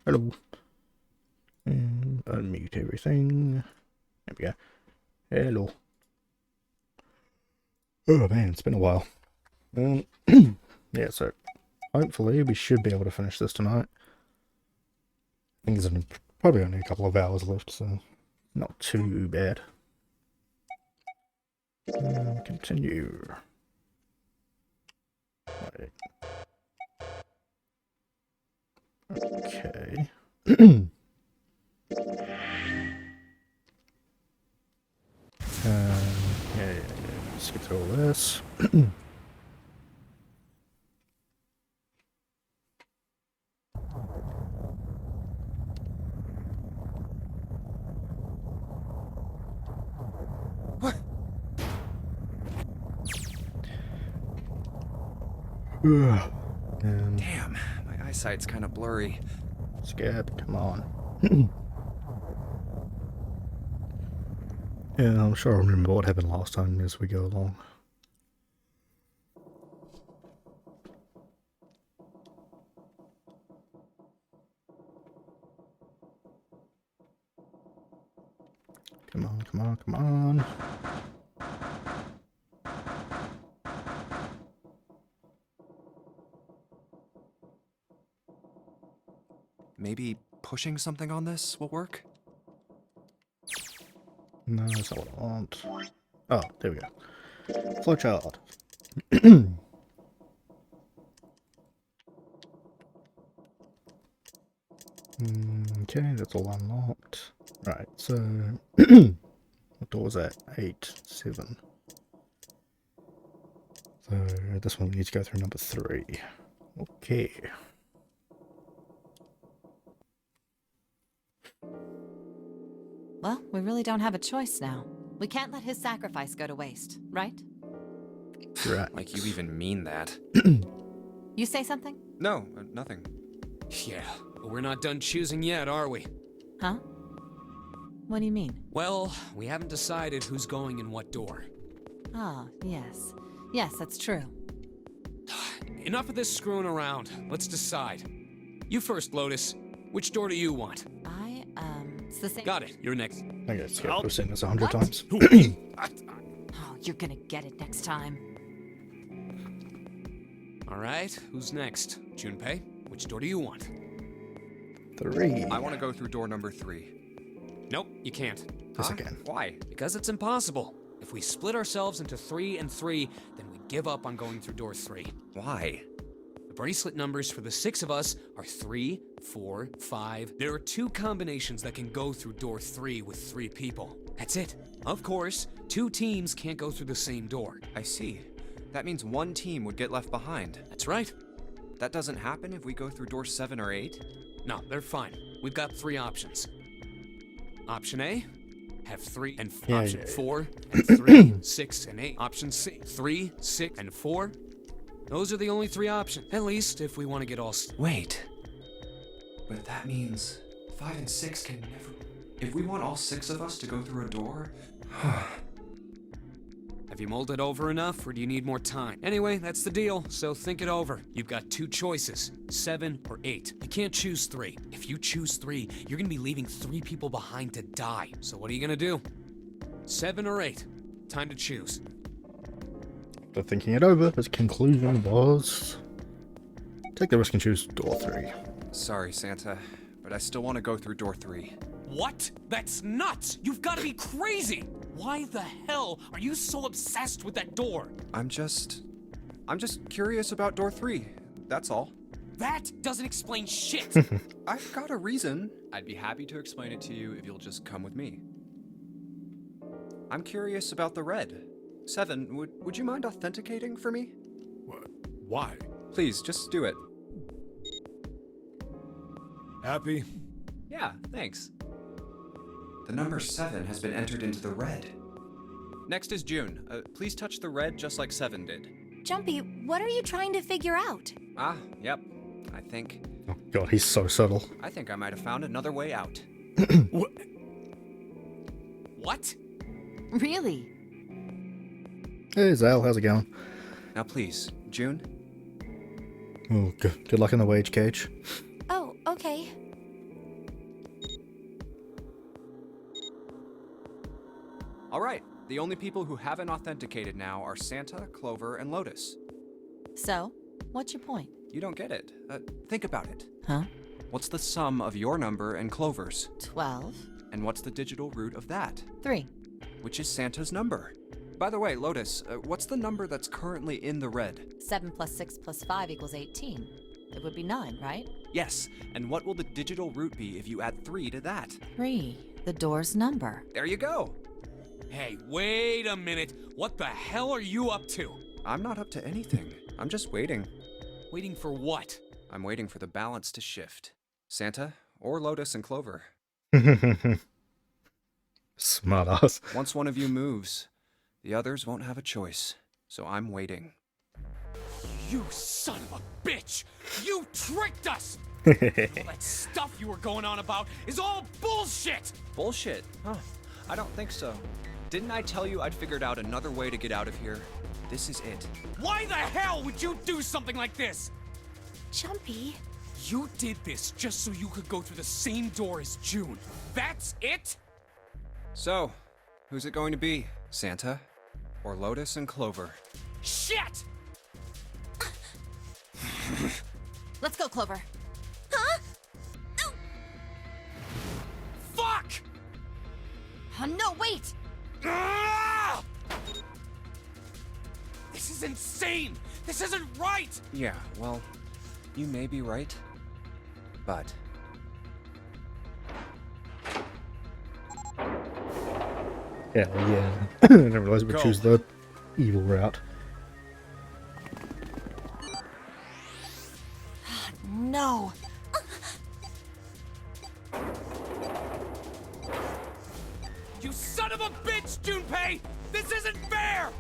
Hello. And unmute everything. There we go. Hello. Oh man, it's been a while. Yeah, so hopefully we should be able to finish this tonight. I think there's probably only a couple of hours left, so not too bad. Continue. Right. Okay. Yeah. Skip through all this. What? Damn, my eyesight's kind of blurry. Skip, come on. Yeah, I'm sure I remember what happened last time as we go along. Come on, come on, come on. Maybe pushing something on this will work? No, that's not what I want. Oh, there we go. Flowchart. Okay, that's all unlocked. Right, so what door was that? 8, 7. So this one we need to go through number 3. Okay. Well, we really don't have a choice now. We can't let his sacrifice go to waste, right? Right. Like you even mean that. You say something? No, nothing. Yeah, but we're not done choosing yet, are we? Huh? What do you mean? Well, we haven't decided who's going in what door. Ah, yes. Yes, that's true. Enough of this screwing around. Let's decide. You first, Lotus. Which door do you want? It's the same. Got it. You're next. I guess yeah, we've seen this 100 What? times. Oh, you're gonna get it next time. All right, who's next? Junpei, which door do you want? 3. I want to go through door number 3. Nope, you can't. Yes, again. Why? Because it's impossible. If we split ourselves into 3 and 3, then we give up on going through door 3. Why? The bracelet numbers for the 6 of us are 3, 4, 5. There are 2 combinations that can go through door 3 with 3 people. That's it. Of course, 2 teams can't go through the same door. I see. That means one team would get left behind. That's right. That doesn't happen if we go through door 7 or 8? No, they're fine. We've got 3 options. Option A, have 3 and Yeah, option yeah, yeah. 4 and 3, 6 and 8. Option C, 3, 6 and 4. Those are the only 3 options. At least if we want to get all. Wait. But that means 5 and 6 can never. If we want all 6 of us to go through a door. Have you mulled it over enough, or do you need more time? Anyway, that's the deal, so think it over. You've got 2 choices, 7 or 8. You can't choose 3. If you choose 3, you're gonna be leaving 3 people behind to die. So what are you gonna do? 7 or 8? Time to choose. After thinking it over, his conclusion was take the risk and choose door 3. Sorry, Santa, but I still want to go through door 3. What? That's nuts! You've got to be crazy! Why the hell are you so obsessed with that door? I'm just curious about door 3. That's all. That doesn't explain shit! I've got a reason. I'd be happy to explain it to you if you'll just come with me. I'm curious about the red. 7, would you mind authenticating for me? Why? Please, just do it. Happy? Yeah, thanks. The number 7 has been entered into the red. Next is June. Please touch the red just like 7 did. Jumpy, what are you trying to figure out? Ah, yep. I think Oh god, he's so subtle. I might have found another way out. What? Really? Hey Zal, how's it going? Now please, June. Oh, good luck in the wage cage. Oh, okay. All right. The only people who haven't authenticated now are Santa, Clover, and Lotus. So, what's your point? You don't get it. Think about it. Huh? What's the sum of your number and Clover's? 12. And what's the digital root of that? 3. Which is Santa's number. By the way, Lotus, what's the number that's currently in the red? 7 plus 6 plus 5 equals 18. It would be 9, right? Yes, and what will the digital root be if you add 3 to that? 3. The door's number. There you go. Hey, wait a minute. What the hell are you up to? I'm not up to anything. I'm just waiting. Waiting for what? I'm waiting for the balance to shift. Santa, or Lotus and Clover. Smart ass. Once one of you moves, the others won't have a choice. So I'm waiting. You son of a bitch! You tricked us! All that stuff you were going on about is all bullshit! Bullshit. Huh. I don't think so. Didn't I tell you I'd figured out another way to get out of here? This is it. Why the hell would you do something like this? Jumpy. You did this just so you could go through the same door as June. That's it? So, who's it going to be? Santa? Or Lotus and Clover? Shit! Let's go, Clover. Fuck! Oh, no, wait! Ah! This is insane! This isn't right! Yeah, well, you may be right, but Yeah. I didn't realize we Go. choose the evil route. No! You son of a bitch, Junpei! This isn't fair!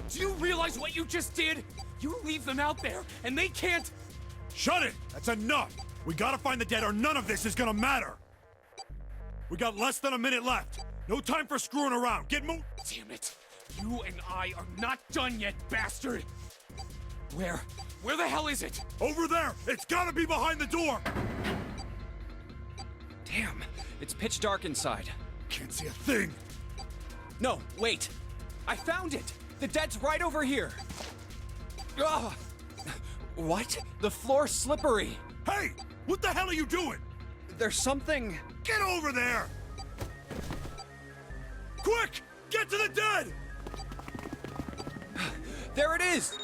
Do you realize what you just did? You leave them out there, and they can't... Shut it! That's enough! We gotta find the dead or none of this is gonna matter! We got less than a minute left. No time for screwing around. Get moving! Damn it! You and I are not done yet, bastard! Where the hell is it? Over there! It's gotta be behind the door! damn, it's pitch dark inside. Can't see a thing! No, wait! I found it! The dead's right over here! Ugh! What? The floor's slippery! Hey! What the hell are you doing? There's something... Get over there! Quick! Get to the dead! There it is!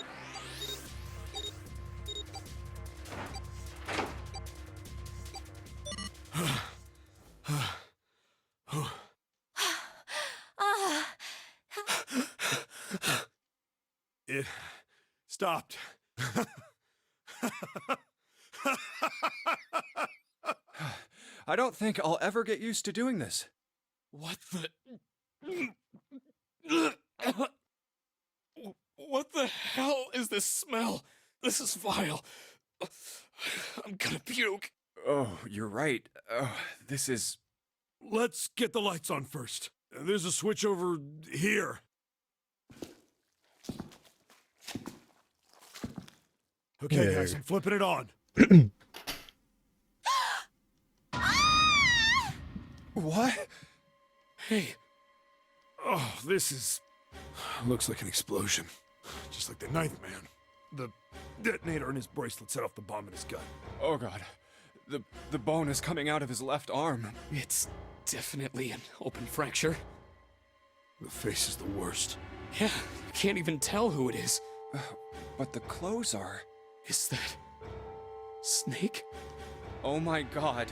It stopped. I don't think I'll ever get used to doing this. What the... What the hell is this smell? This is vile. I'm gonna puke. Oh, you're right. Oh, this is... Let's get the lights on first. There's a switch over here. Okay, Yeah. guys, I'm flipping it on. What? Hey. Oh, this is... Looks like an explosion. Just like the Ninth Man. The detonator in his bracelet set off the bomb in his gut. Oh god. The bone is coming out of his left arm. It's definitely an open fracture. The face is the worst. Yeah, I can't even tell who it is. But the clothes are... Is that... Snake? Oh my god.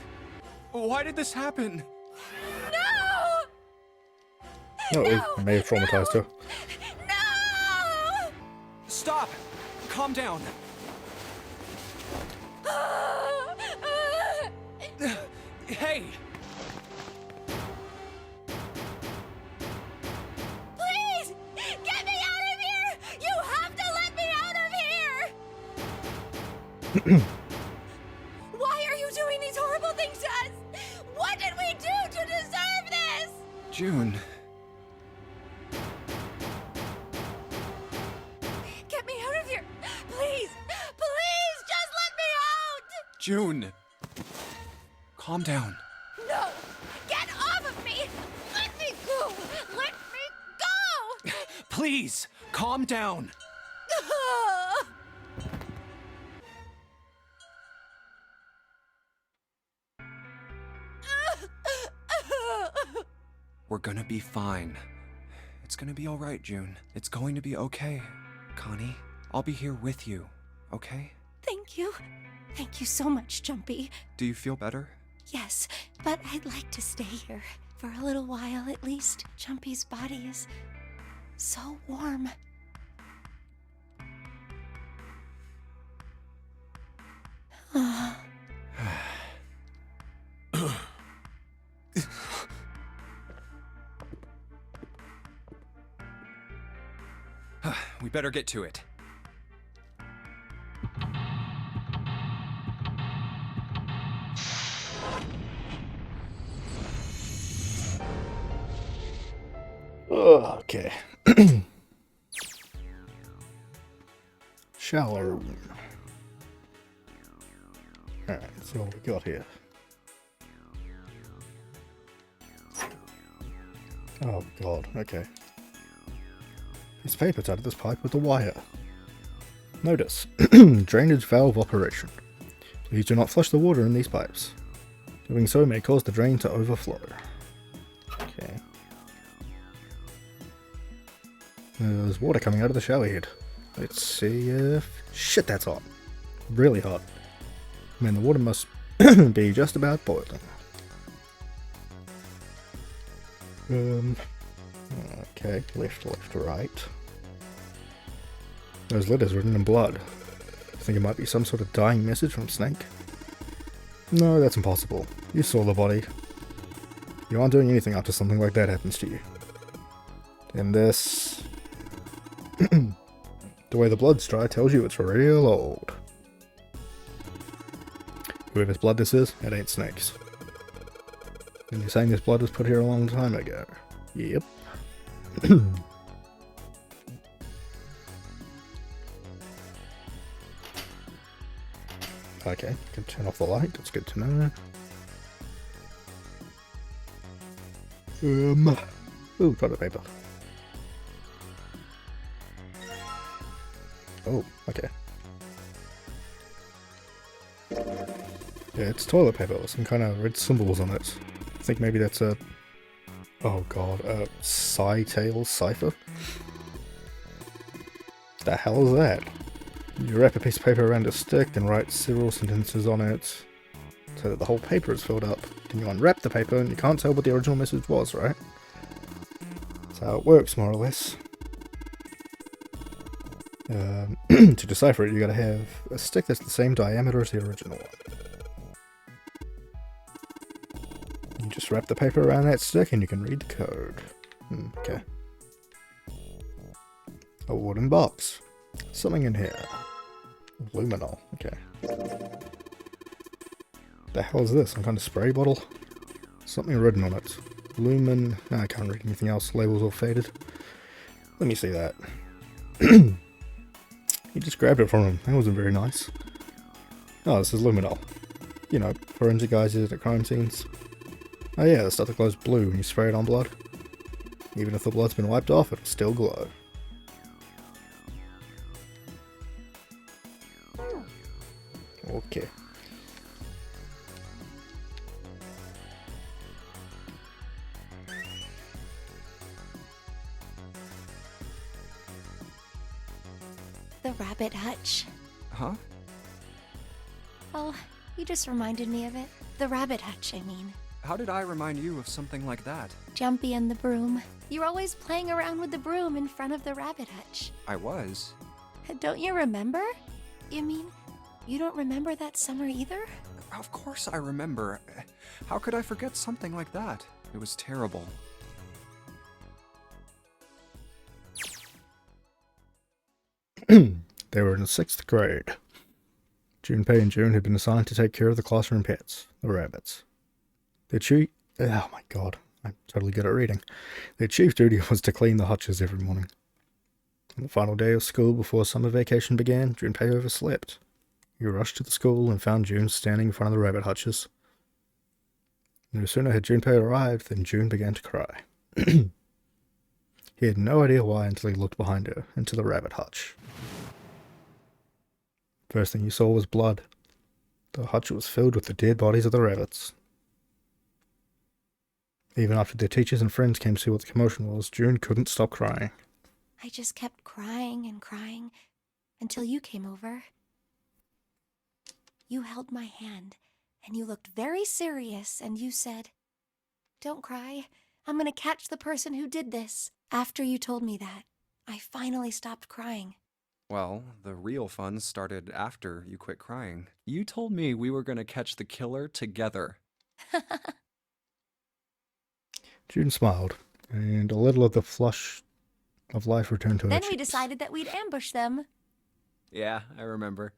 Why did this happen? Oh, it may have traumatized her. No! Stop! Calm down. Hey! Please! Get me out of here! You have to let me out of here! Why are you doing these horrible things to us? What did we do to deserve this? June. Get me out of here! Please! Please just let me out! June. Calm down. No! Get off of me! Let me go! Let me go! Please, calm down. We're gonna be fine. It's gonna be alright, June. It's going to be okay. Connie, I'll be here with you, okay? Thank you. Thank you so much, Jumpy. Do you feel better? Yes, but I'd like to stay here for a little while at least. Jumpy's body is so warm. We better get to it. Okay. Shower room. Alright, let's see what we got here. Oh god, okay. This paper's out of this pipe with a wire. Notice. Drainage valve operation. Please do not flush the water in these pipes. Doing so may cause the drain to overflow. Okay. There's water coming out of the shower head. Let's see if... Shit, that's hot. Really hot. I mean, the water must be just about boiling. Okay, left, right. Those letters written in blood. I think it might be some sort of dying message from Snake. No, that's impossible. You saw the body. You aren't doing anything after something like that happens to you. And this... the way the blood's dry tells you it's real old. Whoever's blood this is, it ain't Snake's. And you're saying this blood was put here a long time ago? Yep. Okay, can turn off the light, that's good to know. Ooh, toilet paper. Oh, okay. Yeah, it's toilet paper with some kind of red symbols on it. I think maybe that's a... Oh god, a Psy-Tail cipher? The hell is that? You wrap a piece of paper around a stick and write several sentences on it so that the whole paper is filled up. Then you unwrap the paper and you can't tell what the original message was, right? That's how it works, more or less. To decipher it, you gotta have a stick that's the same diameter as the original one. You just wrap the paper around that stick and you can read the code. Okay. A wooden box. Something in here. Luminol. Okay. The hell is this? Some kind of spray bottle? Something written on it. Lumen... I can't read anything else. Labels all faded. Let me see that. He just grabbed it from him. That wasn't very nice. Oh, this is Luminol. You know, forensic guys use it at crime scenes. Oh yeah, the stuff that glows blue when you spray it on blood. Even if the blood's been wiped off, it'll still glow. Okay. The rabbit hutch. Huh? Oh, you just reminded me of it. The rabbit hutch, I mean. How did I remind you of something like that? Jumpy and the broom. You're always playing around with the broom in front of the rabbit hutch. I was. Don't you remember? You mean, you don't remember that summer either? Of course I remember. How could I forget something like that? It was terrible. They were in the 6th grade. Junpei and June had been assigned to take care of the classroom pets, the rabbits. Oh my god, I'm totally good at reading. Their chief duty was to clean the hutches every morning. On the final day of school before summer vacation began, Junpei overslept. He rushed to the school and found June standing in front of the rabbit hutches. No sooner had Junpei arrived than June began to cry. He had no idea why until he looked behind her, into the rabbit hutch. First thing he saw was blood. The hutch was filled with the dead bodies of the rabbits. Even after their teachers and friends came to see what the commotion was, June couldn't stop crying. I just kept crying and crying until you came over. You held my hand, and you looked very serious, and you said, "Don't cry. I'm gonna catch the person who did this." After you told me that, I finally stopped crying. Well, the real fun started after you quit crying. You told me we were gonna catch the killer together. June smiled, and a little of the flush of life returned to her Then we cheeks. decided that we'd ambush them. Yeah, I remember.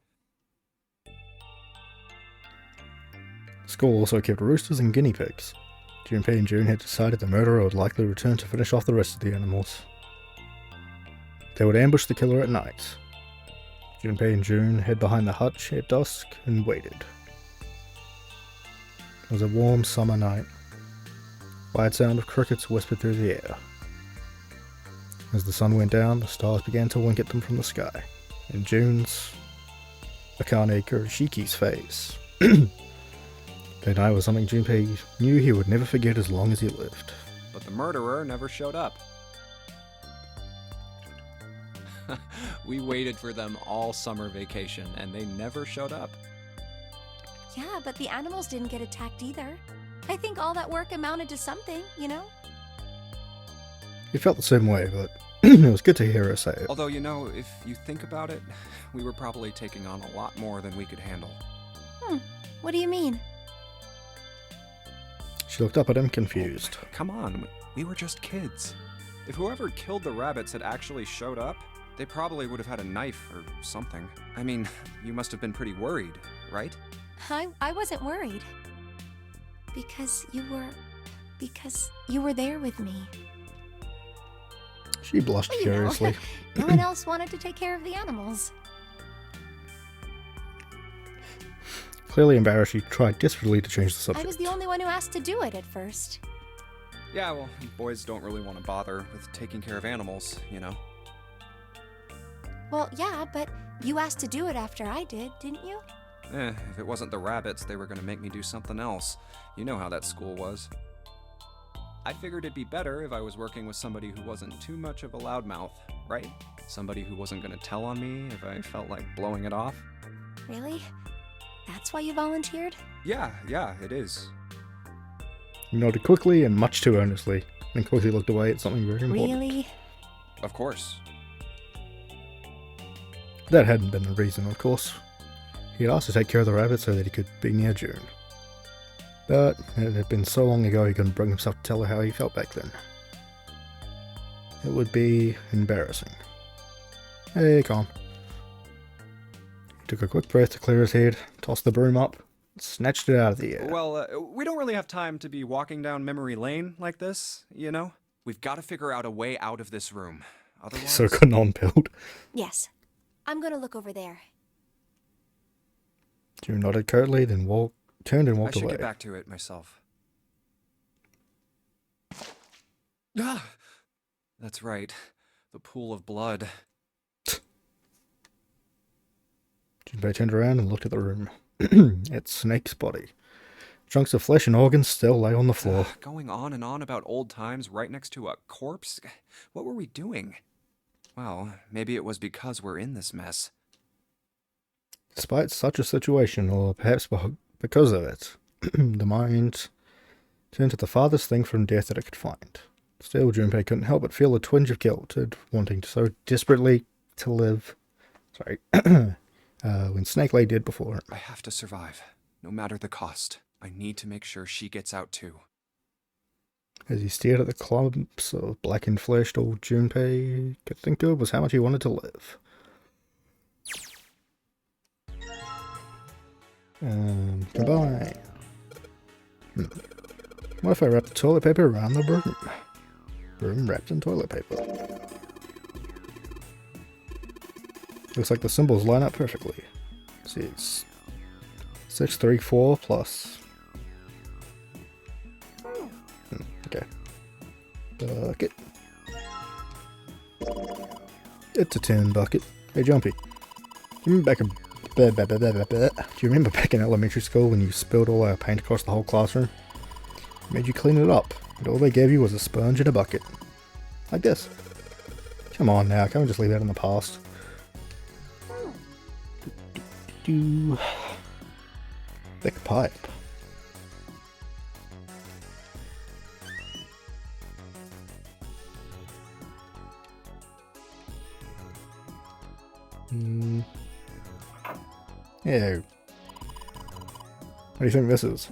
School also kept roosters and guinea pigs. Junpei and June had decided the murderer would likely return to finish off the rest of the animals. They would ambush the killer at night. Junpei and June hid behind the hutch at dusk and waited. It was a warm summer night. Quiet sound of crickets whispered through the air. As the sun went down, the stars began to wink at them from the sky. In June's, Akane Kuroshiki's face. That night was something Junpei knew he would never forget as long as he lived. But the The murderer never showed up. We waited for them all summer vacation, and they never showed up. Yeah, but the animals didn't get attacked either. I think all that work amounted to something, you know? He felt the same way, but it was good to hear her say it. Although, you know, if you think about it, we were probably taking on a lot more than we could handle. What do you mean? She looked up at him, confused. Come on, we were just kids. If whoever killed the rabbits had actually showed up, they probably would have had a knife or something. I mean, you must have been pretty worried, right? I wasn't worried. Because you were there with me. She blushed Well, you know, curiously. No one else wanted to take care of the animals. Clearly embarrassed, she tried desperately to change the I subject. was the only one who asked to do it at first. Yeah, well, boys don't really want to bother with taking care of animals, you know? Well, yeah, but you asked to do it after I did, didn't you? If it wasn't the rabbits, they were gonna make me do something else. You know how that school was. I figured it'd be better if I was working with somebody who wasn't too much of a loudmouth, right? Somebody who wasn't gonna tell on me if I felt like blowing it off. Really? That's why you volunteered? Yeah, it is. He nodded quickly and much too earnestly, then quickly looked away at something very important. Really? Of course. That hadn't been the reason, of course. He had asked to take care of the rabbit so that he could be near June. But it had been so long ago he couldn't bring himself to tell her how he felt back then. It would be embarrassing. Hey, calm. He took a quick breath to clear his head, tossed the broom up, and snatched it out of the air. Well, we don't really have time to be walking down memory lane like this, you know? We've got to figure out a way out of this room. Otherwise... So got on-build. Yes. I'm gonna look over there. June nodded curtly, then turned and I walked should away. get back to it myself. Ah! That's right. The pool of blood. Junpei turned around and looked at the room. It's Snake's body. Chunks of flesh and organs still lay on the floor. Going on and on about old times right next to a corpse? What were we doing? Well, maybe it was because we're in this mess. Despite such a situation, or perhaps because of it, the mind turned to the farthest thing from death that it could find. Still, Junpei couldn't help but feel a twinge of guilt at wanting so desperately to live. Sorry. When Snake lay dead before him. I have to survive, no matter the cost. I need to make sure she gets out too. As he stared at the clumps of blackened flesh, all Junpei could think of was how much he wanted to live. Combine. What if I wrap the toilet paper around the broom? Broom wrapped in toilet paper. Looks like the symbols line up perfectly. Let's see, it's 634 plus. Okay. Bucket. It's a 10 bucket. Hey, Jumpy. Do you remember back in elementary school when you spilled all our paint across the whole classroom? Made you clean it up, and all they gave you was a sponge and a bucket. Like this. Come on now, can't we just leave that in the past? Thick pipe. Yeah. What do you think this is?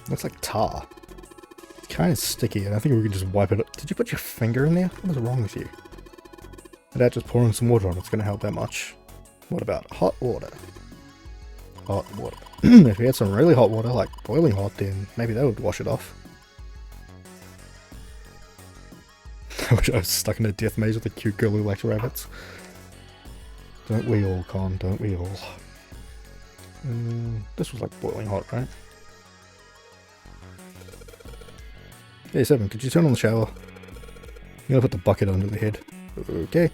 Looks like tar. It's kind of sticky, and I think we can just wipe it up. Did you put your finger in there? What is wrong with you? Without just pouring some water on it's going to help that much. What about hot water? Hot water. If we had some really hot water, like boiling hot, then maybe that would wash it off. I wish I was stuck in a death maze with a cute girl who likes rabbits. Don't we all, Con? Don't we all? This was like boiling hot, right? Hey, Seven, could you turn on the shower? I'm gonna put the bucket under the head. Okay.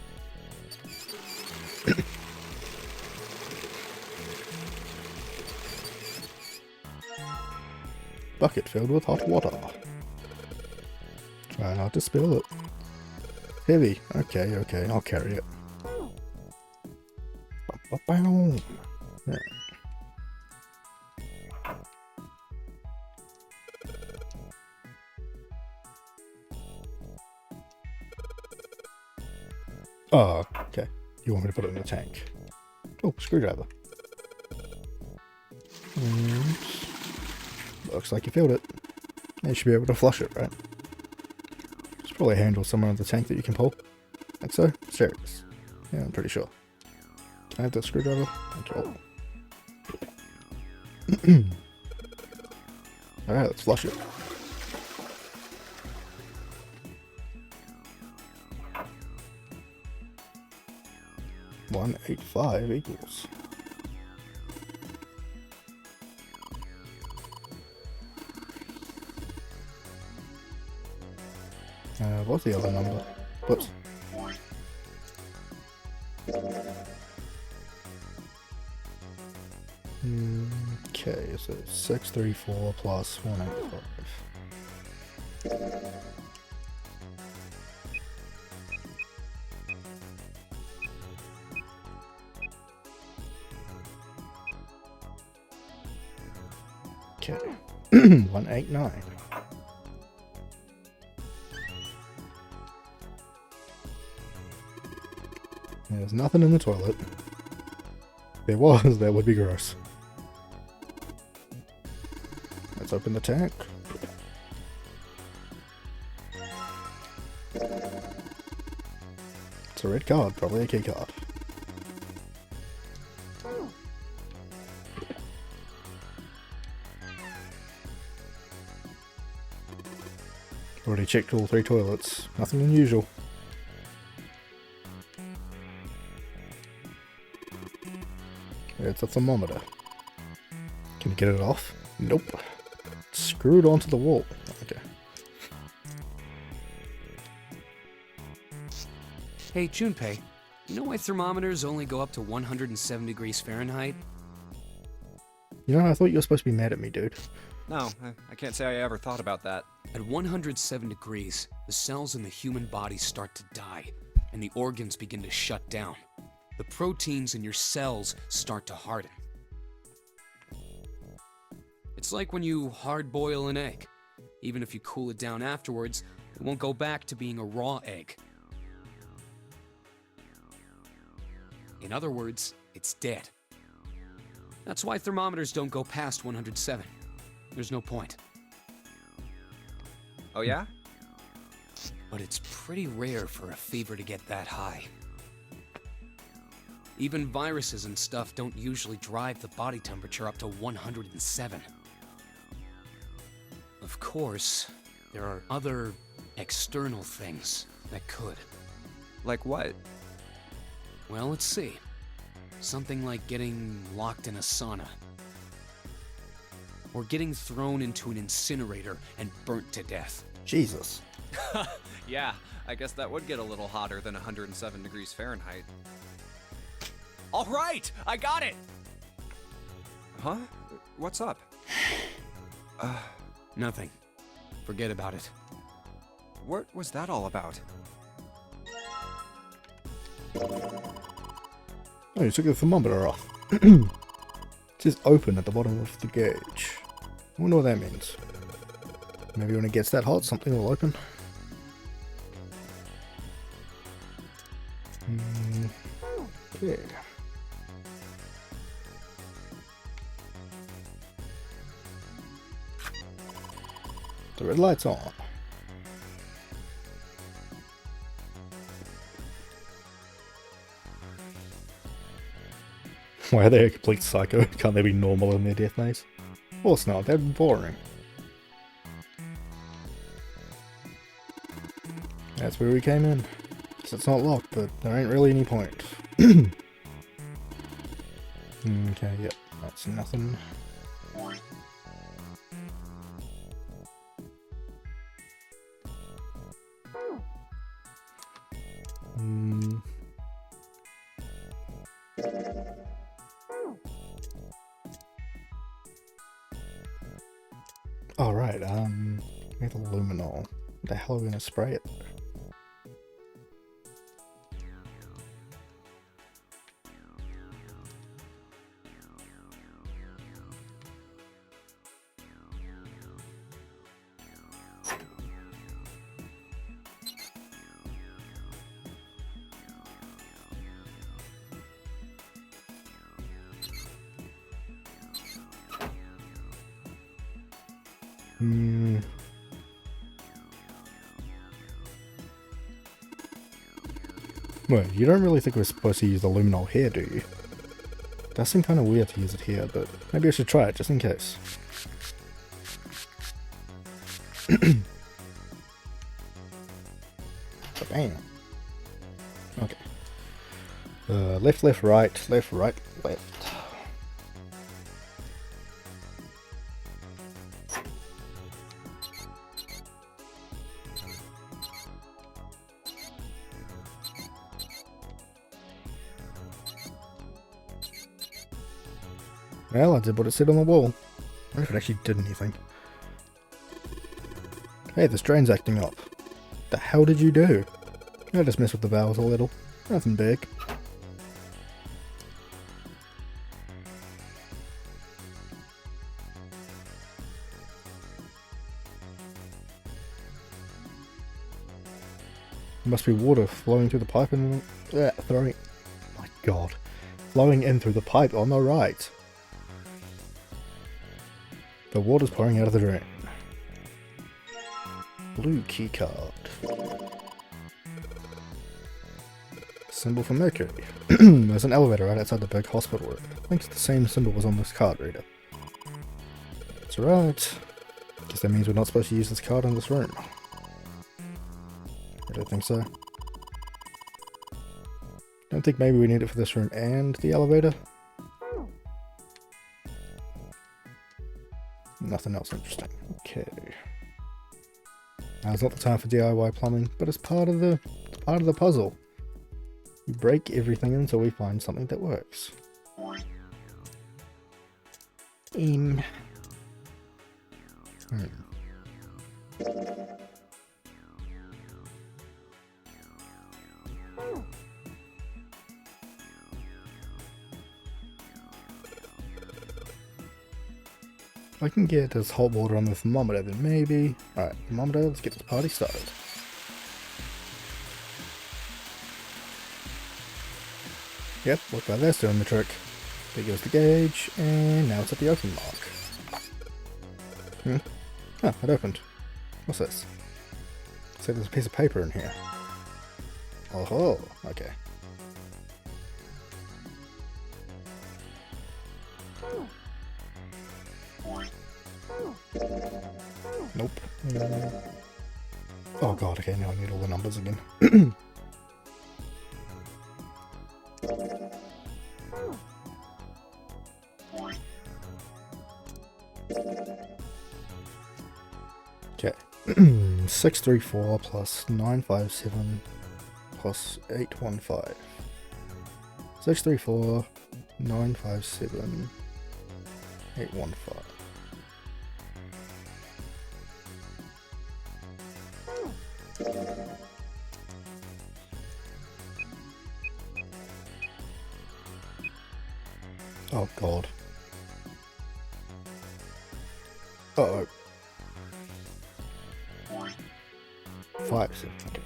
Bucket filled with hot water. Alright, I'll just spill it. Heavy. Okay, okay, I'll carry it. Ba-ba-bow. Yeah. Oh, okay. You want me to put it in the tank? Oh, screwdriver. Looks like you filled it. You should be able to flush it, right? There's probably a handle somewhere in the tank that you can pull. Think so? Serious. Yeah, I'm pretty sure. Can I have the screwdriver? Oh. Alright, let's flush it. $1.85 equals. What's the other number? Whoops. Okay, so 634 plus 185. Okay. 189. There's nothing in the toilet. If there was, that would be gross. Let's open the tank. It's a red card, probably a key card. Already checked all 3 toilets. Nothing unusual. It's a thermometer. Can you get it off? Nope. It's screwed onto the wall. Okay. Hey, Junpei, you know why thermometers only go up to 107 degrees Fahrenheit? You know, I thought you were supposed to be mad at me, dude. No, I can't say I ever thought about that. At 107 degrees, the cells in the human body start to die, and the organs begin to shut down. The proteins in your cells start to harden. It's like when you hard-boil an egg. Even if you cool it down afterwards, it won't go back to being a raw egg. In other words, it's dead. That's why thermometers don't go past 107. There's no point. Oh yeah? But it's pretty rare for a fever to get that high. Even viruses and stuff don't usually drive the body temperature up to 107. Of course, there are other external things that could. Like what? Well, let's see. Something like getting locked in a sauna. Or getting thrown into an incinerator and burnt to death. Jesus. Yeah, I guess that would get a little hotter than 107 degrees Fahrenheit. All right, I got it! Huh? What's up? Nothing. Forget about it. What was that all about? Oh, you took the thermometer off. It says open at the bottom of the gauge. I wonder what that means. Maybe when it gets that hot, something will open. Yeah. The red light's on. Why are they a complete psycho? Can't they be normal in their death maze? Of course not, they're boring. That's where we came in. So it's not locked, but there ain't really any point. Okay, yep, that's nothing. Alright, methyl luminol. The hell are we gonna spray it? Well, you don't really think we're supposed to use the luminol here, do you? Does seem kind of weird to use it here, but maybe I should try it just in case. Bam. Okay. Left, left, right, left, right, left. Well, I did what it said on the wall. I wonder if it actually did anything. Hey, this drain's acting up. The hell did you do? I just messed with the valves a little. Nothing big. There must be water flowing through the pipe and throwing. My God, flowing in through the pipe on the right. The water's pouring out of the drain. Blue keycard. Symbol for Mercury. There's an elevator right outside the big hospital room. I think it's the same symbol was on this card reader. That's right. Guess that means we're not supposed to use this card in this room. I don't think so. Don't think maybe we need it for this room and the elevator. Nothing else interesting. Okay. Now's not the time for DIY plumbing, but it's part of the puzzle. We break everything until we find something that works. If I can get this hot water on the thermometer, then maybe. Alright, thermometer, let's get this party started. Yep, look like that's doing the trick. There goes the gauge, and now it's at the open mark. Oh, it opened. What's this? So there's a piece of paper in here. Oh, okay. Nope. Oh god, okay, now I need all the numbers again. Okay. 634 plus 957 plus 815. 634 957 815. Oh god. Uh-oh. 5 seconds. Okay.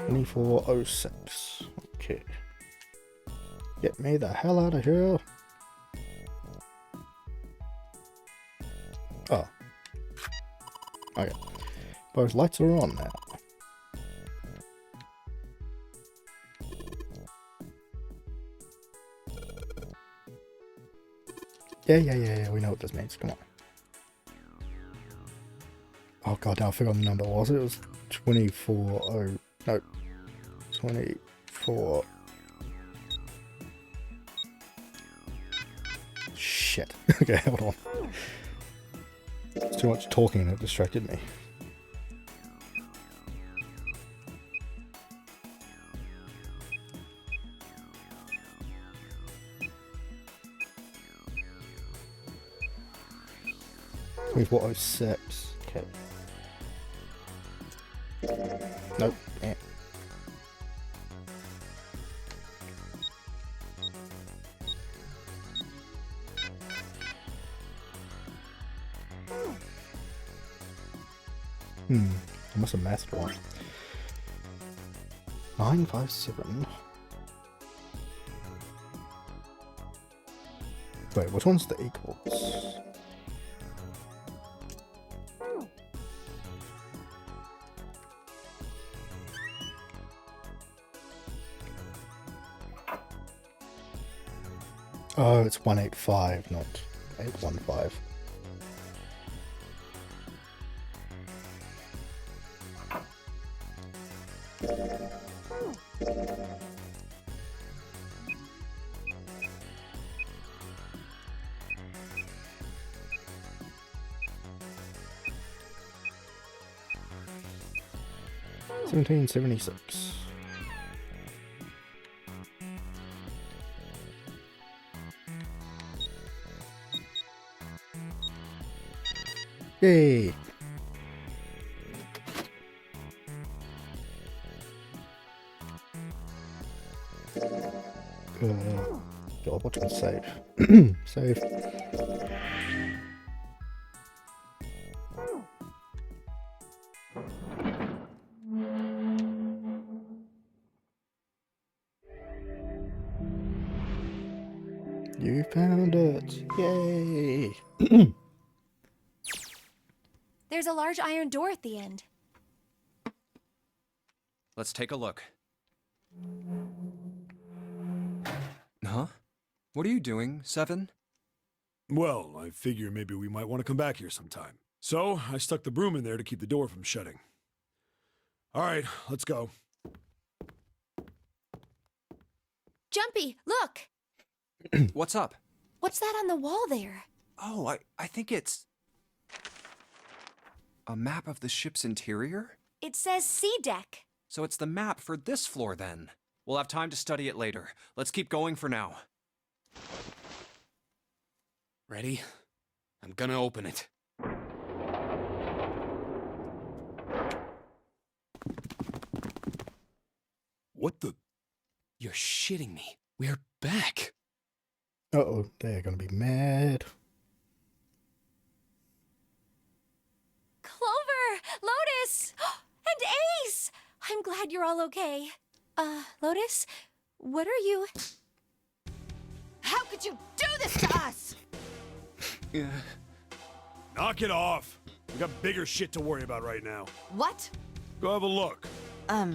$24.06. Okay. Get me the hell out of here. Oh. Okay. Both lights are on now. Yeah, we know what this means. Come on. Oh god, now I forgot the number. Was it? It was 24. No. 24. Shit. Okay, hold on. It's too much talking that distracted me. With what 06. Okay. Nope. Eh. I must have mathed wrong. 957. Wait, which one's the equals? Oh, it's 185, not 815. $17.76. Yay! God, what's gonna save? Save. You found it! Yay! There's a large iron door at the end. Let's take a look. Huh? What are you doing, Seven? Well, I figure maybe we might want to come back here sometime. So, I stuck the broom in there to keep the door from shutting. Alright, let's go. Jumpy, look! What's up? What's that on the wall there? Oh, I think it's... a map of the ship's interior? It says C deck. So it's the map for this floor, then. We'll have time to study it later. Let's keep going for now. Ready? I'm gonna open it. What the? You're shitting me. We're back. Uh-oh, they're gonna be mad. Clover! Lotus! And Ace! I'm glad you're all okay. Lotus? What are you... How could you do this to us? Yeah. Knock it off! We got bigger shit to worry about right now. What? Go have a look. I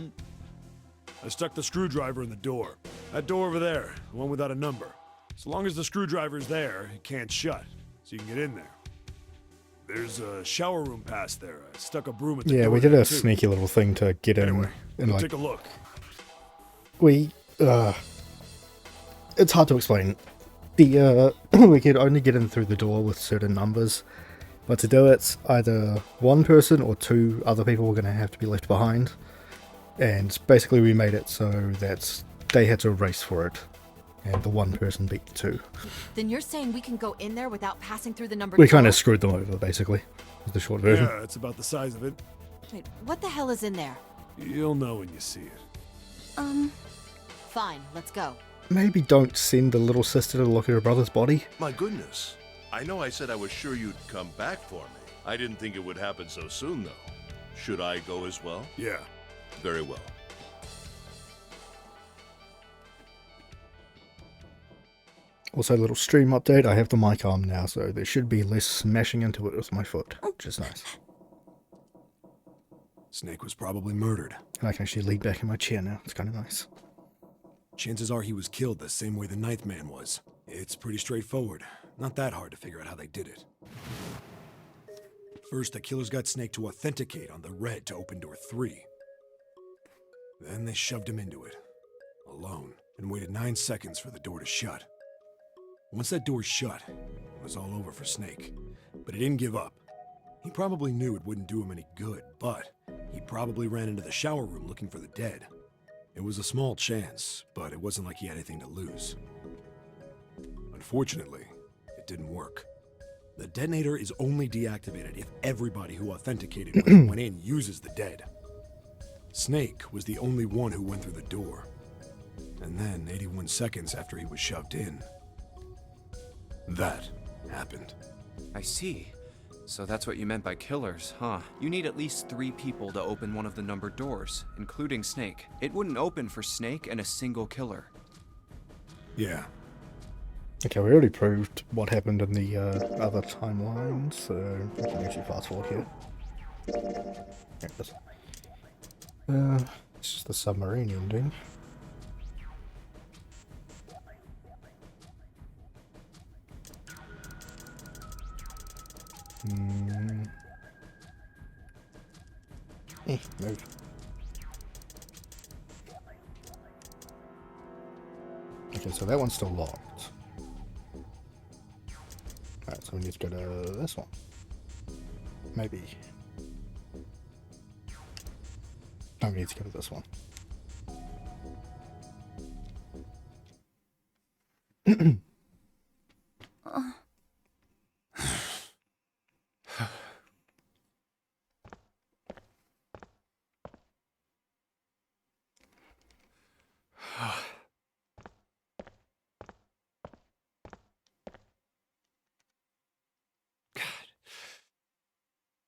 stuck the screwdriver in the door. That door over there, the one without a number. So long as the screwdriver's there, it can't shut, so you can get in there. There's a shower room past there. I stuck a broom at the door. Yeah, we did there, a too. sneaky little thing to get in. Anyway, And like, take a look. it's hard to explain. The we could only get in through the door with certain numbers, but to do it, either one person or two other people were going to have to be left behind, and basically we made it so that they had to race for it, and the one person beat the two. Then you're saying we can go in there without passing through the number We kind door? of screwed them over, basically, is the short version. Yeah, it's about the size of it. Wait, what the hell is in there? You'll know when you see it. Fine, let's go. Maybe don't send the little sister to look at her brother's body. My goodness. I know I said I was sure you'd come back for me. I didn't think it would happen so soon, though. Should I go as well? Yeah. Very well. Also, a little stream update. I have the mic arm now, so there should be less smashing into it with my foot, which is nice. Snake was probably murdered. And I can actually lean back in my chair now. It's kind of nice. Chances are he was killed the same way the Ninth Man was. It's pretty straightforward. Not that hard to figure out how they did it. First, the killers got Snake to authenticate on the red to open door 3. Then they shoved him into it, alone, and waited 9 seconds for the door to shut. Once that door shut, it was all over for Snake. But he didn't give up. He probably knew it wouldn't do him any good, but he probably ran into the shower room looking for the dead. It was a small chance, but it wasn't like he had anything to lose. Unfortunately, it didn't work. The detonator is only deactivated if everybody who authenticated when he went in uses the dead. Snake was the only one who went through the door. And then, 81 seconds after he was shoved in, that happened. I see. So that's what you meant by killers, huh? You need at least 3 people to open one of the numbered doors, including Snake. It wouldn't open for Snake and a single killer. Yeah. Okay, we already proved what happened in the other timeline, so we can actually fast forward here. There it is. It's just the submarine ending. Move. Okay, so that one's still locked. Alright, so we need to go to this one. Maybe. No, we need to go to this one.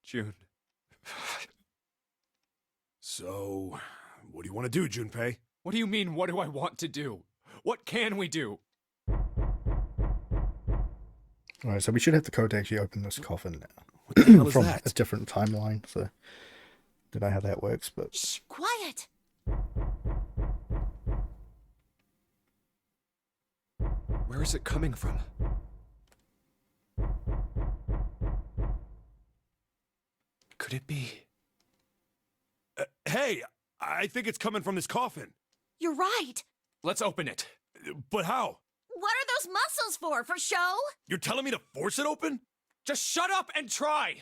June. So, what do you want to do, Junpei? What do you mean, what do I want to do? What can we do? Alright, so we should have the code to actually open this coffin now. What the hell is From that? a different timeline, so don't know how that works, but Shh, quiet! Where is it coming from? Could it be? Hey, I think it's coming from this coffin. You're right. Let's open it. But how? What are those muscles for? For show? You're telling me to force it open? Just shut up and try!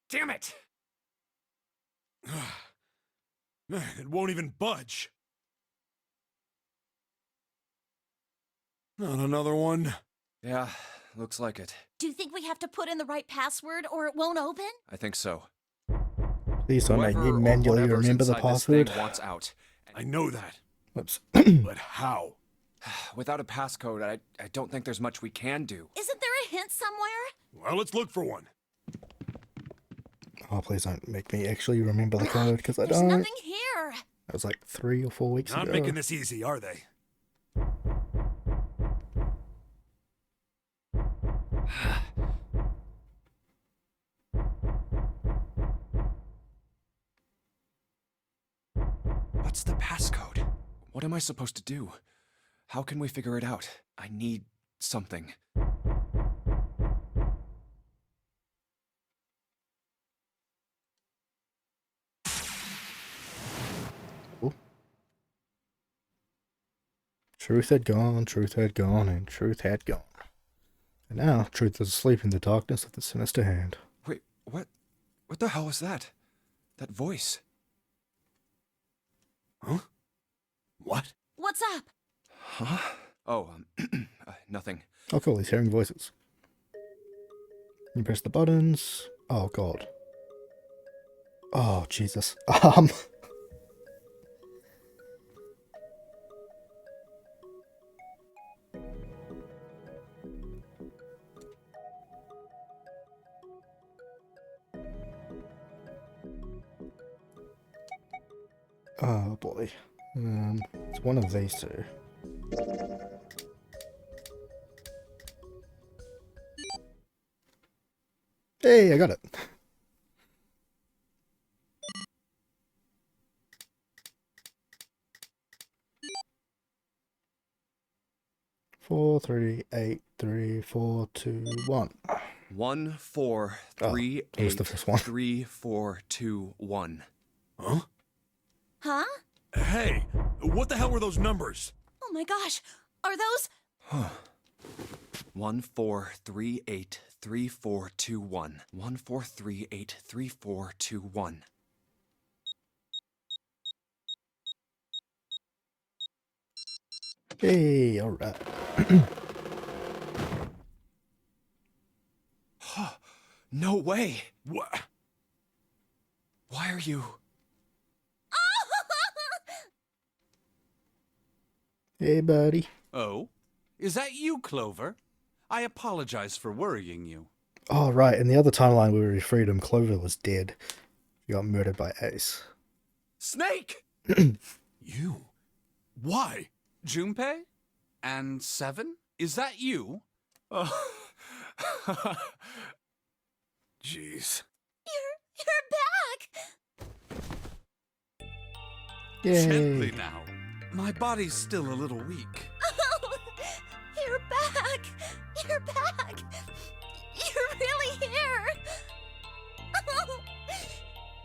Damn it! Man, it won't even budge. Not another one. Yeah, looks like it. Do you think we have to put in the right password or it won't open? I think so. please don't make me Whoever or manually whatever's remember the inside this thing password. wants out. I know that. Whoops. But how? Without a passcode, I don't think there's much we can do. Isn't there a hint somewhere? Well, let's look for one. Oh, please don't make me actually remember the code, because I There's don't. nothing here. That was like 3 or 4 weeks Not ago. making this easy, are they? What's the passcode? What am I supposed to do? How can we figure it out? I need something. Truth had gone, and truth had gone. And now, truth is asleep in the darkness of the sinister hand. Wait, what? What the hell was that? That voice? Huh? What? What's up? Huh? Oh, nothing. Oh cool, he's hearing voices. You press the buttons. Oh god. Oh Jesus. Oh boy. It's one of these two. Hey, I got it. Four, 3, 8, 3, 4, 2, 1. 1, 4, 3, that was the 8, first one. 3, 4, 2, 1. Huh? Huh? Hey, what the hell were those numbers? Oh my gosh. Are those... 14383421. 14383421. Hey, alright. No way! What? Why are you... Hey, buddy. Oh? Is that you, Clover? I apologize for worrying you. Oh, right. In the other timeline where we freed him, Clover was dead. She got murdered by Ace. Snake! You? Why? Junpei? And Seven? Is that you? Jeez. You're back! Yay. Gently now. My body's still a little weak. Oh, you're back! You're back! You're really here! Oh,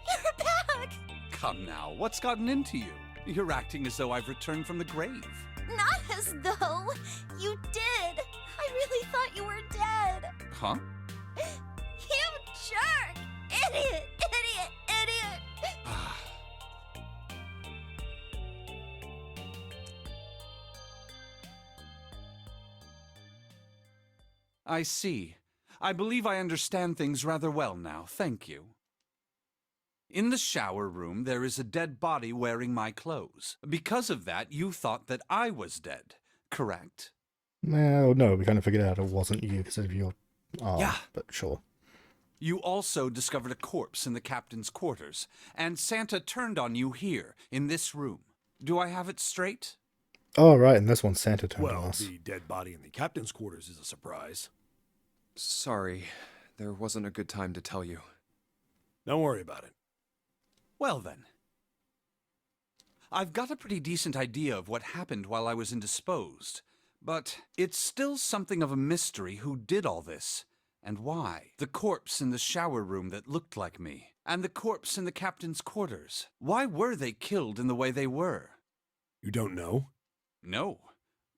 you're back! Come now, what's gotten into you? You're acting as though I've returned from the grave. Not as though you did. I really thought you were dead. Huh? You jerk! Idiot! Idiot! Idiot! I see. I believe I understand things rather well now, thank you. In the shower room, there is a dead body wearing my clothes. Because of that, you thought that I was dead, correct? No, we kind of figured out it wasn't you because of your arm, Yeah. but sure. You also discovered a corpse in the captain's quarters, and Santa turned on you here, in this room. Do I have it straight? Oh, right, and this one Santa turned on Well, us. the dead body in the captain's quarters is a surprise. Sorry, there wasn't a good time to tell you. Don't worry about it. Well then. I've got a pretty decent idea of what happened while I was indisposed, but it's still something of a mystery who did all this, and why. The corpse in the shower room that looked like me, and the corpse in the captain's quarters. Why were they killed in the way they were? You don't know? No.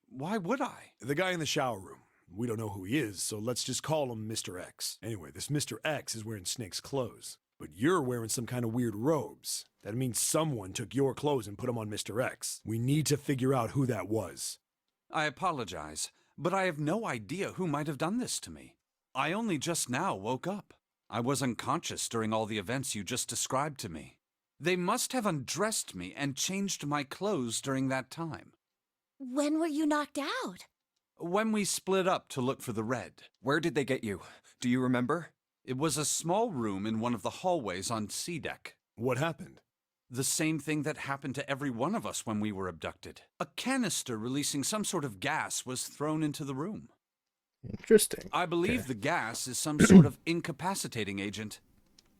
Why would I? The guy in the shower room. We don't know who he is, so let's just call him Mr. X. Anyway, this Mr. X is wearing Snake's clothes. But you're wearing some kind of weird robes. That means someone took your clothes and put them on Mr. X. We need to figure out who that was. I apologize, but I have no idea who might have done this to me. I only just now woke up. I was unconscious during all the events you just described to me. They must have undressed me and changed my clothes during that time. When were you knocked out? When we split up to look for the red. Where did they get you? Do you remember? It was a small room in one of the hallways on C deck. What happened? The same thing that happened to every one of us when we were abducted. A canister releasing some sort of gas was thrown into the room. Interesting. I believe Okay. the gas is some sort of incapacitating agent.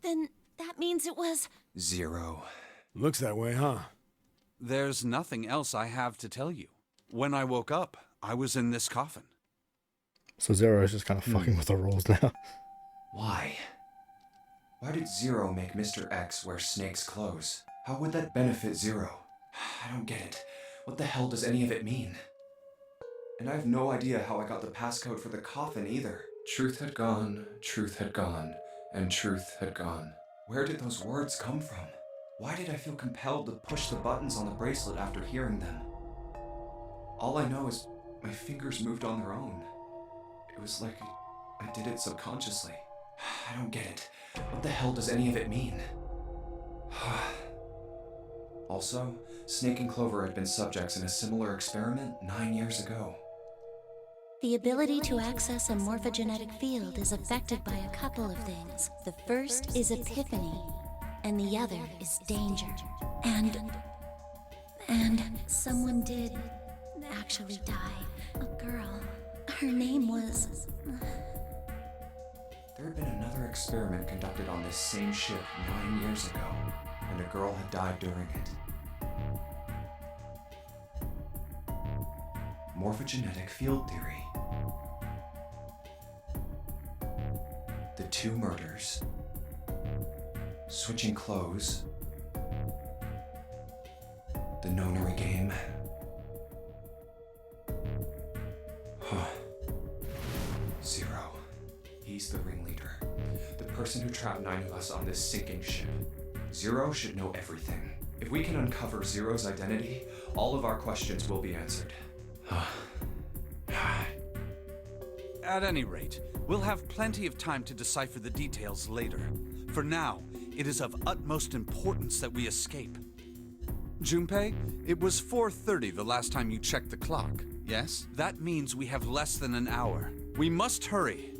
Then that means it was... 0. Looks that way, huh? There's nothing else I have to tell you. When I woke up, I was in this coffin. So Zero is just kind of fucking with the rules now. Why? Why did Zero make Mr. X wear Snake's clothes? How would that benefit Zero? I don't get it. What the hell does any of it mean? And I have no idea how I got the passcode for the coffin either. Truth had gone, and truth had gone. Where did those words come from? Why did I feel compelled to push the buttons on the bracelet after hearing them? All I know is my fingers moved on their own. It was like I did it subconsciously. I don't get it. What the hell does any of it mean? Also, Snake and Clover had been subjects in a similar experiment 9 years ago. The ability to access a morphogenetic field is affected by a couple of things. The first is epiphany, and the other is danger. And someone did actually die. A girl. Her name was... There had been another experiment conducted on this same ship 9 years ago, and a girl had died during it. Morphogenetic field theory. The 2 murders. Switching clothes. The nonary game. he's the ringleader. The person who trapped 9 of us on this sinking ship. Zero should know everything. If we can uncover Zero's identity, all of our questions will be answered. At any rate, we'll have plenty of time to decipher the details later. For now, it is of utmost importance that we escape. Junpei, it was 4:30 the last time you checked the clock, yes? That means we have less than an hour. We must hurry.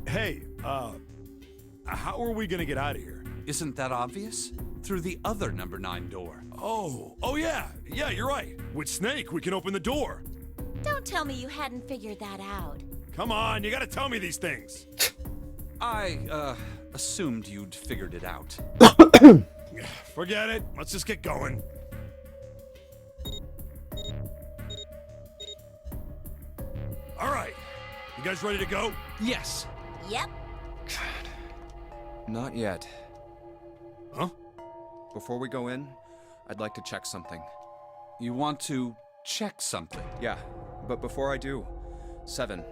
Hey, how are we gonna get out of here? Isn't that obvious? Through the other number 9 door. Oh yeah, you're right. With Snake, we can open the door. Don't tell me you hadn't figured that out. Come on, you gotta tell me these things. I, assumed you'd figured it out. Forget it. Let's just get going. All right. You guys ready to go? Yes. Yep. Not yet. Huh? Before we go in, I'd like to check something. You want to check something? Yeah, but before I do, 7,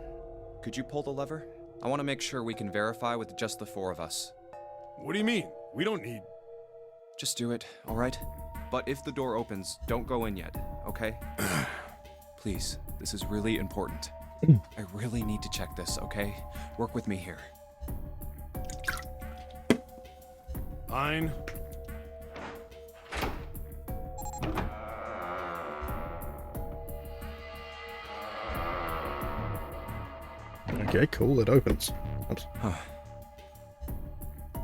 could you pull the lever? I want to make sure we can verify with just the 4 of us. What do you mean? We don't need... Just do it, all right? But if the door opens, don't go in yet, okay? Please, this is really important. I really need to check this, okay? Work with me here. Fine. Okay, cool, it opens. Oops.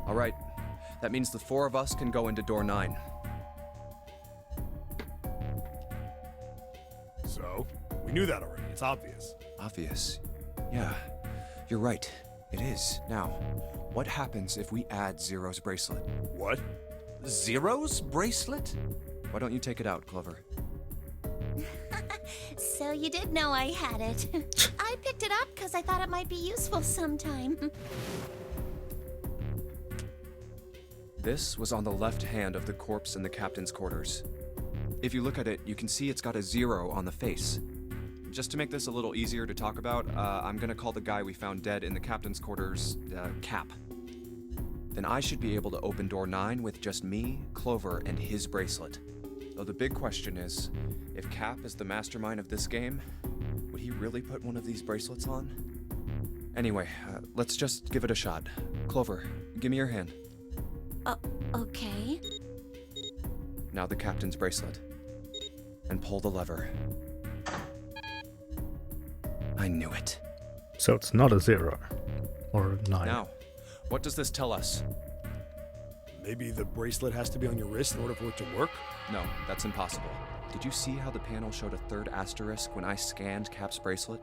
All right, that means the 4 of us can go into door 9. So, we knew that already. It's obvious. Obvious. Yeah, you're right. It is. Now, what happens if we add Zero's bracelet? What? Zero's bracelet? Why don't you take it out, Clover? So you did know I had it. I picked it up because I thought it might be useful sometime. This was on the left hand of the corpse in the captain's quarters. If you look at it, you can see it's got a 0 on the face. Just to make this a little easier to talk about, I'm gonna call the guy we found dead in the captain's quarters, Cap. Then I should be able to open door 9 with just me, Clover, and his bracelet. Though the big question is, if Cap is the mastermind of this game, would he really put one of these bracelets on? Anyway, let's just give it a shot. Clover, give me your hand. Okay. Now the captain's bracelet. And pull the lever. I knew it. So it's not a 0. Or a 9. Now, what does this tell us? Maybe the bracelet has to be on your wrist in order for it to work? No, that's impossible. Did you see how the panel showed a 3rd asterisk when I scanned Cap's bracelet?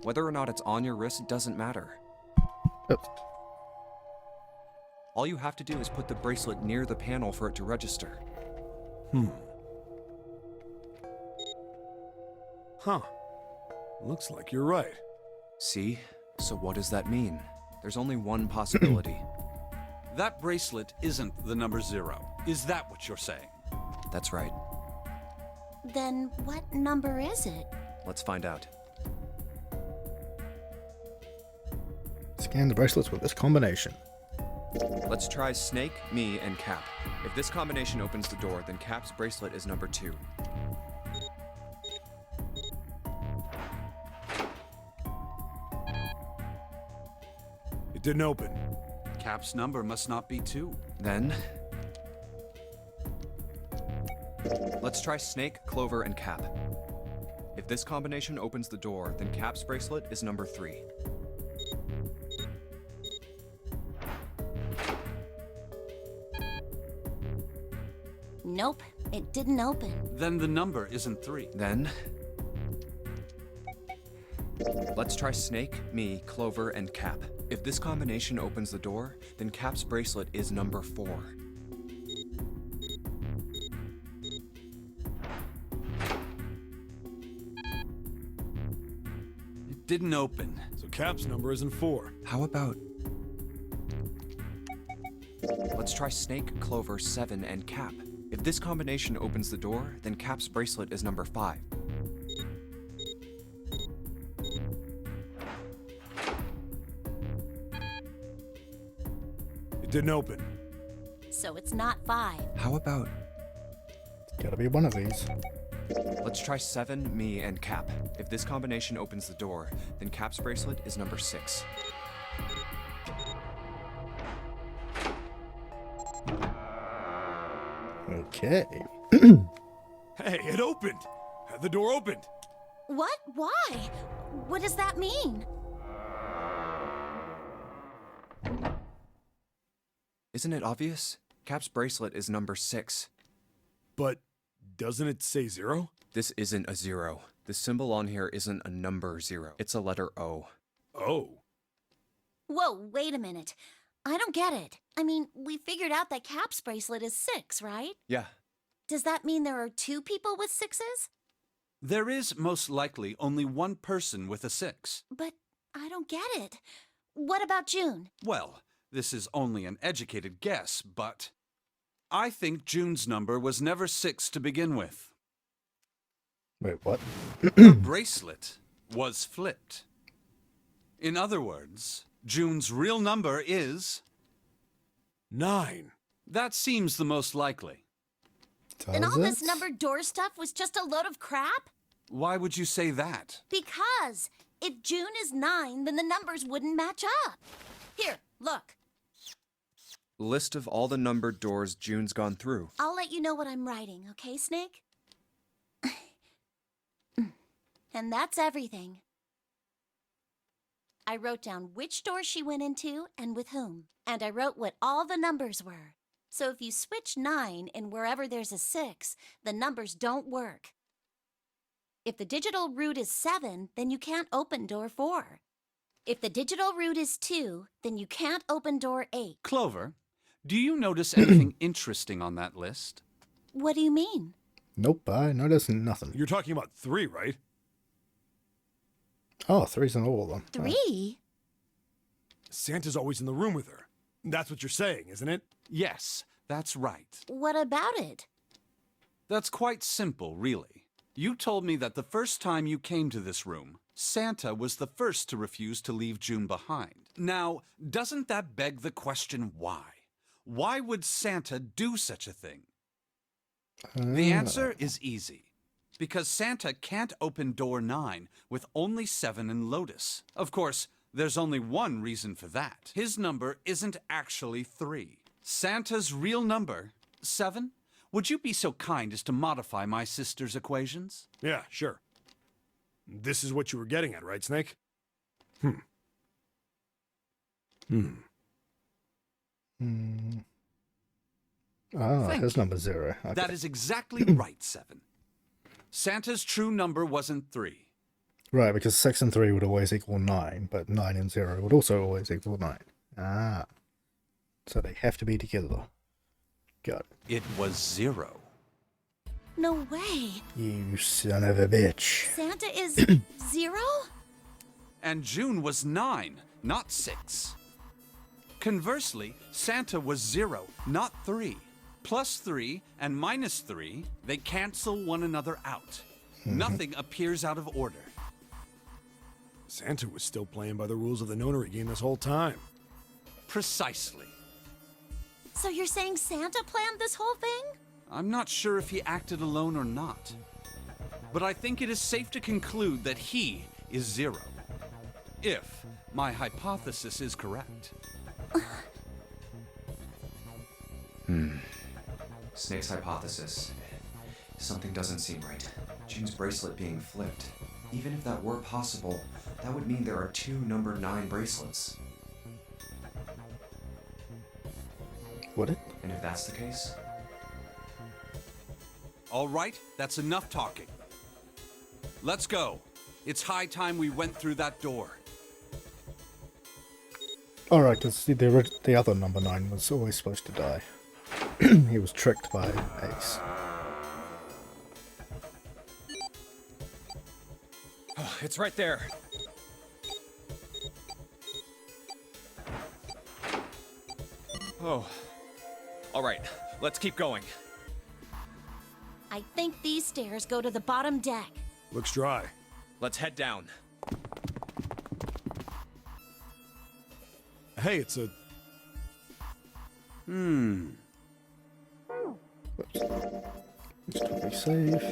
Whether or not it's on your wrist doesn't matter. Oops. All you have to do is put the bracelet near the panel for it to register. Huh. Looks like you're right. See? So what does that mean? There's only one possibility. That bracelet isn't the number 0. Is that what you're saying? That's right. Then what number is it? Let's find out. Scan the bracelets with this combination. Let's try Snake, me, and Cap. If this combination opens the door, then Cap's bracelet is number 2. It didn't open. Cap's number must not be 2. Then... let's try Snake, Clover, and Cap. If this combination opens the door, then Cap's bracelet is number 3. Nope, it didn't open. Then the number isn't 3. Then... let's try Snake, me, Clover, and Cap. If this combination opens the door, then Cap's bracelet is number 4. It didn't open. So Cap's number isn't 4. How about... let's try Snake, Clover, 7, and Cap. If this combination opens the door, then Cap's bracelet is number 5. Didn't open. So it's not 5. How about Gotta be one of these. let's try 7, me, and Cap. If this combination opens the door, then Cap's bracelet is number 6. Okay. Hey, it opened! The door opened! What? Why? What does that mean? Isn't it obvious? Cap's bracelet is number 6. But doesn't it say 0? This isn't a 0. The symbol on here isn't a number 0. It's a letter O. Oh. Whoa, wait a minute. I don't get it. I mean, we figured out that Cap's bracelet is 6, right? Yeah. Does that mean there are 2 people with 6s? There is most likely only one person with a 6. But I don't get it. What about June? Well, this is only an educated guess, but I think June's number was never 6 to begin with. Wait, what? Her bracelet was flipped. In other words, June's real number is... 9. That seems the most likely. And all this Does it? numbered door stuff was just a load of crap? Why would you say that? Because if June is 9, then the numbers wouldn't match up. Here, look. List of all the numbered doors June's gone through. I'll let you know what I'm writing, okay, Snake? And that's everything. I wrote down which door she went into and with whom. And I wrote what all the numbers were. So if you switch 9 in wherever there's a 6, the numbers don't work. If the digital root is 7, then you can't open door 4. If the digital root is 2, then you can't open door 8. Clover, do you notice anything interesting on that list? What do you mean? Nope, I noticed nothing. You're talking about 3, right? Oh, 3's in all of them. 3? Santa's always in the room with her. That's what you're saying, isn't it? Yes, that's right. What about it? That's quite simple, really. You told me that the first time you came to this room, Santa was the first to refuse to leave June behind. Now, doesn't that beg the question why? Why would Santa do such a thing? The answer is easy. Because Santa can't open door 9 with only 7 in Lotus. Of course, there's only one reason for that. His number isn't actually 3. Santa's real number, 7? Would you be so kind as to modify my sister's equations? Yeah, sure. This is what you were getting at, right, Snake? Ah, Thank his you. number's 0. Okay. That is exactly right, 7. Santa's true number wasn't 3. Right, because 6 and 3 would always equal 9, but 9 and 0 would also always equal 9. Ah. So they have to be together. Got it. It was 0. No way. You son of a bitch. Santa is 0? And June was 9, not 6. Conversely, Santa was 0, not 3. Plus 3 and minus 3, they cancel one another out. Nothing appears out of order. Santa was still playing by the rules of the nonary game this whole time. Precisely. So you're saying Santa planned this whole thing? I'm not sure if he acted alone or not. But I think it is safe to conclude that he is 0. If my hypothesis is correct. Snake's hypothesis. Something doesn't seem right. June's bracelet being flipped. Even if that were possible, that would mean there are 2 number 9 bracelets. Would it? And if that's the case, All right, that's enough talking. Let's go. It's high time we went through that door. Alright, because the other number 9 was always supposed to die. He was tricked by Ace. it's right there. Oh. All right, let's keep going. I think these stairs go to the bottom deck. Looks dry. Let's head down. Hey, it's a Let's quickly save.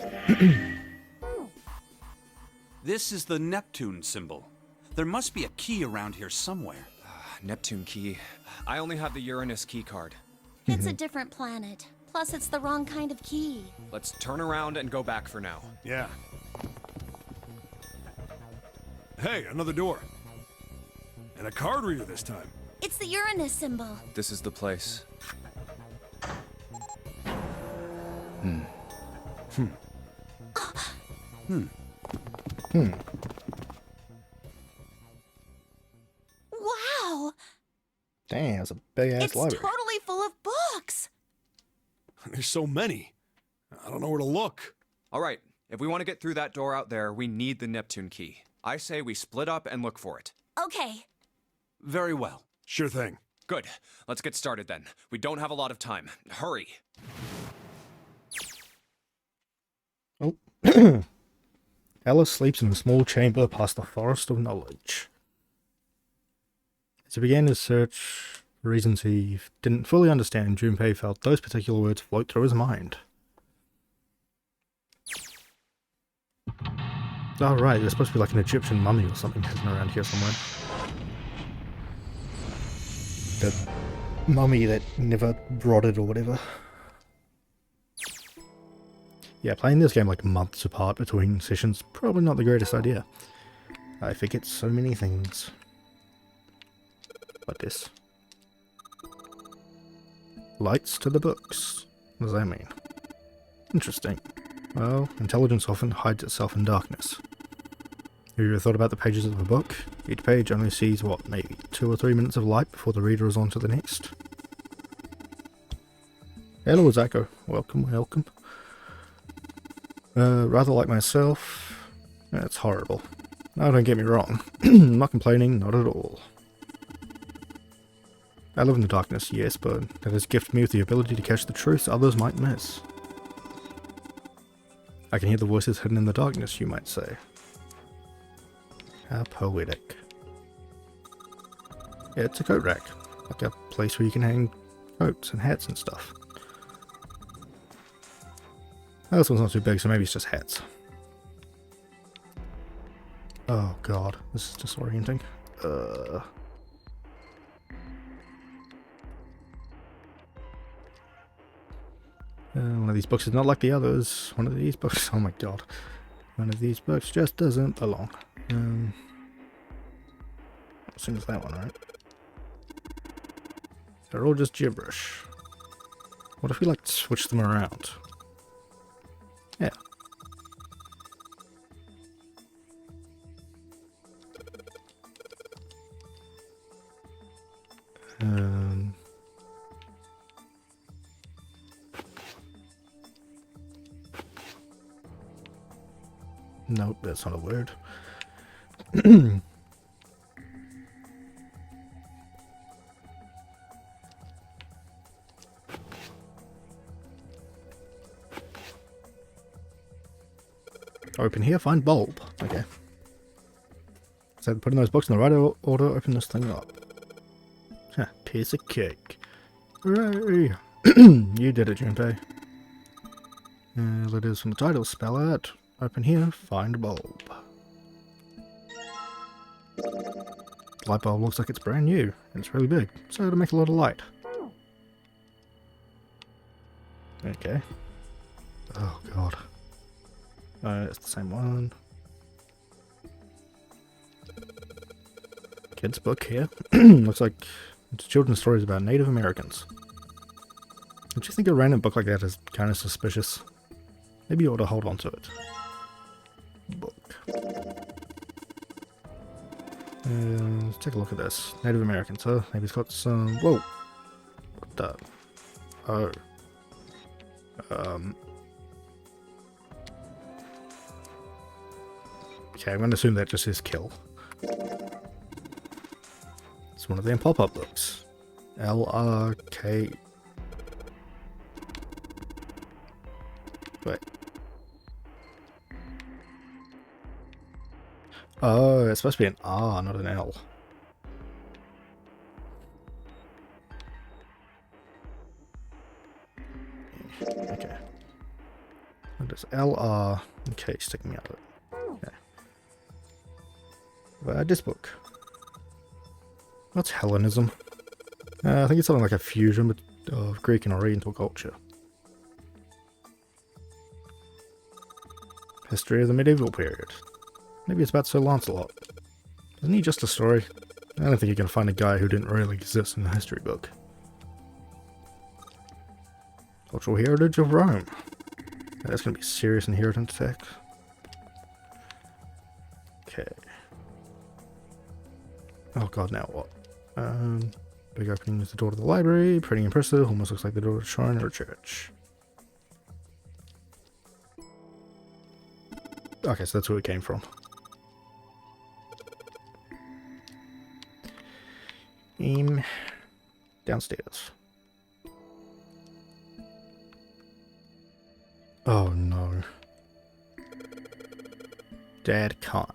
This is the Neptune symbol. There must be a key around here somewhere. Neptune key. I only have the Uranus key card. It's a different planet. Plus, it's the wrong kind of key. Let's turn around and go back for now. Yeah. Hey, another door. And a card reader this time. It's the Uranus symbol. This is the place. Wow! Damn, it's a big ass It's library. totally full of books. There's so many. I don't know where to look. All right, if we want to get through that door out there, we need the Neptune key. I say we split up and look for it. Okay. Very well. Sure thing. Good. Let's get started then. We don't have a lot of time. Hurry. Oh. Alice sleeps in a small chamber past the forest of knowledge. As he began his search for reasons he didn't fully understand, Junpei felt those particular words float through his mind. Oh right, there's supposed to be like an Egyptian mummy or something hidden around here somewhere. The mummy that never rotted or whatever. Yeah, playing this game like months apart between sessions, probably not the greatest idea. I forget so many things. Like this. Lights to the books. What does that mean? Interesting. Well, intelligence often hides itself in darkness. Have you ever thought about the pages of a book? Each page only sees, what, maybe 2 or 3 minutes of light before the reader is on to the next? Hello, Zako. Welcome, welcome. Rather like myself, it's horrible. Now, don't get me wrong. I'm not complaining, not at all. I live in the darkness, yes, but that has gifted me with the ability to catch the truths others might miss. I can hear the voices hidden in the darkness, you might say. How poetic. Yeah, it's a coat rack. Like a place where you can hang coats and hats and stuff. This one's not too big, so maybe it's just hats. Oh god, this is disorienting. One of these books is not like the others. One of these books, oh my god. One of these books just doesn't belong. As soon as that one, right? They're all just gibberish. What if we like switch them around? Yeah. Nope, that's not a word. Open here, find bulb. Okay. So putting those books in the right order, open this thing up. Huh, piece of cake. Hooray! You did it, Junpei. Letters from the title spell out. Open here, find bulb. The light bulb looks like it's brand new, and it's really big, so it'll make a lot of light. Okay. Oh god. It's the same one. Kids book here. Looks like it's children's stories about Native Americans. Don't you think a random book like that is kind of suspicious? Maybe you ought to hold on to it. Book. Let's take a look at this. Native Americans, huh? Maybe it's got some... Whoa! What the... Oh. Okay, I'm going to assume that just says kill. It's one of them pop-up books. LRK... Wait. Oh, it's supposed to be an R, not an L. Okay. What is LR and K sticking out of it? Okay. This book. What's Hellenism? I think it's something like a fusion of Greek and Oriental culture. History of the medieval period. Maybe it's about Sir Lancelot. Isn't he just a story? I don't think you're going to find a guy who didn't really exist in a history book. Cultural heritage of Rome. That's going to be serious inheritance tax. Okay. Oh god, now what? Big opening is the door to the library. Pretty impressive. Almost looks like the door to a shrine or a church. Okay, so that's where it came from. Downstairs. Oh no. Dad kind.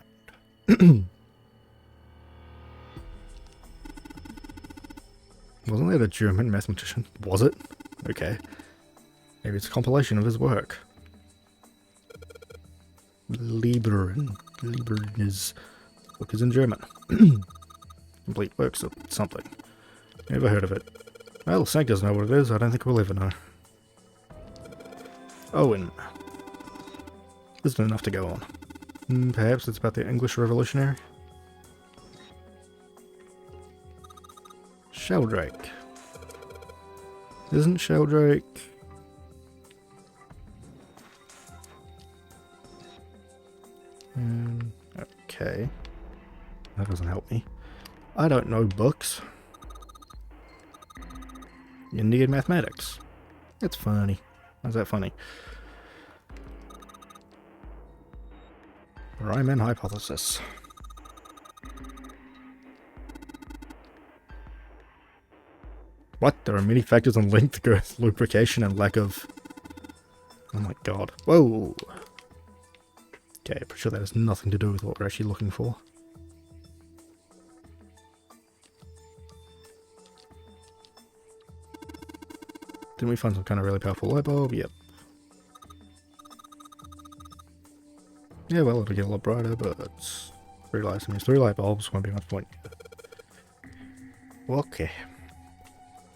Wasn't that a German mathematician? Was it? Okay. Maybe it's a compilation of his work. Lieber's book is in German. Complete works of something. Never heard of it. Well, Sank doesn't know what it is. I don't think we'll ever know. Owen. Isn't enough to go on. Perhaps it's about the English Revolutionary? Sheldrake. Isn't Sheldrake... okay. That doesn't help me. I don't know books. You need mathematics. It's funny. How's that funny? Riemann hypothesis. What? There are many factors in length, girth, lubrication, and lack of... Oh my god. Whoa! Okay, pretty sure that has nothing to do with what we're actually looking for. Didn't we find some kind of really powerful light bulb? Yep. Yeah, well, it'll get a lot brighter, but it's 3 lights. I mean, 3 light bulbs won't be much point. Okay.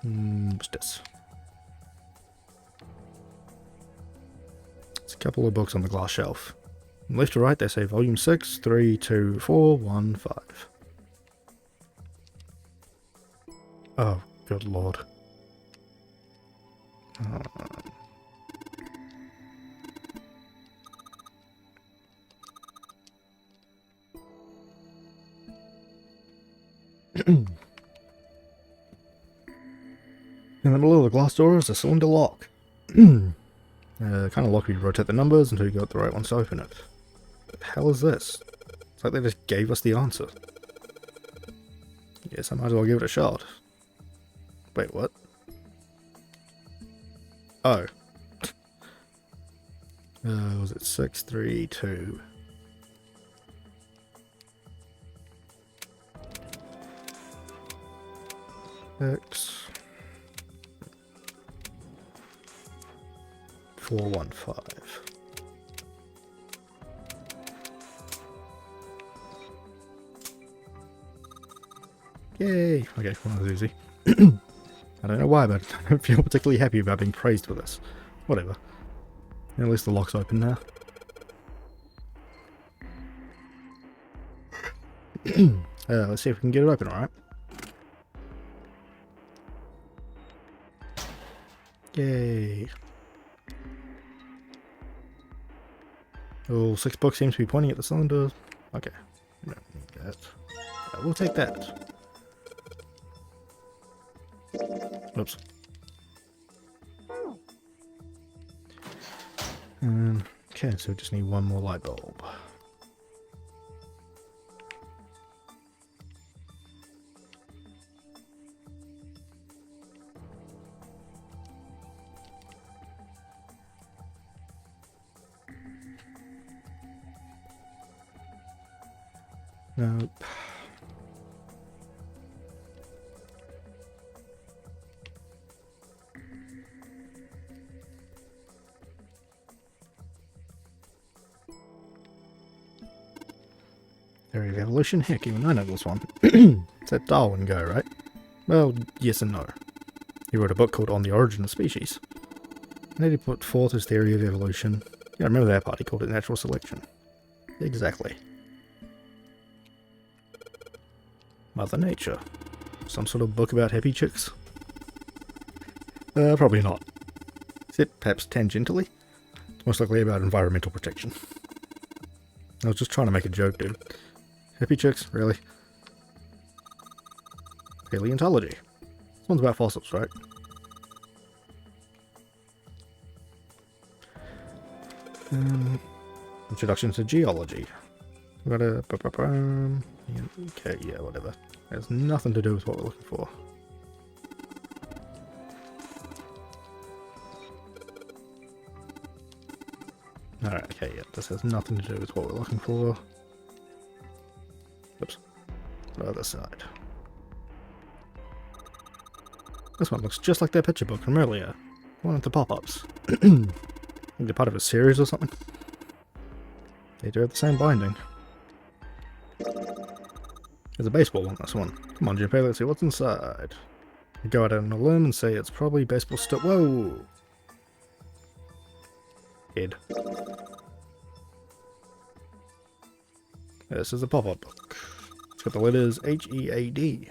What's this? It's a couple of books on the glass shelf. From left to right, they say Volume 6, 3, 2, 4, 1, 5. Oh, good lord. In the middle of the glass door is a cylinder lock. Kind of lock where you rotate the numbers until you got the right ones to open it. What the hell is this? It's like they just gave us the answer. Yes, I might as well give it a shot. Wait, what? Oh. Was it 6, 3, 2? X 415. Yay! Okay, one was easy. I don't know why, but I don't feel particularly happy about being praised for this. Whatever. At least the lock's open now. Let's see if we can get it open, alright? Yay. Oh, 6 books seems to be pointing at the cylinder. Okay. We don't need that. We'll take that. Oops. Okay, so we just need one more light bulb. Nope. Theory of evolution? Heck, even I know this one. It's that Darwin guy, right? Well, yes and no. He wrote a book called On the Origin of Species. And then he put forth his theory of evolution. Yeah, I remember that part, he called it natural selection. Exactly. Mother Nature. Some sort of book about happy chicks? Probably not. Except perhaps tangentially. It's most likely about environmental protection. I was just trying to make a joke, dude. Happy chicks? Really? Paleontology. This one's about fossils, right? Introduction to geology. Got a... Okay, yeah, whatever. Has nothing to do with what we're looking for. Alright, okay, yeah, this has nothing to do with what we're looking for. Oops. The other side. This one looks just like that picture book from earlier. One of the pop-ups. They're part of a series or something. They do have the same binding. There's a baseball on this one. Come on, Junpei, let's see what's inside. You go out on a limb and say it's probably baseball stuff. Whoa! Head. This is a pop-up book. It's got the letters H-E-A-D.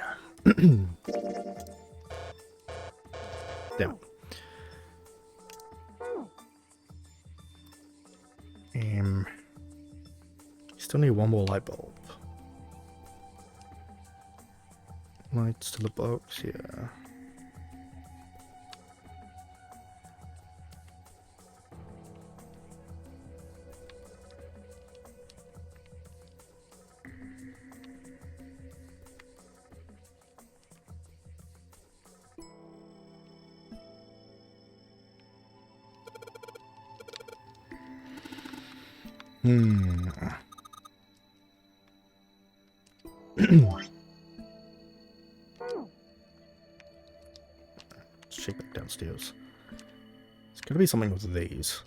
Damn it. Still need one more light bulb. Lights to the box, yeah. Let's check back downstairs. It's gonna be something with these.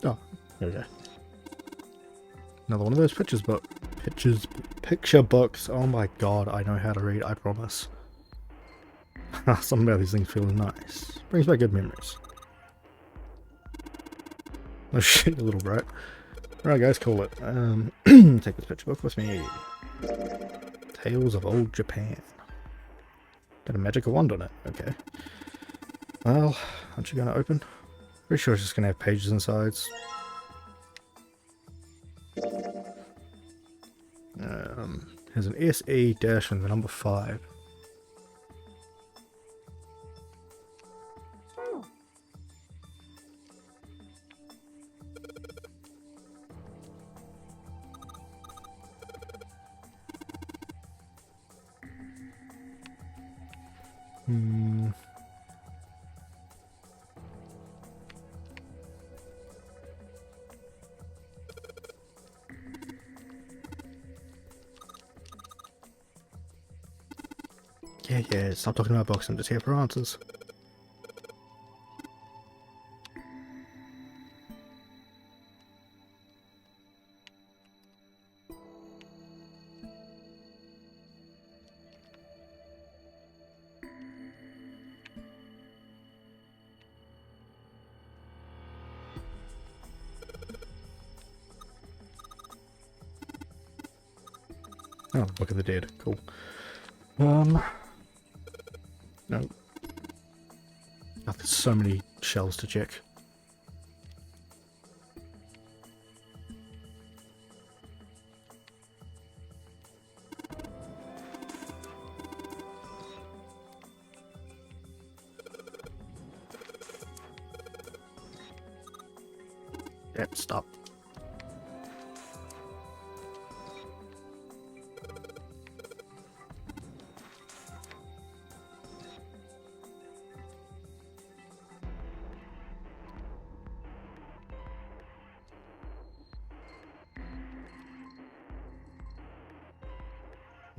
Oh, there we go. Another one of those picture books. Oh my god, I know how to read, I promise. Something about these things feeling nice. Brings back good memories. Oh shit, you little brat. Alright guys, call it. Take this picture book with me. Tales of Old Japan. Got a magical wand on it, okay. Well, aren't you gonna open? Pretty sure it's just gonna have pages and sides. Has an SE dash and the number 5. Yeah, stop talking about books, I'm just here for answers. Oh, Book of the Dead, cool. No. Oh, there's so many shells to check. Yeah, stop.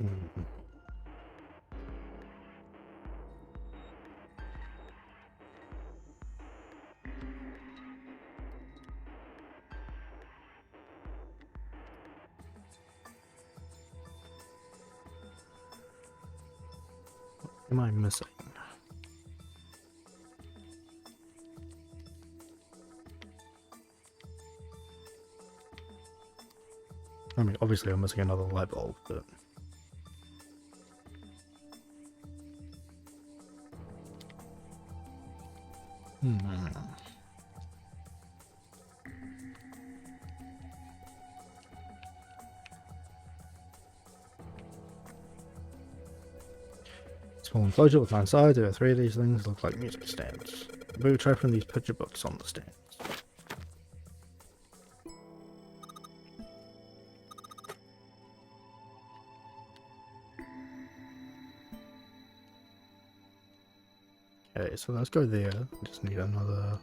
Mhm. What am I missing? I mean, obviously I'm missing another light bulb, but... Small enclosure with 9 sides, there are 3 of these things, look like music stands. We try putting these picture books on the stands. Okay, so let's go there. Just need another...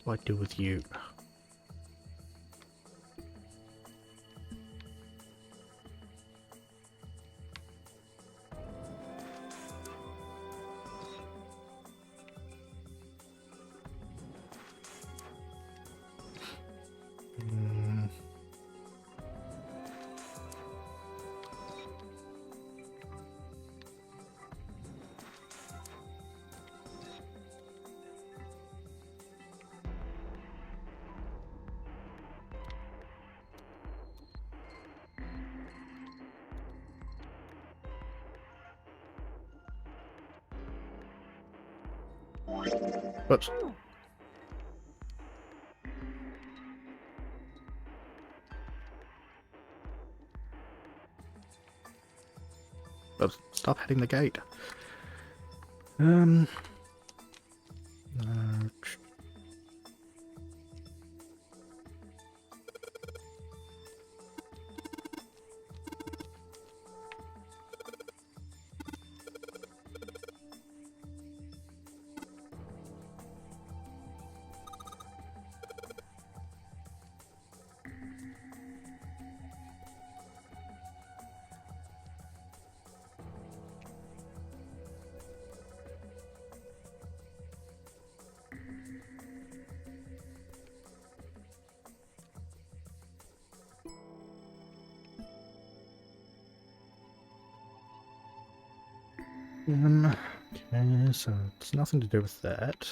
What do I do with you? Whoops. Whoops. Stop hitting the gate. Uh, okay, so it's nothing to do with that.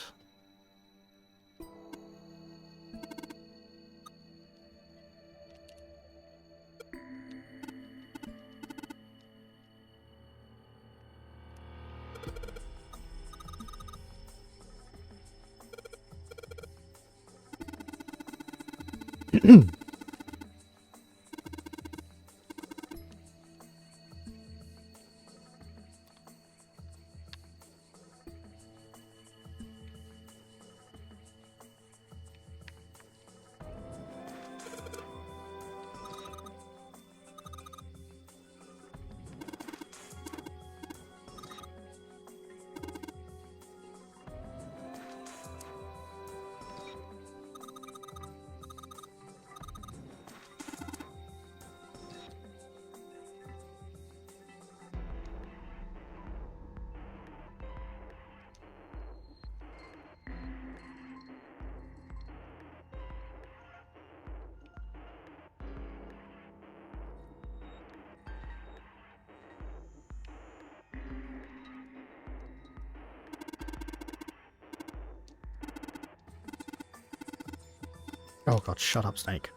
Oh god, shut up, Snake.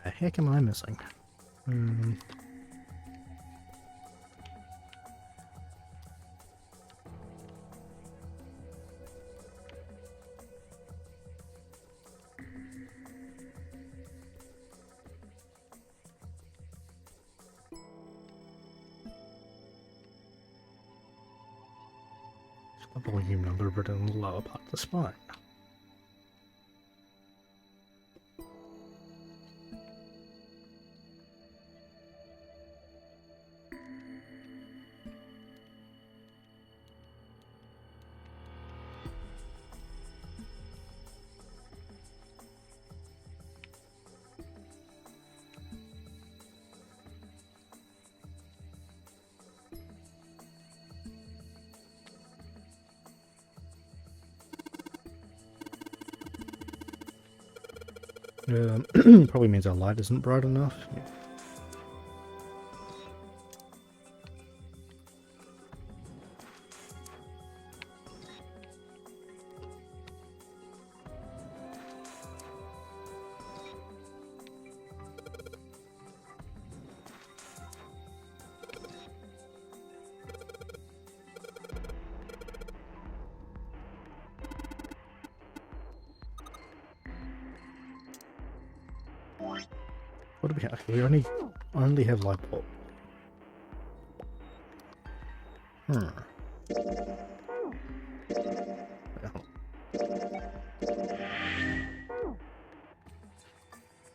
The heck am I missing? A volume number, but in the lower part of the spine. Probably means our light isn't bright enough. Yeah. What do we have? We only have light bulb. Well.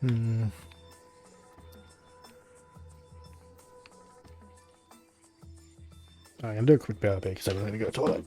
I'm gonna do a quick BRB because I'm gonna go to the toilet.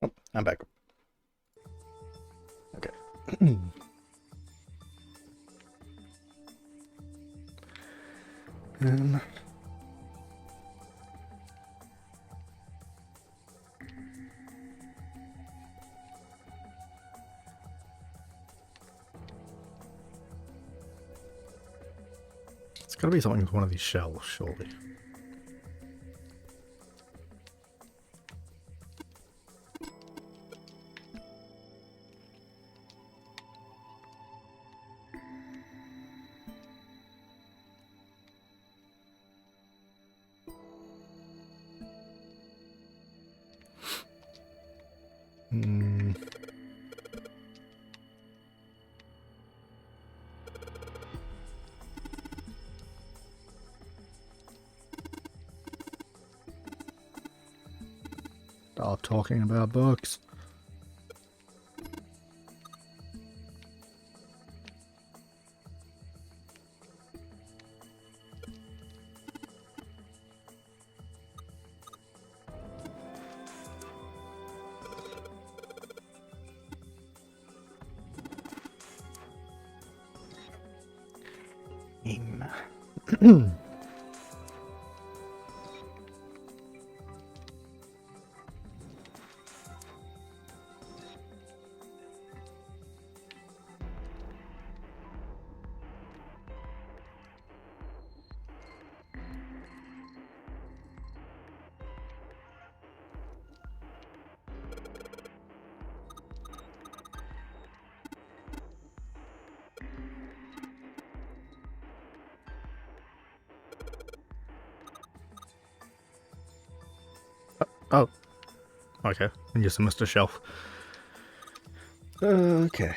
Oh, I'm back. Okay. And it's gotta be something with one of these shells, surely. Hmm. Stop talking about books. Oh. Okay. I just missed a shelf. Okay.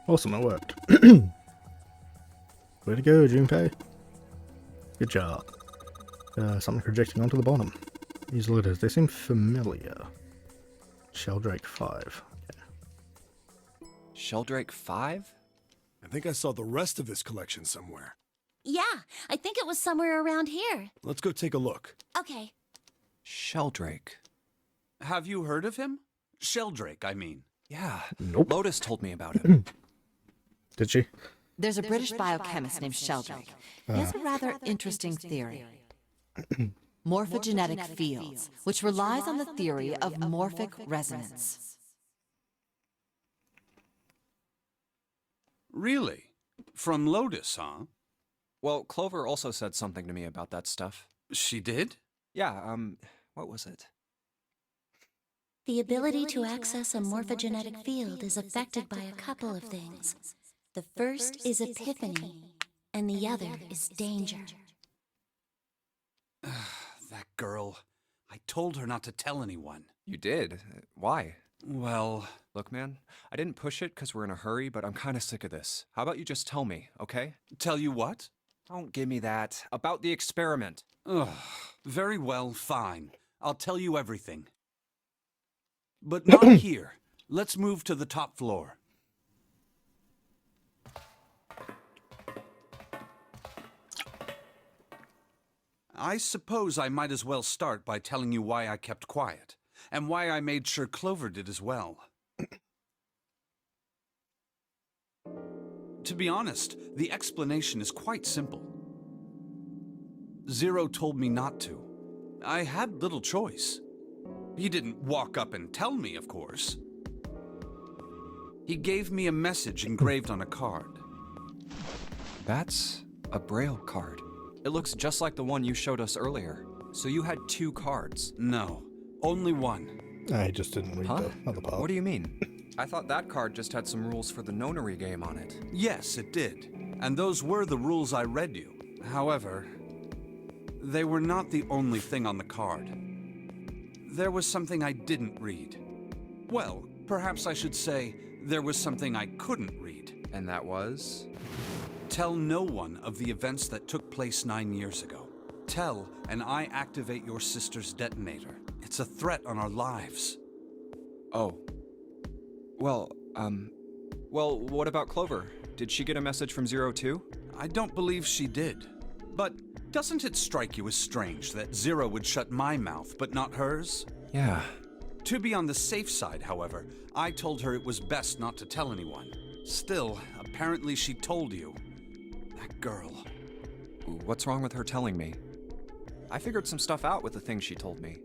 Awesome, it worked. Way to go, Junpei. Good job. Something projecting onto the bottom. These letters, they seem familiar. Sheldrake 5. Okay. Sheldrake 5? I think I saw the rest of this collection somewhere. Yeah, I think it was somewhere around here. Let's go take a look. Okay. Sheldrake. Have you heard of him? Sheldrake, I mean. Yeah. Nope. Lotus told me about it. Did she? There's a British biochemist named Sheldrake. He has a rather interesting theory. Morphogenetic fields, which relies on the theory of morphic resonance. Really? From Lotus, huh? Well, Clover also said something to me about that stuff. She did? Yeah, what was it? The ability to access a morphogenetic field is affected by a couple of things. The first is epiphany, and the other is danger. That girl. I told her not to tell anyone. You did? Why? Well... Look, man, I didn't push it because we're in a hurry, but I'm kind of sick of this. How about you just tell me, okay? Tell you what? Don't give me that. About the experiment. Ugh. Very well, fine. I'll tell you everything. But not here. Let's move to the top floor. I suppose I might as well start by telling you why I kept quiet, and why I made sure Clover did as well. To be honest, the explanation is quite simple. Zero told me not to. I had little choice. He didn't walk up and tell me, of course. He gave me a message engraved on a card. That's a Braille card. It looks just like the one you showed us earlier. So you had 2 cards. No, only one. I just didn't read the other part. What do you mean? I thought that card just had some rules for the nonary game on it. Yes, it did. And those were the rules I read you. However, they were not the only thing on the card. There was something I didn't read. Well, perhaps I should say, there was something I couldn't read. And that was? Tell no one of the events that took place 9 years ago. Tell, and I activate your sister's detonator. It's a threat on our lives. Oh. Well, what about Clover? Did she get a message from Zero too? I don't believe she did. But doesn't it strike you as strange that Zero would shut my mouth, but not hers? Yeah. To be on the safe side, however, I told her it was best not to tell anyone. Still, apparently she told you. That girl. What's wrong with her telling me? I figured some stuff out with the things she told me.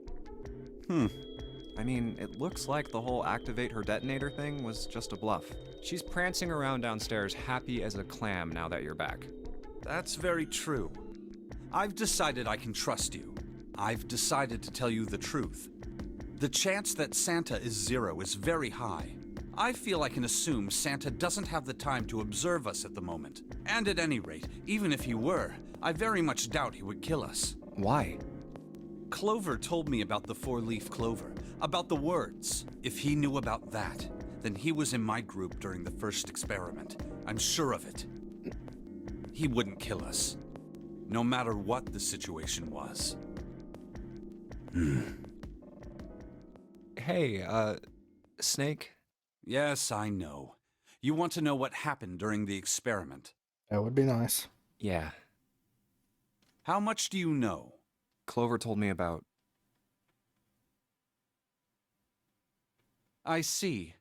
I mean, it looks like the whole activate her detonator thing was just a bluff. She's prancing around downstairs happy as a clam now that you're back. That's very true. I've decided I can trust you. I've decided to tell you the truth. The chance that Santa is Zero is very high. I feel I can assume Santa doesn't have the time to observe us at the moment. And at any rate, even if he were, I very much doubt he would kill us. Why? Clover told me about the four-leaf clover, about the words. If he knew about that, then he was in my group during the first experiment. I'm sure of it. He wouldn't kill us, no matter what the situation was. Hey, Snake? Yes, I know. You want to know what happened during the experiment. That would be nice. Yeah. How much do you know? Clover told me about... I see.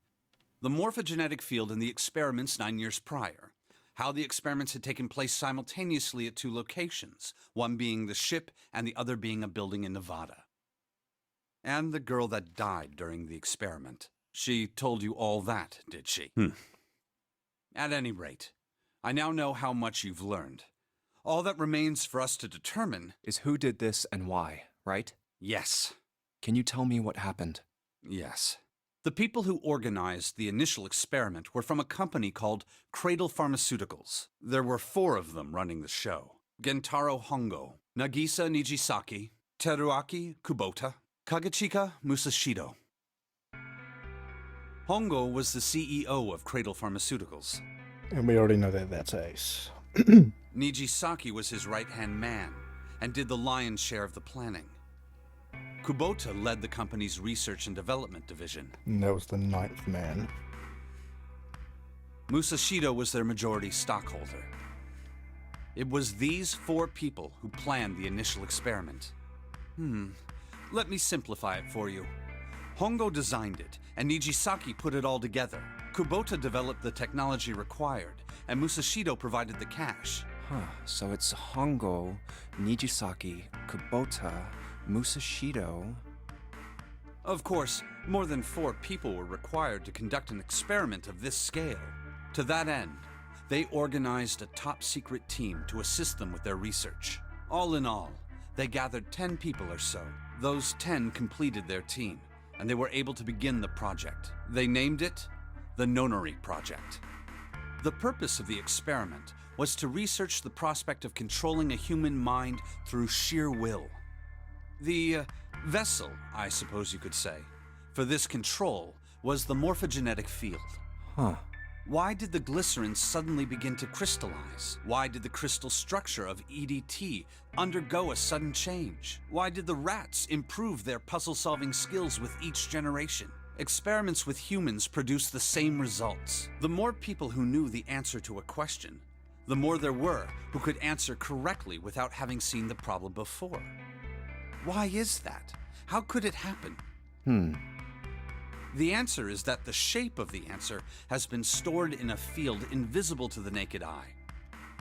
The morphogenetic field in the experiments 9 years prior. How the experiments had taken place simultaneously at 2 locations, one being the ship and the other being a building in Nevada. And the girl that died during the experiment. She told you all that, did she? At any rate, I now know how much you've learned. All that remains for us to determine is who did this and why, right? Yes. Can you tell me what happened? Yes. The people who organized the initial experiment were from a company called Cradle Pharmaceuticals. There were 4 of them running the show. Gentaro Hongo, Nagisa Nijisaki, Teruaki Kubota, Kagechika Musashido. Hongo was the CEO of Cradle Pharmaceuticals. And we already know that that's Ace. Nijisaki was his right-hand man and did the lion's share of the planning. Kubota led the company's research and development division. And that was the 9th man. Musashido was their majority stockholder. It was these 4 people who planned the initial experiment. Let me simplify it for you. Hongo designed it, and Nijisaki put it all together. Kubota developed the technology required, and Musashido provided the cash. So it's Hongo, Nijisaki, Kubota, Musashido... Of course, more than 4 people were required to conduct an experiment of this scale. To that end, they organized a top-secret team to assist them with their research. All in all, they gathered 10 people or so. Those 10 completed their team, and they were able to begin the project. They named it the Nonary Project. The purpose of the experiment was to research the prospect of controlling a human mind through sheer will. The vessel, I suppose you could say, for this control was the morphogenetic field. Why did the glycerin suddenly begin to crystallize? Why did the crystal structure of EDT undergo a sudden change? Why did the rats improve their puzzle-solving skills with each generation? Experiments with humans produced the same results. The more people who knew the answer to a question, the more there were who could answer correctly without having seen the problem before. Why is that? How could it happen? The answer is that the shape of the answer has been stored in a field invisible to the naked eye.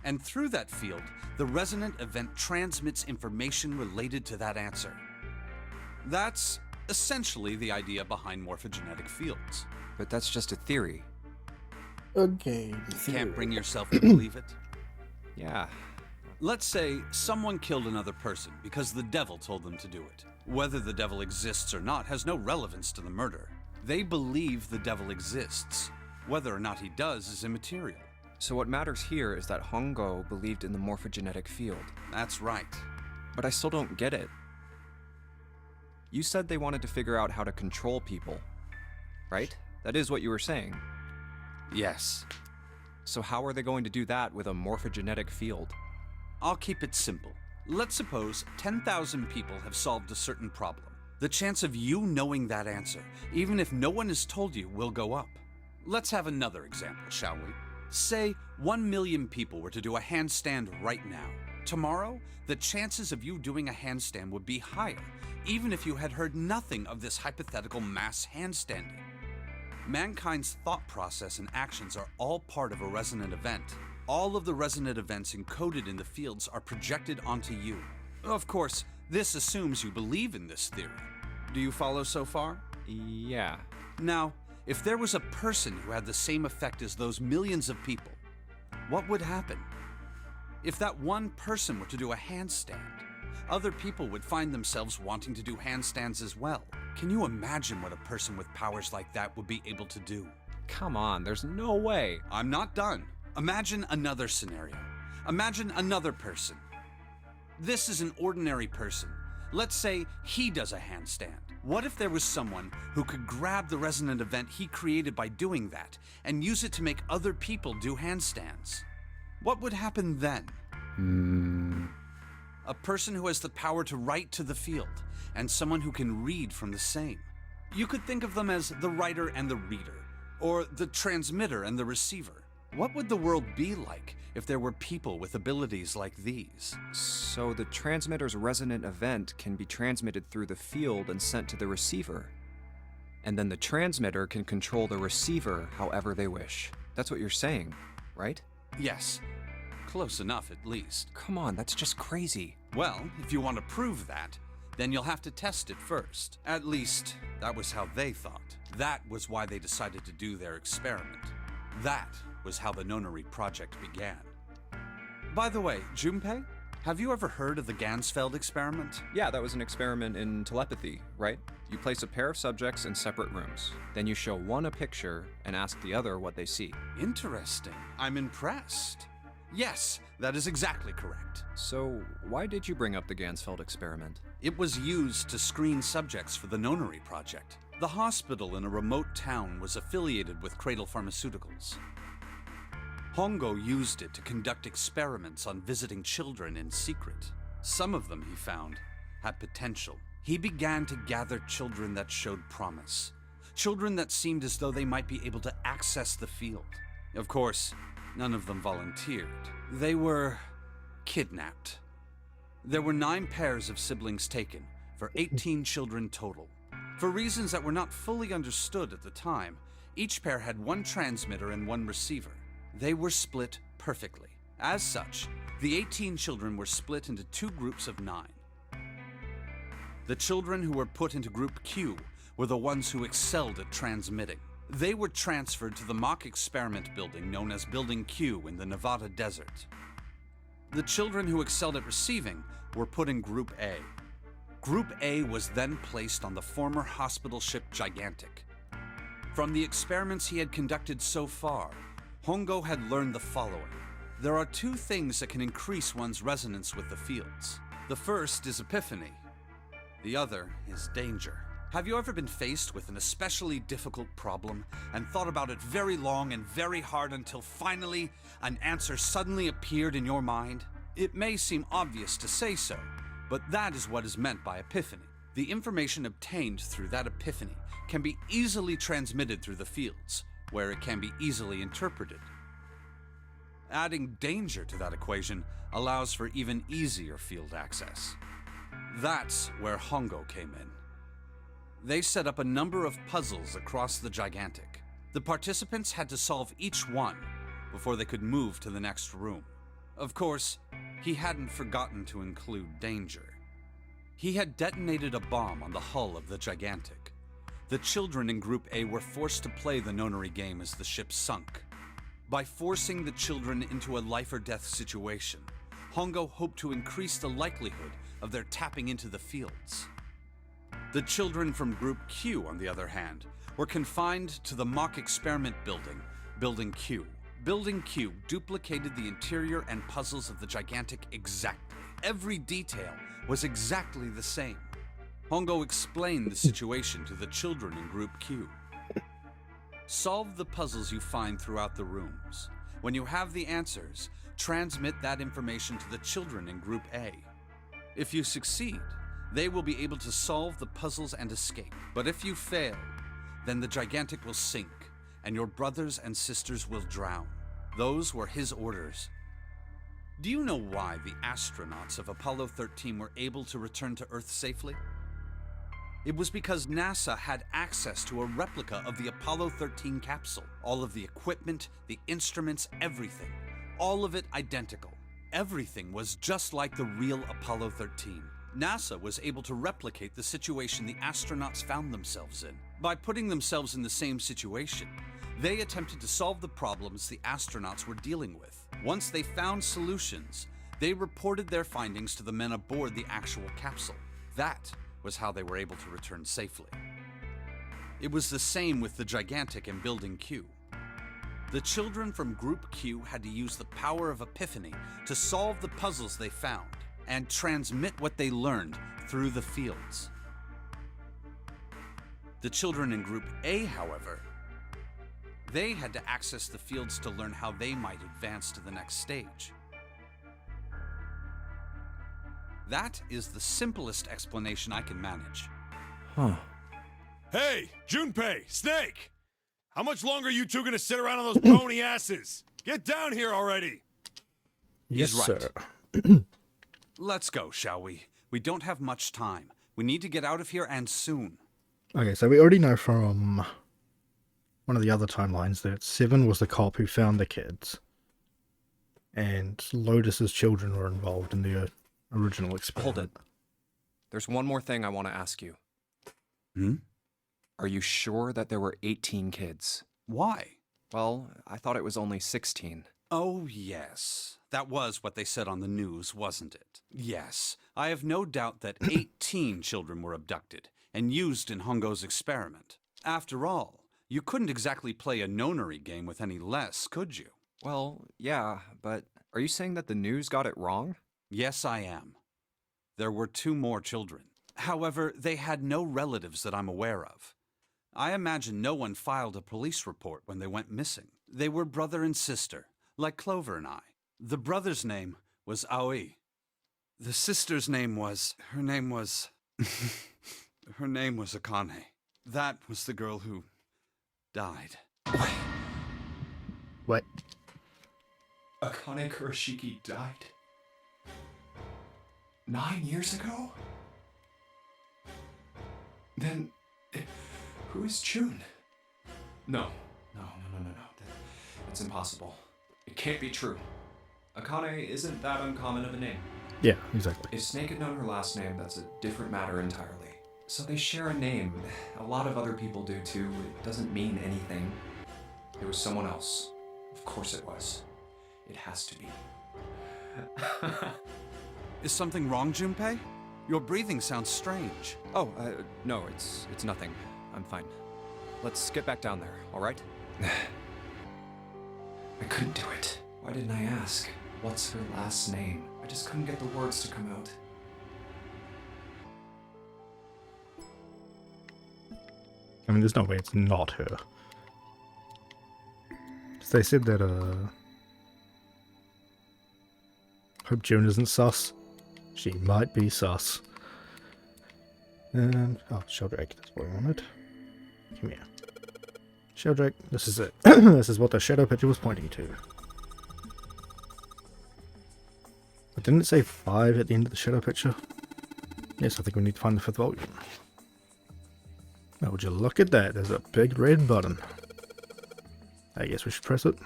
And through that field, the resonant event transmits information related to that answer. That's essentially the idea behind morphogenetic fields. But that's just a theory. Okay. Can't bring yourself to believe it? Yeah. Let's say someone killed another person because the devil told them to do it. Whether the devil exists or not has no relevance to the murder. They believe the devil exists. Whether or not he does is immaterial. So what matters here is that Hongo believed in the morphogenetic field. That's right. But I still don't get it. You said they wanted to figure out how to control people, right? That is what you were saying. Yes. So how are they going to do that with a morphogenetic field? I'll keep it simple. Let's suppose 10,000 people have solved a certain problem. The chance of you knowing that answer, even if no one has told you, will go up. Let's have another example, shall we? Say 1 million people were to do a handstand right now. Tomorrow, the chances of you doing a handstand would be higher, even if you had heard nothing of this hypothetical mass handstanding. Mankind's thought process and actions are all part of a resonant event. All of the resonant events encoded in the fields are projected onto you. Of course, this assumes you believe in this theory. Do you follow so far? Yeah. Now, if there was a person who had the same effect as those millions of people, what would happen? If that one person were to do a handstand, other people would find themselves wanting to do handstands as well. Can you imagine what a person with powers like that would be able to do? Come on, there's no way. I'm not done. Imagine another scenario. Imagine another person. This is an ordinary person. Let's say he does a handstand. What if there was someone who could grab the resonant event he created by doing that and use it to make other people do handstands? What would happen then? A person who has the power to write to the field, and someone who can read from the same. You could think of them as the writer and the reader, or the transmitter and the receiver. What would the world be like if there were people with abilities like these? So the transmitter's resonant event can be transmitted through the field and sent to the receiver. And then the transmitter can control the receiver however they wish. That's what you're saying, right? Yes. Close enough, at least. Come on, that's just crazy. Well, if you want to prove that, then you'll have to test it first. At least, that was how they thought. That was why they decided to do their experiment. That was how the Nonary project began. By the way, Junpei, have you ever heard of the Gansfeld experiment? Yeah, that was an experiment in telepathy, right? You place a pair of subjects in separate rooms. Then you show one a picture and ask the other what they see. Interesting. I'm impressed. Yes, that is exactly correct. So, why did you bring up the Gansfeld experiment? It was used to screen subjects for the Nonary project. The hospital in a remote town was affiliated with Cradle Pharmaceuticals. Hongo used it to conduct experiments on visiting children in secret. Some of them, he found, had potential. He began to gather children that showed promise. Children that seemed as though they might be able to access the field. Of course, none of them volunteered. They were kidnapped. There were 9 pairs of siblings taken, for 18 children total. For reasons that were not fully understood at the time, each pair had 1 transmitter and 1 receiver. They were split perfectly. As such, the 18 children were split into 2 groups of 9. The children who were put into Group Q were the ones who excelled at transmitting. They were transferred to the mock experiment building known as Building Q in the Nevada desert. The children who excelled at receiving were put in Group A. Group A was then placed on the former hospital ship Gigantic. From the experiments he had conducted so far, Hongo had learned the following. There are 2 things that can increase one's resonance with the fields. The first is epiphany. The other is danger. Have you ever been faced with an especially difficult problem and thought about it very long and very hard until finally an answer suddenly appeared in your mind? It may seem obvious to say so, but that is what is meant by epiphany. The information obtained through that epiphany can be easily transmitted through the fields, where it can be easily interpreted. Adding danger to that equation allows for even easier field access. That's where Hongo came in. They set up a number of puzzles across the Gigantic. The participants had to solve each one before they could move to the next room. Of course, he hadn't forgotten to include danger. He had detonated a bomb on the hull of the Gigantic. The children in Group A were forced to play the Nonary game as the ship sunk. By forcing the children into a life-or-death situation, Hongo hoped to increase the likelihood of their tapping into the fields. The children from Group Q, on the other hand, were confined to the mock experiment building, Building Q. Building Q duplicated the interior and puzzles of the Gigantic exactly. Every detail was exactly the same. Hongo explained the situation to the children in Group Q. Solve the puzzles you find throughout the rooms. When you have the answers, transmit that information to the children in Group A. If you succeed, they will be able to solve the puzzles and escape. But if you fail, then the Gigantic will sink, and your brothers and sisters will drown. Those were his orders. Do you know why the astronauts of Apollo 13 were able to return to Earth safely? It was because NASA had access to a replica of the Apollo 13 capsule. All of the equipment, the instruments, everything. All of it identical. Everything was just like the real Apollo 13. NASA was able to replicate the situation the astronauts found themselves in. By putting themselves in the same situation, they attempted to solve the problems the astronauts were dealing with. Once they found solutions, they reported their findings to the men aboard the actual capsule. That was how they were able to return safely. It was the same with the Gigantic and Building Q. The children from Group Q had to use the power of Epiphany to solve the puzzles they found and transmit what they learned through the fields. The children in Group A, however, they had to access the fields to learn how they might advance to the next stage. That is the simplest explanation I can manage. Huh. Hey, Junpei, Snake! How much longer are you two gonna sit around on those bony asses? Get down here already! Yes, He's right. sir. Let's go, shall we? We don't have much time. We need to get out of here, and soon. Okay, so we already know from one of the other timelines that Seven was the cop who found the kids. And Lotus's children were involved in the original experiment. Hold it. There's one more thing I want to ask you. Hmm? Are you sure that there were 18 kids? Why? Well, I thought it was only 16. Oh, yes. That was what they said on the news, wasn't it? Yes. I have no doubt that 18 children were abducted and used in Hongo's experiment. After all, you couldn't exactly play a nonary game with any less, could you? Well, yeah, but are you saying that the news got it wrong? Yes, I am. There were 2 more children. However, they had no relatives that I'm aware of. I imagine no one filed a police report when they went missing. They were brother and sister, like Clover and I. The brother's name was Aoi. The sister's name was... Her name was Akane. That was the girl who died. What? Akane Kurashiki died? 9 years ago? Then, who is June? No. It's impossible. It can't be true. Akane isn't that uncommon of a name. Yeah, exactly. If Snake had known her last name, that's a different matter entirely. So they share a name. A lot of other people do too. It doesn't mean anything. It was someone else. Of course it was. It has to be. Is something wrong, Junpei? Your breathing sounds strange. Oh, no, it's nothing. I'm fine. Let's get back down there, all right? I couldn't do it. Why didn't I ask? What's her last name? I just couldn't get the words to come out. I mean, there's no way it's not her. 'Cause they said that, hope June isn't sus. She might be sus. Oh, Sheldrake, that's what we wanted. Come here. Sheldrake, this is it. This is what the shadow picture was pointing to. But didn't it say 5 at the end of the shadow picture? Yes, I think we need to find the 5th volume. Oh, would you look at that? There's a big red button. I guess we should press it.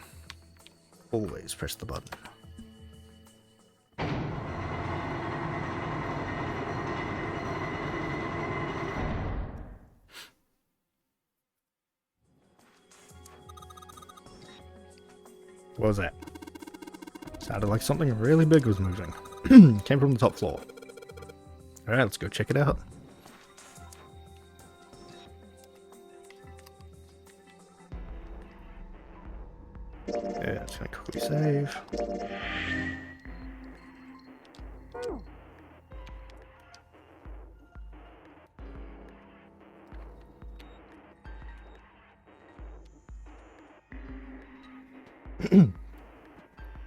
Always press the button. What was that? Sounded like something really big was moving. Came from the top floor. Alright, let's go check it out. Yeah, it's gonna quickly save.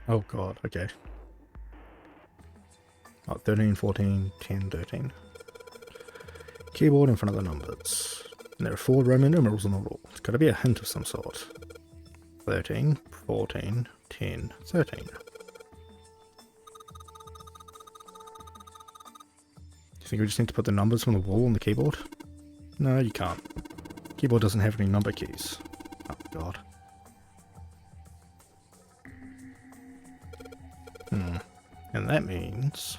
Oh god, okay. Oh, what, 13, 14, 10, 13. Keyboard in front of the numbers. And there are 4 Roman numerals on the wall. It's got to be a hint of some sort. 13, 14, 10, 13. Do you think we just need to put the numbers from the wall on the keyboard? No, you can't. Keyboard doesn't have any number keys. Oh god. And that means...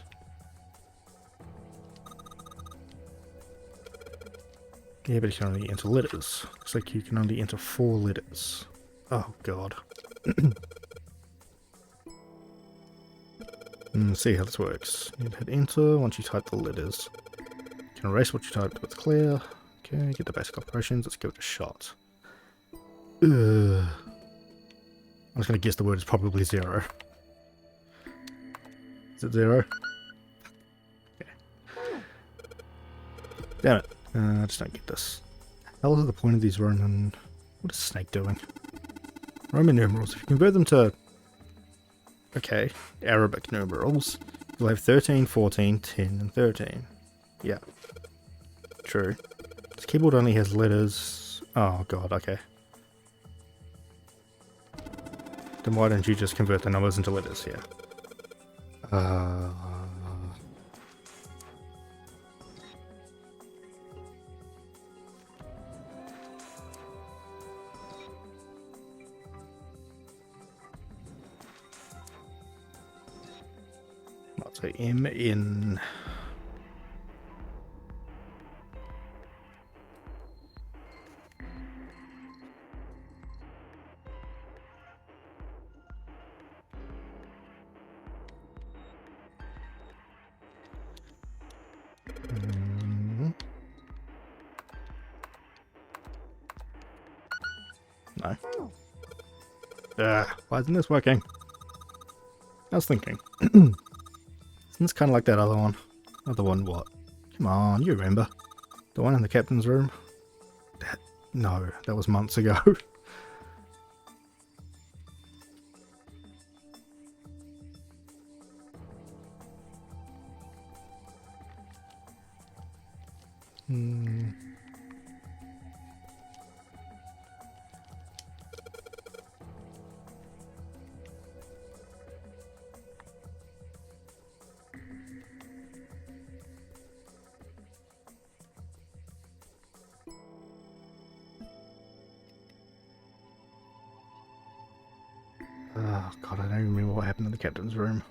yeah, but you can only enter letters. Looks like you can only enter 4 letters. Oh god. See how this works. You hit enter once you type the letters. You can erase what you typed with clear. Okay, get the basic operations. Let's give it a shot. I'm just going to guess the word is probably 0. Is it 0? Okay. Damn it. I just don't get this. Hell is the point of these Roman... what is Snake doing? Roman numerals. If you convert them to... okay, Arabic numerals, you'll have 13, 14, 10, and 13. Yeah. True. This keyboard only has letters... oh god, okay. Then why don't you just convert the numbers into letters here? I'll say M in... no. Why isn't this working? I was thinking. It's kind of like that other one. Other one what? Come on, you remember. The one in the captain's room? No, that was months ago. Oh god, I don't even remember what happened in the captain's room.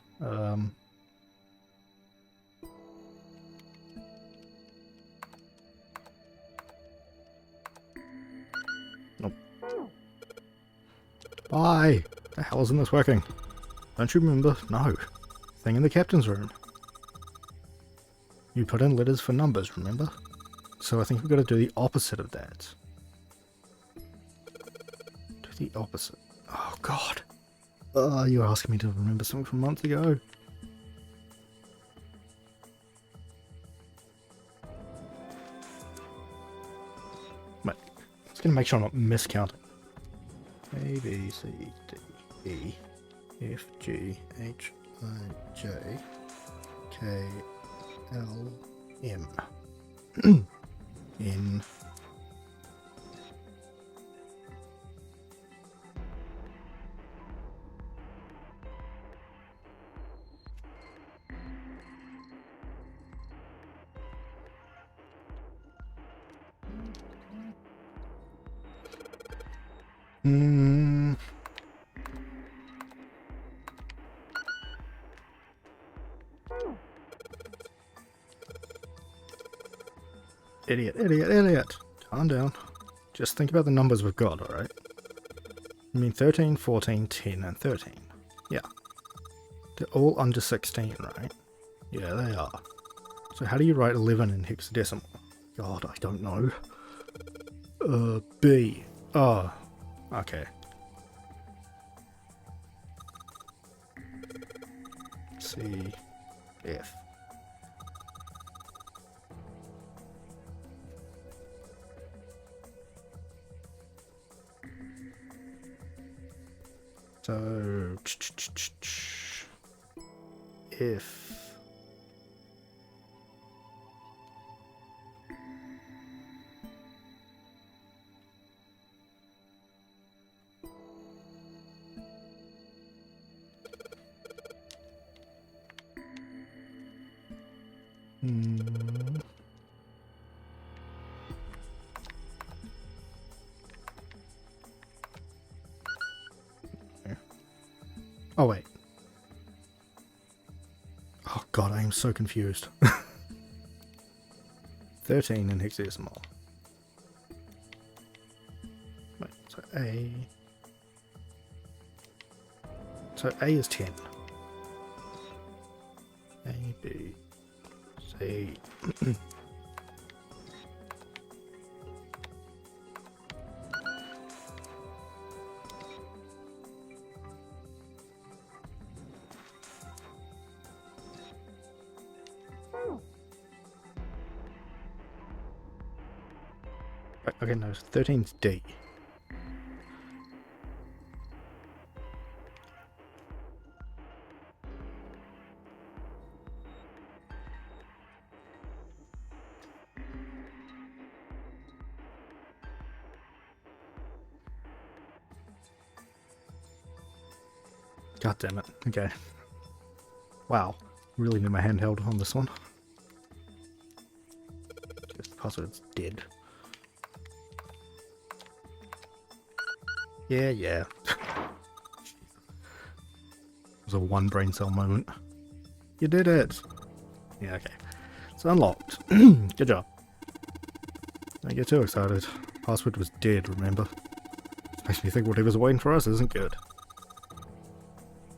Nope. Why? The hell isn't this working? Don't you remember? No. Thing in the captain's room. You put in letters for numbers, remember? So I think we've got to do the opposite of that. Do the opposite. Oh god. You're asking me to remember something from months ago. Wait, I'm just gonna make sure I'm not miscounting. A, B, C, D, E, F, G, H, I, J, K, L, M, N, Idiot. Calm down. Just think about the numbers we've got, alright? I mean 13, 14, 10, and 13. Yeah. They're all under 16, right? Yeah, they are. So how do you write 11 in hexadecimal? God, I don't know. B. Oh. Okay. C. F. So, if Hmm. Oh, wait. Oh, God, I am so confused. 13 in hexadecimal. Wait, so A... So A is 10. A, B, C... Right, okay, no, 13's D. God damn it. Okay. Wow. Really need my handheld on this one. Guess the password's dead. Yeah. It was a one brain cell moment. You did it! Yeah, okay. It's unlocked. Good job. Don't get too excited. Password was dead, remember? Makes me think whatever's waiting for us isn't good.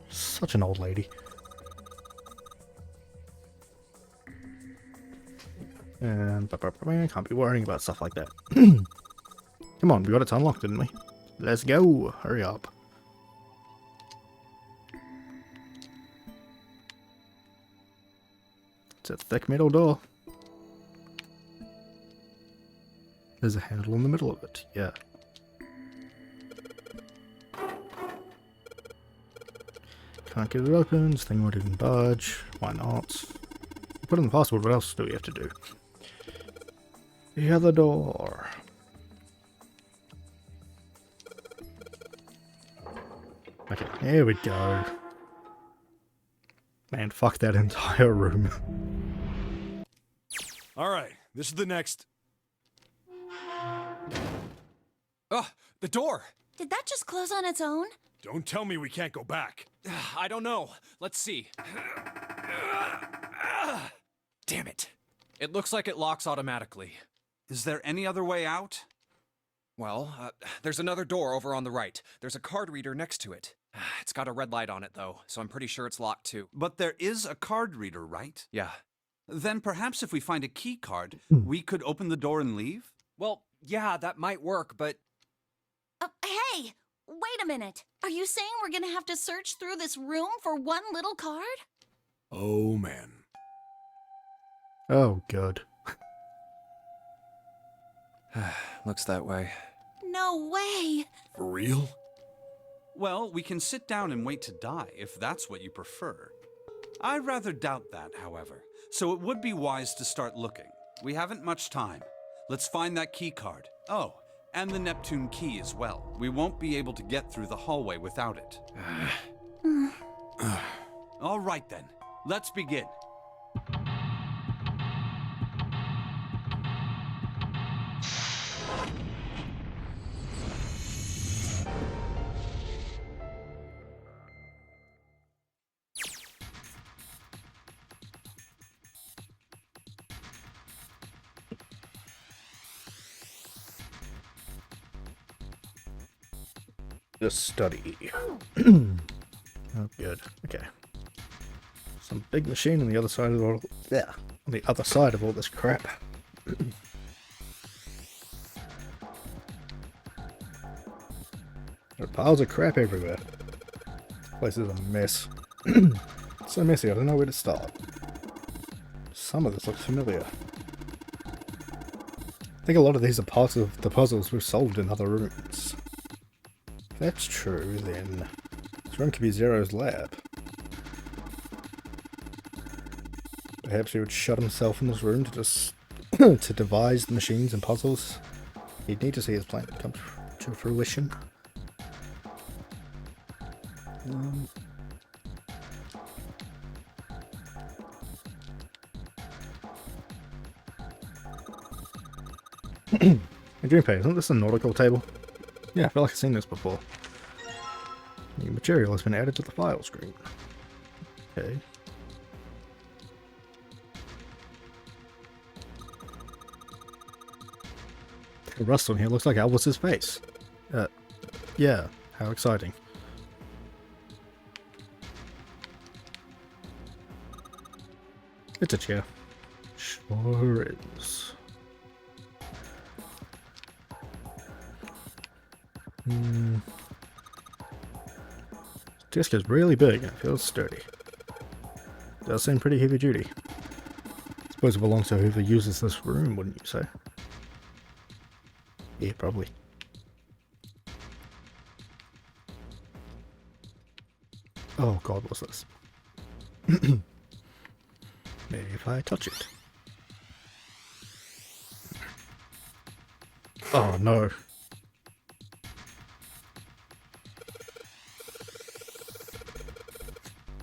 Such an old lady. And can't be worrying about stuff like that. Come on, we got it unlocked, didn't we? Let's go! Hurry up. It's a thick metal door. There's a handle in the middle of it, yeah. Can't get it open, this thing won't even budge. Why not? Put in the password, what else do we have to do? The other door. Okay, here we go. Man, fuck that entire room. Alright, this is the next. Ugh, the door! Did that just close on its own? Don't tell me we can't go back. I don't know. Let's see. Damn it. It looks like it locks automatically. Is there any other way out? Well, there's another door over on the right. There's a card reader next to it. It's got a red light on it, though, so I'm pretty sure it's locked, too. But there is a card reader, right? Yeah. Then perhaps if we find a key card, we could open the door and leave? Well, yeah, that might work, but... Hey! Wait a minute. Are you saying we're gonna have to search through this room for one little card? Oh, man. Oh, good. Looks that way. No way! For real? Well, we can sit down and wait to die, if that's what you prefer. I rather doubt that, however, so it would be wise to start looking. We haven't much time. Let's find that key card. Oh, and the Neptune key as well. We won't be able to get through the hallway without it. All right then, let's begin. The study. Oh, good. Okay. Some big machine on the other side of all. Yeah, on the other side of all this crap. There are piles of crap everywhere. This place is a mess. So messy, I don't know where to start. Some of this looks familiar. I think a lot of these are parts of the puzzles we've solved in other rooms. If that's true, then this room could be Zero's lab. Perhaps he would shut himself in this room to just to devise the machines and puzzles. He'd need to see his plan come to fruition. Hey, Junpei, isn't this a nautical table? Yeah, I feel like I've seen this before. New material has been added to the file screen. Okay. The rust on here looks like Elvis's face. Yeah, how exciting. It's a chair. Sure is. Desk is really big and it feels sturdy. Does seem pretty heavy duty. Suppose it belongs to whoever uses this room, wouldn't you say? Yeah, probably. Oh god, what's this? Maybe if I touch it. Oh no.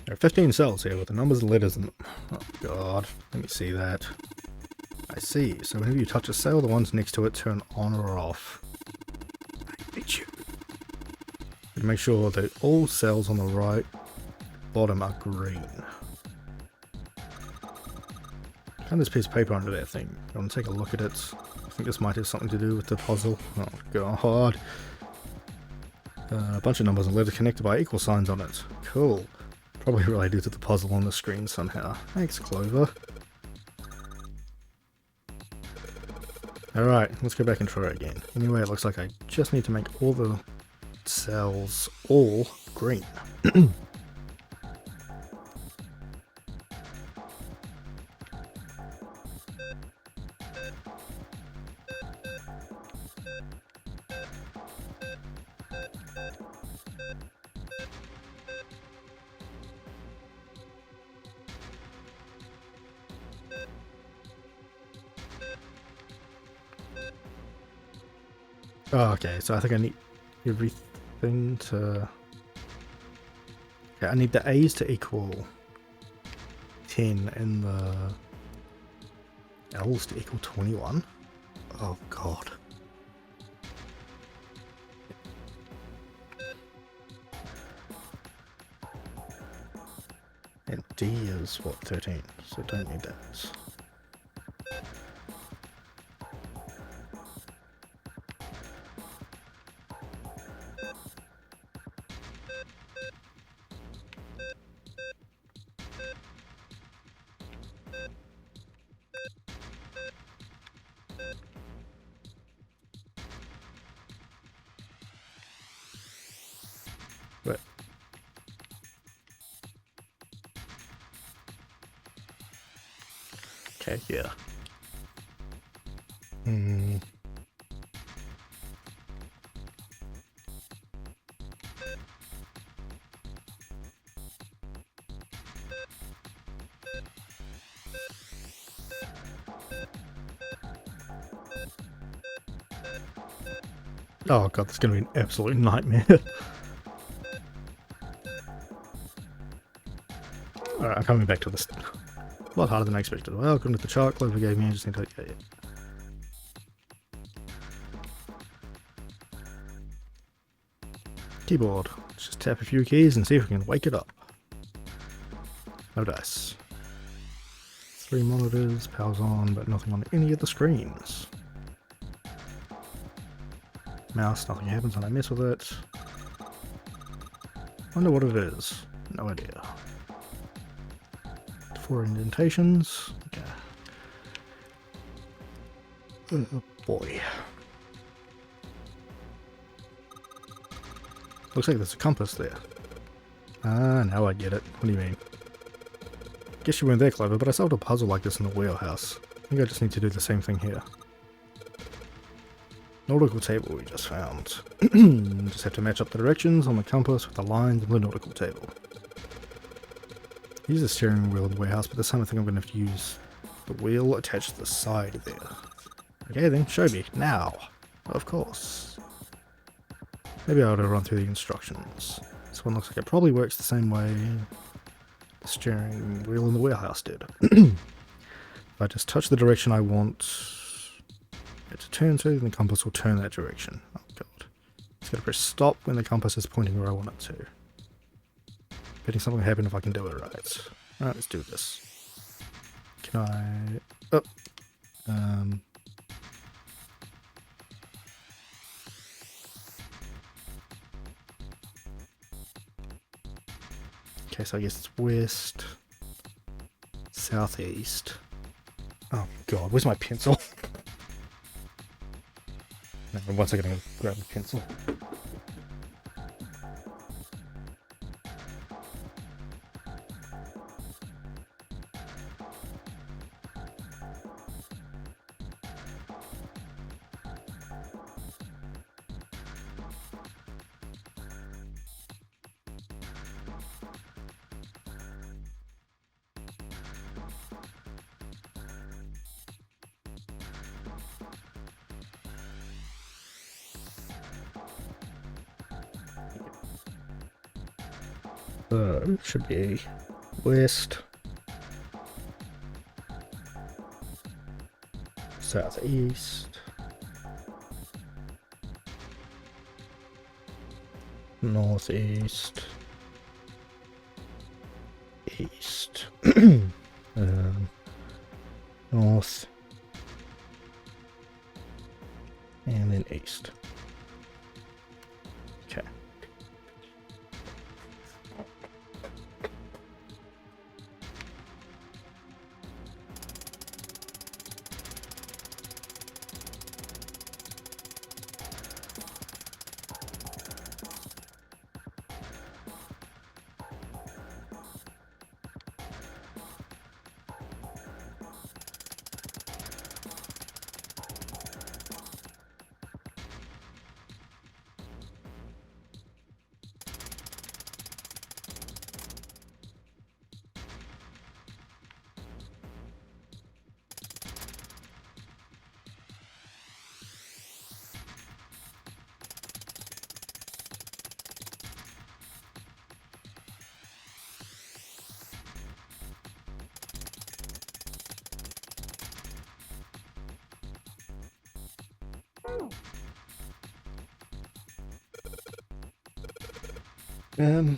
There are 15 cells here with the numbers and letters in them. Oh god, let me see that. I see, so whenever you touch a cell, the ones next to it turn on or off. I hate you. And make sure that all cells on the right bottom are green. Found this piece of paper under that thing. I want to take a look at it. I think this might have something to do with the puzzle. Oh god. A bunch of numbers and letters connected by equal signs on it. Cool. Probably related to the puzzle on the screen somehow. Thanks, Clover. Alright, let's go back and try it again. Anyway, it looks like I just need to make all the cells all green. Oh, okay, so I think I need everything to... Okay, I need the A's to equal 10 and the L's to equal 21. Oh god. And D is what, 13, so don't need that. But okay, yeah. Oh god, this is going to be an absolute nightmare. Alright, I'm coming back to this. A lot harder than I expected. Welcome to the chart Clover gave me. I just need to... Okay, yeah. Keyboard. Let's just tap a few keys and see if we can wake it up. No dice. 3 monitors, power's on, but nothing on any of the screens. Mouse, nothing happens when I mess with it. Wonder what it is. No idea. 4 indentations. Okay. Oh boy. Looks like there's a compass there. Ah, now I get it. What do you mean? Guess you weren't that clever, but I solved a puzzle like this in the wheelhouse. I think I just need to do the same thing here. Nautical table we just found. Just have to match up the directions on the compass with the lines of the nautical table. Use the steering wheel of the warehouse, but this time I think I'm going to have to use the wheel attached to the side there. Okay then, show me. Now. Of course. Maybe I ought to run through the instructions. This one looks like it probably works the same way the steering wheel in the warehouse did. If I just touch the direction I want to turn to, then the compass will turn that direction. Oh god. Just gotta press stop when the compass is pointing where I want it to. Betting something will happen if I can do it right. Alright, let's do this. Can I... Oh. Okay, so I guess it's west, southeast. Oh god, where's my pencil? No, 1 second, I'm gonna grab the pencil. Should be west, southeast, northeast, east, north, and then east. Okay. Hmm.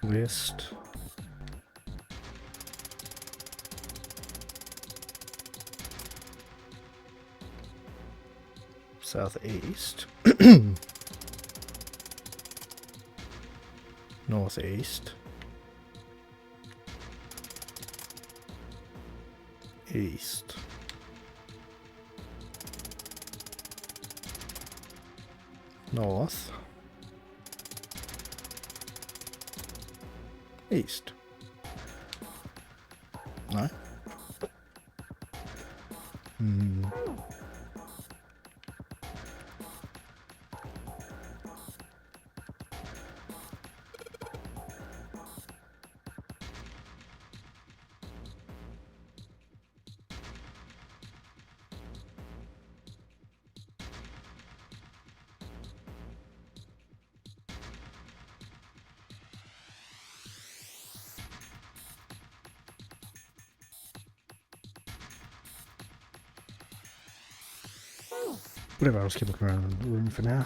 West, southeast, northeast, east, north, east. No? Whatever, I'll just keep looking around the room for now.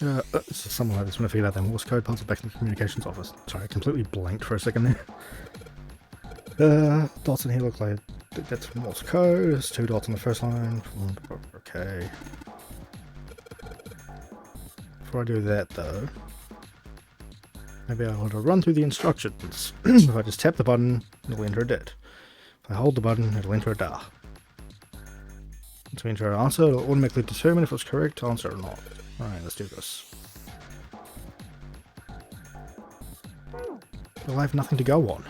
So something like this when I figured out that Morse code puzzle back in the communications office. Sorry, I completely blanked for a second there. Dots in here look like that's Morse code. There's 2 dots on the first line. Okay. Before I do that though, Maybe I'll to run through the instructions. If I just tap the button, it'll enter a dead. If I hold the button, it'll enter a da. Once we enter our answer, it'll automatically determine if it's correct answer or not. Alright, let's do this. Well, I have nothing to go on.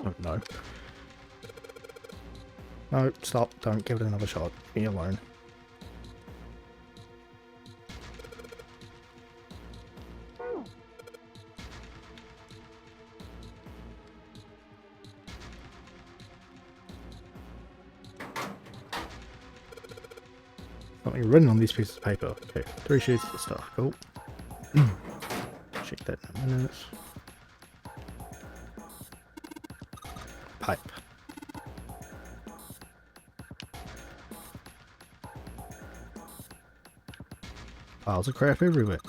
Oh, no. No, stop. Don't give it another shot. Leave me alone. Something written on these pieces of paper. Okay, 3 sheets of stuff. Cool. Check that in a minute. Pipe. Piles of crap everywhere.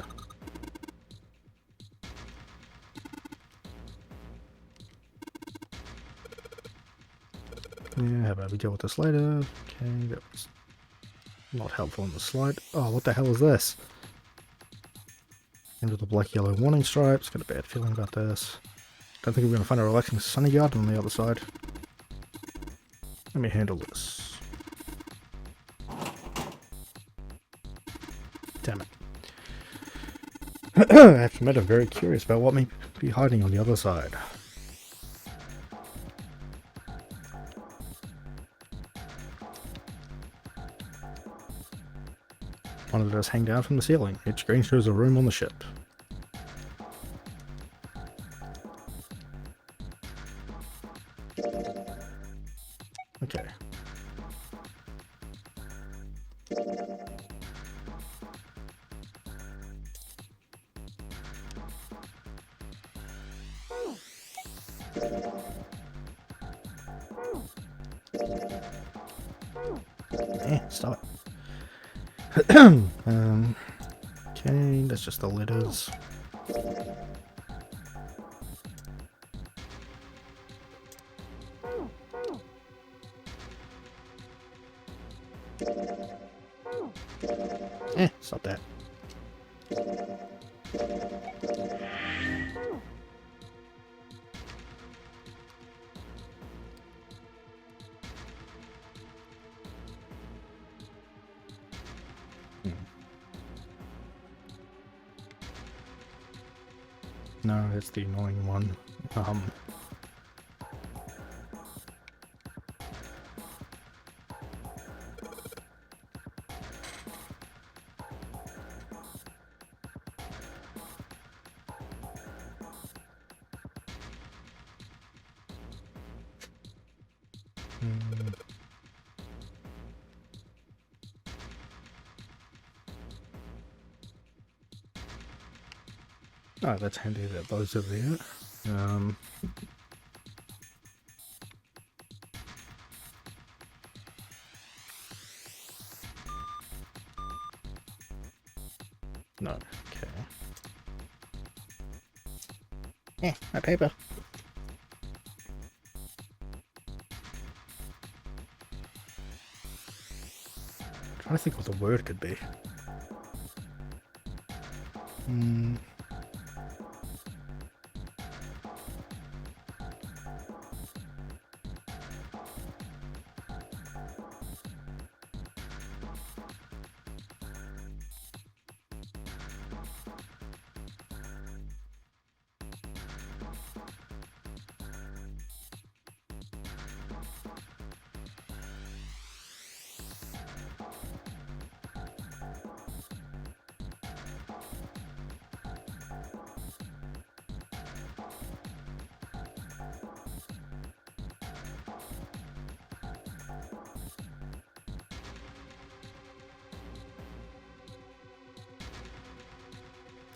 Yeah, how about we deal with this later? Okay, that was not helpful in the slide. Oh, what the hell is this? Into the black yellow warning stripes. Got a bad feeling about this. Don't think we're going to find a relaxing sunny garden on the other side. Let me handle this. Damn it. I have to admit, I'm very curious about what may be hiding on the other side. One of those hang down from the ceiling. Each screen shows a room on the ship. Okay. Stop it. Okay, that's just the letters. Stop that. No, that's the annoying one. Oh, that's handy that those are there. No, okay. My paper. Trying to think what the word could be.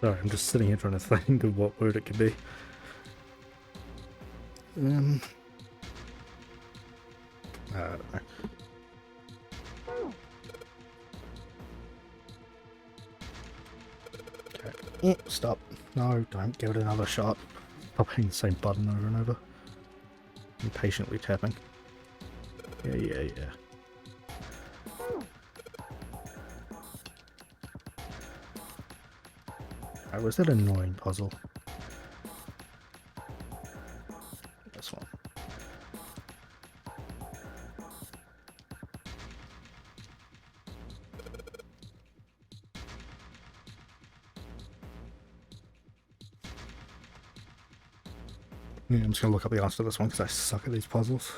Sorry, I'm just sitting here trying to think of what word it could be. I don't know. Okay. Stop. No, don't give it another shot. Stop hitting the same button over and over. Impatiently tapping. Yeah. Alright, was that annoying puzzle? This one. Yeah, I'm just gonna look up the answer to this one because I suck at these puzzles.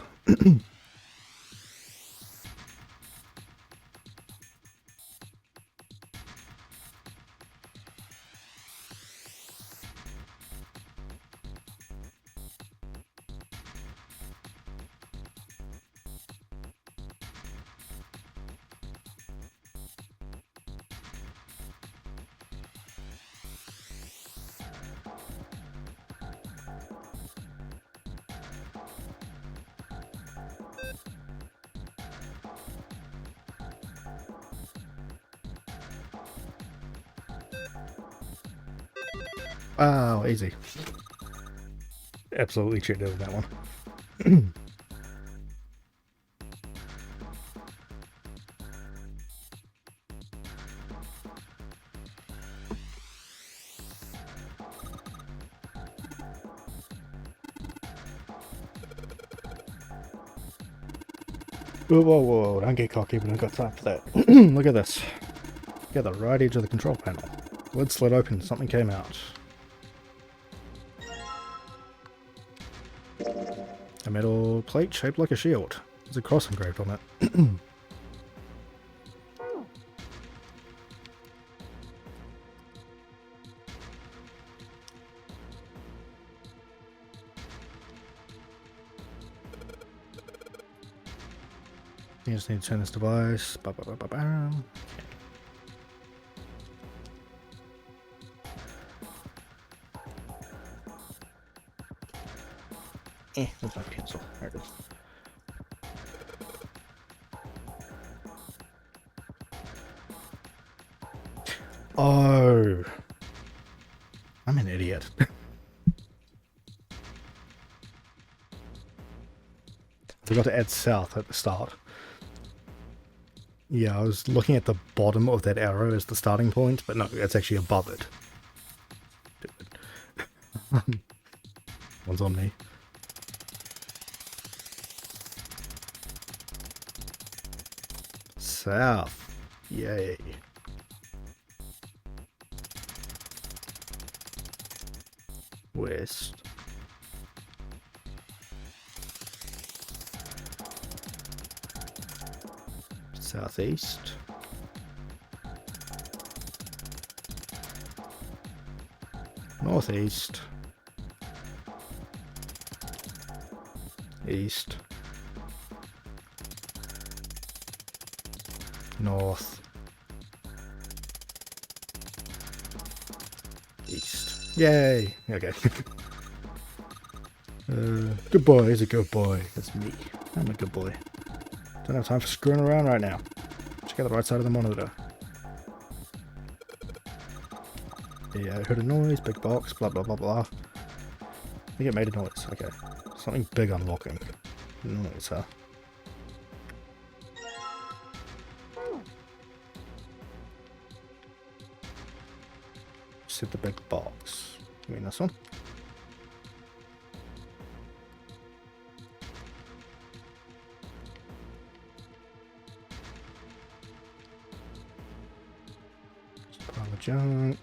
Wow, easy. Absolutely cheated with that one. Whoa, don't get cocky, but I've got time for that. Look at this. Get the right edge of the control panel. Lid slid open, something came out. A metal plate shaped like a shield. There's a cross engraved on it. You just need to turn this device. Ba-ba-ba-ba-bam. That's my pencil. There it is. Oh, I'm an idiot. I forgot to add south at the start. Yeah, I was looking at the bottom of that arrow as the starting point, but no, it's actually above it. Stupid. One's on me. South. Yay. West. Southeast. Northeast. East. North. East. Yay! Okay. Good boy, he's a good boy. That's me. I'm a good boy. Don't have time for screwing around right now. Check out the right side of the monitor. Yeah, I heard a noise, big box, blah blah blah blah. I think it made a noise. Okay. Something big unlocking. Noise, huh? Just hit the big box. You mean this one? Pile of junk.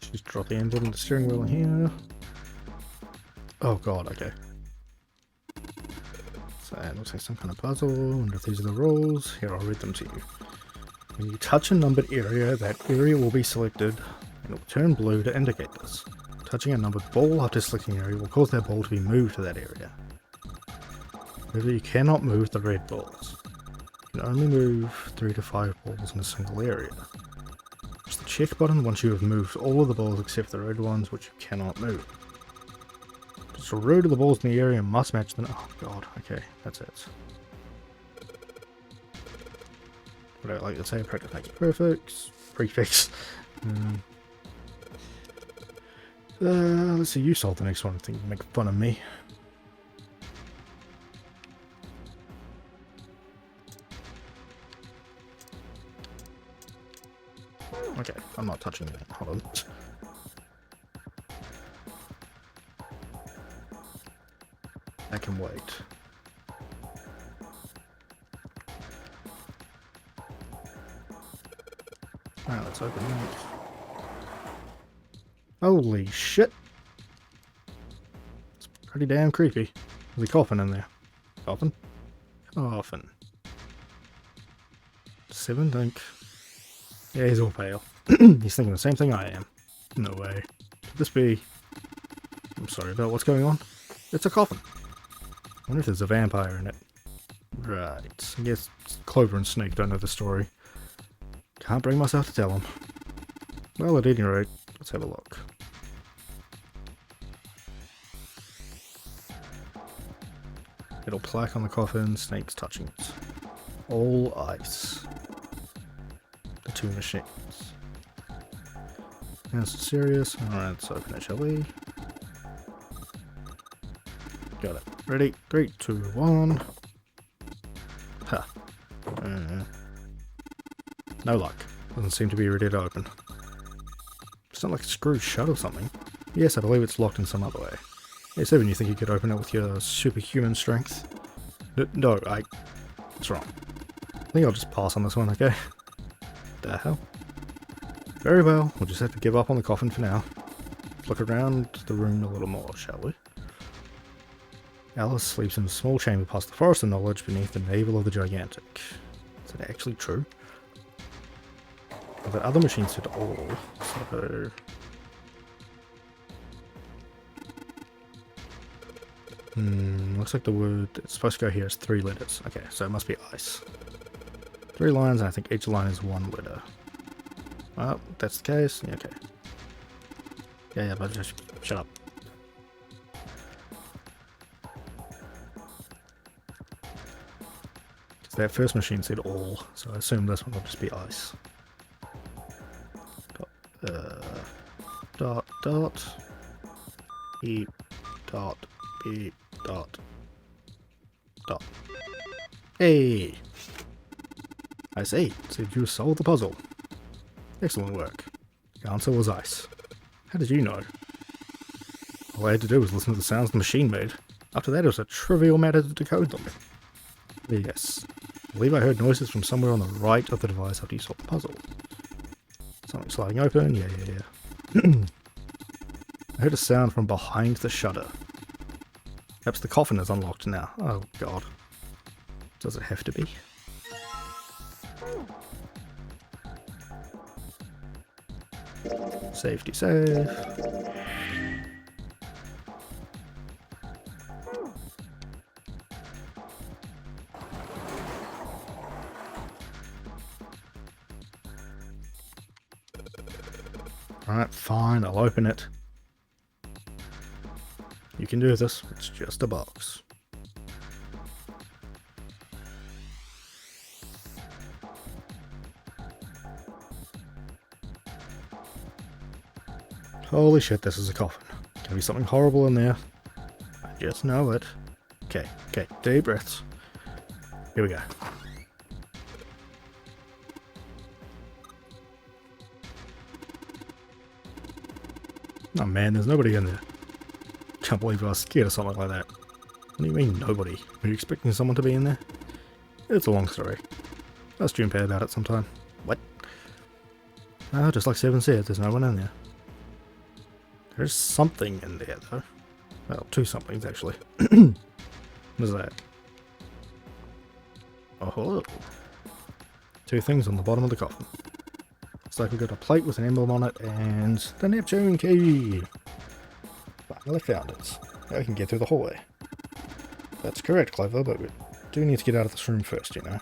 Just drop the engine and the steering wheel in here. Oh god, okay. So it looks like some kind of puzzle, and if these are the rules, here I'll read them to you. When you touch a numbered area, that area will be selected, and it will turn blue to indicate this. Touching a numbered ball after selecting an area will cause that ball to be moved to that area. However, you cannot move the red balls. You can only move 3 to 5 balls in a single area. Press the check button once you have moved all of the balls except the red ones, which you cannot move. Just a row of the balls in the area must match the... Oh god, okay, that's it. What I like to say, practice makes perfect. Prefix. Let's see, you solve the next one. I think you make fun of me. Okay, I'm not touching that. Hold on. I can wait. Alright, let's open it. Holy shit! It's pretty damn creepy. There's a coffin in there. Coffin? Coffin. 7 think. Yeah, he's all pale. He's thinking the same thing I am. No way. Could this be... I'm sorry about what's going on. It's a coffin. I wonder if there's a vampire in it. Right. I guess Clover and Snake don't know the story. Can't bring myself to tell them. Well, at any rate, let's have a look. Little plaque on the coffin, Snake's touching it. All ice. The 2 machines. That's serious. Alright, let's open it, shall we? Got it. Ready? 3, 2, 1. Huh. No luck. Doesn't seem to be ready to open. It's not like it's screwed shut or something. Yes, I believe it's locked in some other way. Yes, Evan, you think you could open it with your superhuman strength? No, What's wrong? I think I'll just pass on this one, okay? The hell? Very well, we'll just have to give up on the coffin for now. Let's look around the room a little more, shall we? Alice sleeps in a small chamber past the forest of knowledge beneath the navel of the gigantic. Is that actually true? Well, that other machine said all, so... looks like the word it's supposed to go here is 3 letters. Okay, so it must be ice. 3 lines, and I think each line is 1 letter. Well, that's the case. Yeah, okay. Yeah, but just shut up. That first machine said all, so I assume this one will just be ice. Dot, beep, dot, beep, dot. Hey! I see, so you solved the puzzle. Excellent work. The answer was ice. How did you know? All I had to do was listen to the sounds the machine made. After that, it was a trivial matter to decode them. Yes. I believe I heard noises from somewhere on the right of the device after you solved the puzzle. Something sliding open, yeah. I heard a sound from behind the shutter. Perhaps the coffin is unlocked now. Oh god. Does it have to be? Safety save. Alright, fine, I'll open it. You can do this, it's just a box. Holy shit, this is a coffin. Gonna be something horrible in there. I just know it. Okay, okay, deep breaths. Here we go. Oh man, there's nobody in there. Can't believe I was scared of something like that. What do you mean, nobody? Were you expecting someone to be in there? It's a long story. Ask Junpei about it sometime. What? Just like Seven said, there's no one in there. There's something in there, though. Well, two somethings, actually. What is that? Oh, two things on the bottom of the coffin. Looks like we've got a plate with an emblem on it and the Neptune key. Finally found it. Now we can get through the hallway. That's correct, Clever, but we do need to get out of this room first, you know.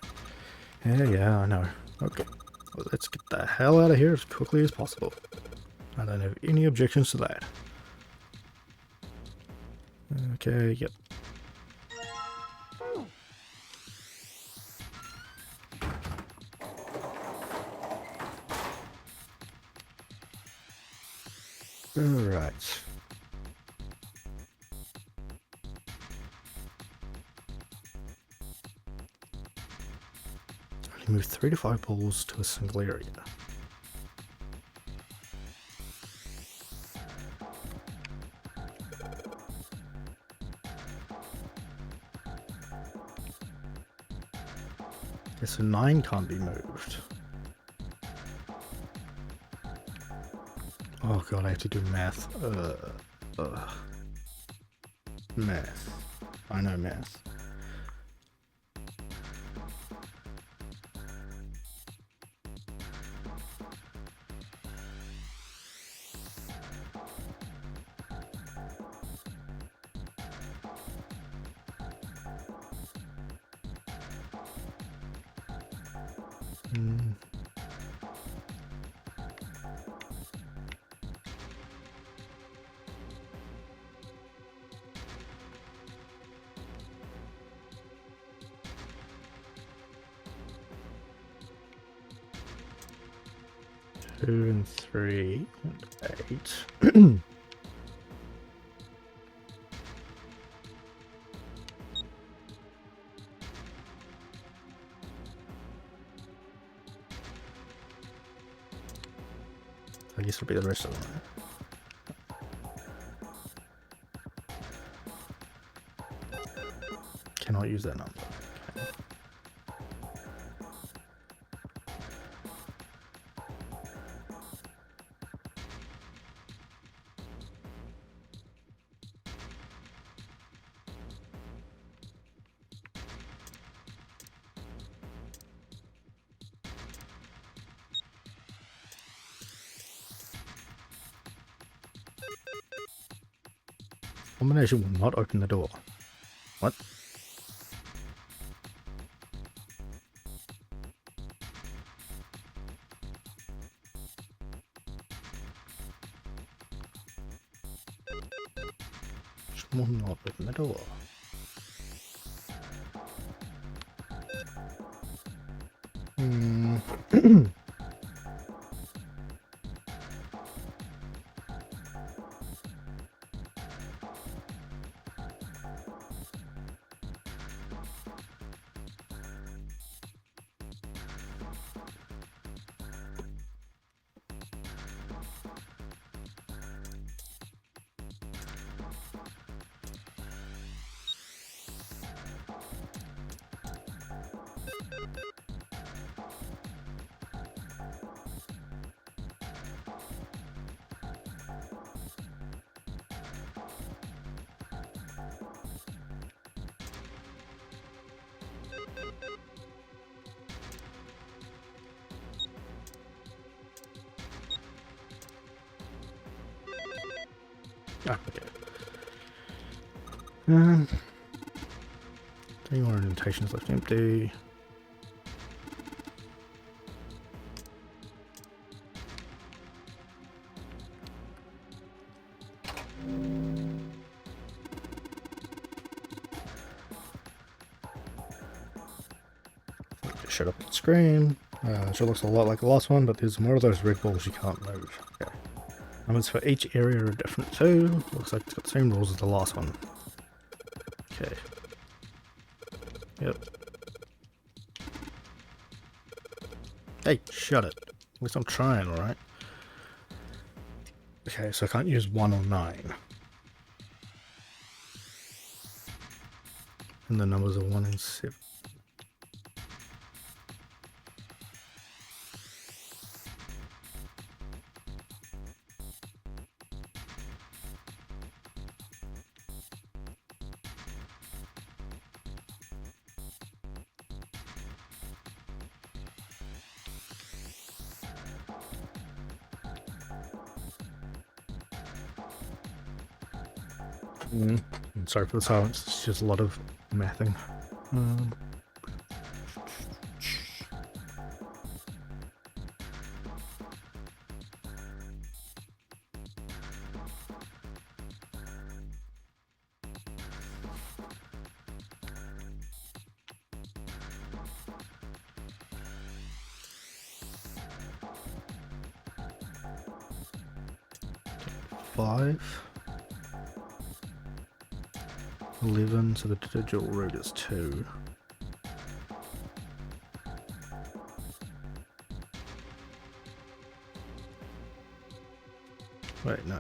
Yeah, I know. Okay, well, let's get the hell out of here as quickly as possible. I don't have any objections to that. Okay, yep. Alright. Only move 3 to 5 balls to a single area. Okay, so 9 can't be moved. Oh god, I have to do math. Math. I know math. Two and 3 and 8. I guess it'll be the rest of them. Cannot use that number. Okay. Combination will not open the door. What? Will not open the door. Ah, okay. 3 more indentations left empty. Shut up the screen. Sure looks a lot like the last one, but there's more of those red balls you can't move. Okay. Numbers for each area are different too. Looks like it's got the same rules as the last one. Okay. Yep. Hey, shut it. At least I'm trying, alright? Okay, so I can't use 1 or 9. And the numbers are 1 and 7. Sorry for the silence, it's just a lot of mathing. 5. 11, so the digital root is 2. Wait, no.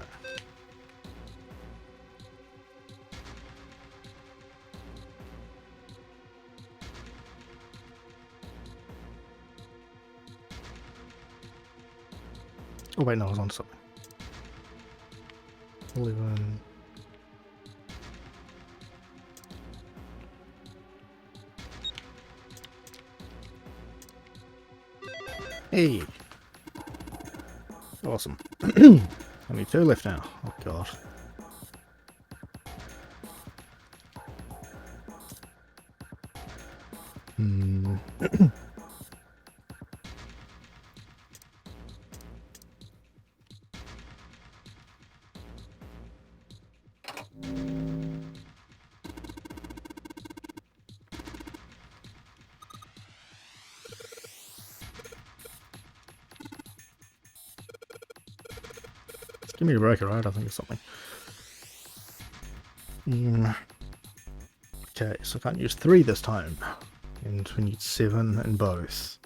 Oh wait, no, I was on something. 11. Hey! Awesome. Only 2 left now. Oh god. Give me a break, alright? I think it's something. Okay, so I can't use 3 this time. And we need 7 in both.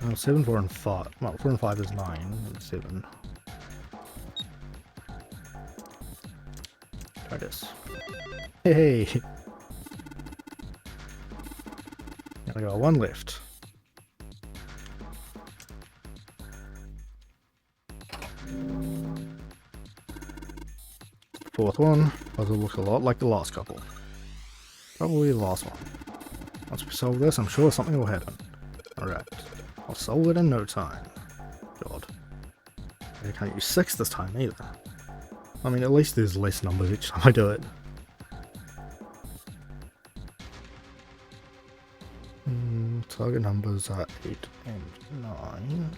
Oh, 7, 4, and 5. Well, 4 and 5 is 9, and 7. Try this. Hey! I got 1 left. Fourth one. Puzzle looks a lot like the last couple. Probably the last one. Once we solve this, I'm sure something will happen. Alright. I'll solve it in no time. God. I can't use 6 this time either. I mean, at least there's less numbers each time I do it. Target numbers are 8 and 9.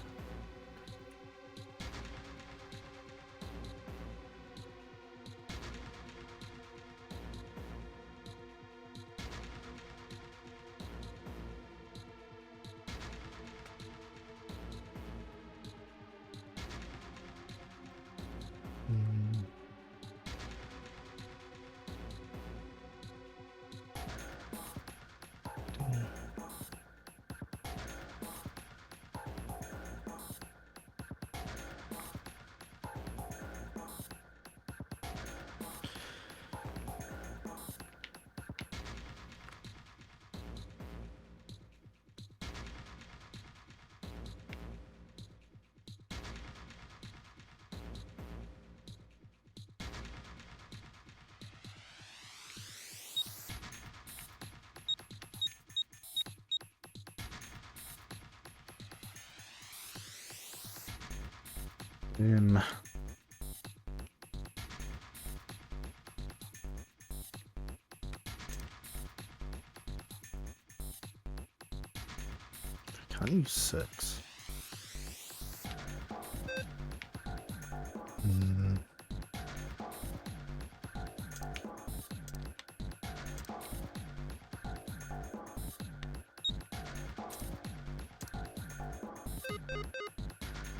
Can't use 6.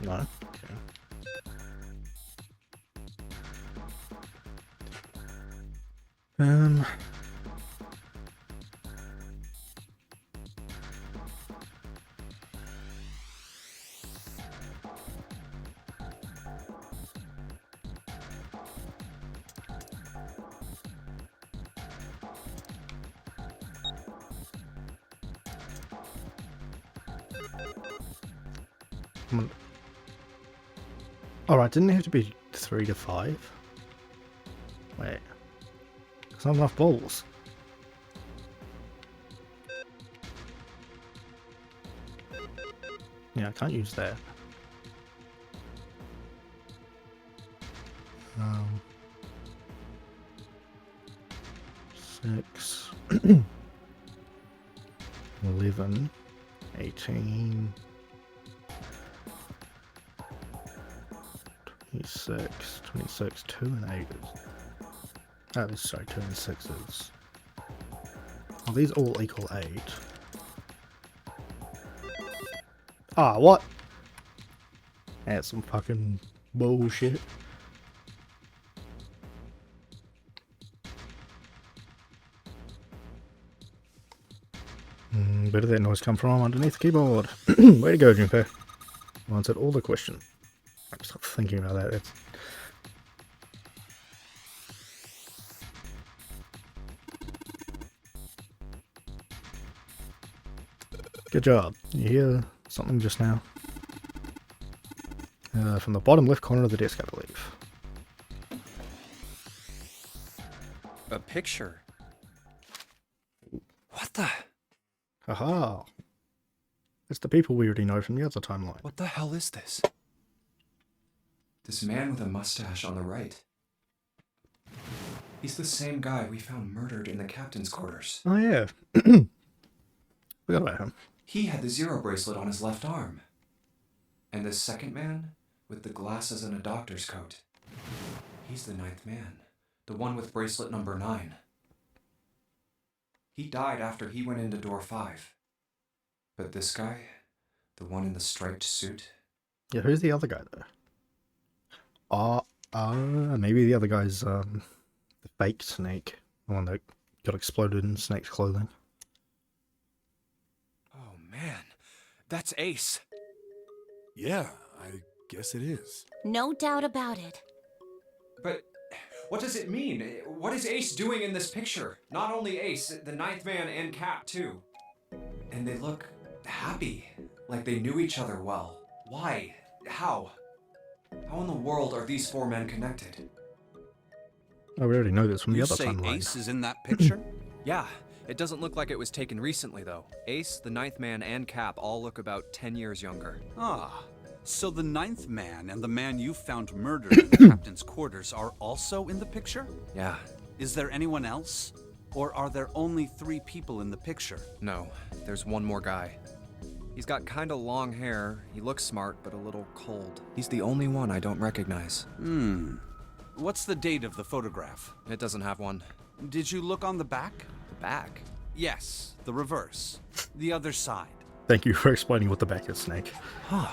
No. Okay. Um. Alright, didn't it have to be 3 to 5? Wait. There's not enough balls. Yeah, I can't use that. Um, 6, 11, 18, 26, 26, 2 and 8 is... Oh, sorry, 2 and 6 is... Well, these all equal 8. Ah, what? That's some fucking bullshit. Where did that noise come from? Underneath the keyboard. Way to go, Junpei. You answered all the questions. I'm stop thinking about that. It's... Good job. You hear something just now? From the bottom left corner of the desk, I believe. A picture. What the? Haha. It's the people we already know from the other timeline. What the hell is this? This man with a mustache on the right. He's the same guy we found murdered in the captain's quarters. Oh yeah. Forgot about him. He had the zero bracelet on his left arm. And this second man, with the glasses and a doctor's coat. He's the 9th man. The one with bracelet number 9. He died after he went into door 5. But this guy, the one in the striped suit... Yeah, who's the other guy though? Maybe the other guy's the fake Snake. The one that got exploded in Snake's clothing. Oh man, that's Ace. Yeah, I guess it is. No doubt about it. But what does it mean? What is Ace doing in this picture? Not only Ace, the 9th man and Cap too. And they look happy, like they knew each other well. Why? How? How in the world are these 4 men connected? Oh, we already know this from the You other say timeline. Ace is in that picture? Yeah, it doesn't look like it was taken recently though. Ace, the 9th man, and Cap all look about 10 years younger. Ah, so the 9th man and the man you found murdered in the captain's quarters are also in the picture? Yeah. Is there anyone else? Or are there only 3 people in the picture? No, there's one more guy. He's got kinda long hair, he looks smart, but a little cold. He's the only one I don't recognize. What's the date of the photograph? It doesn't have one. Did you look on the back? The back? Yes, the reverse. The other side. Thank you for explaining what the back is, Snake. Huh.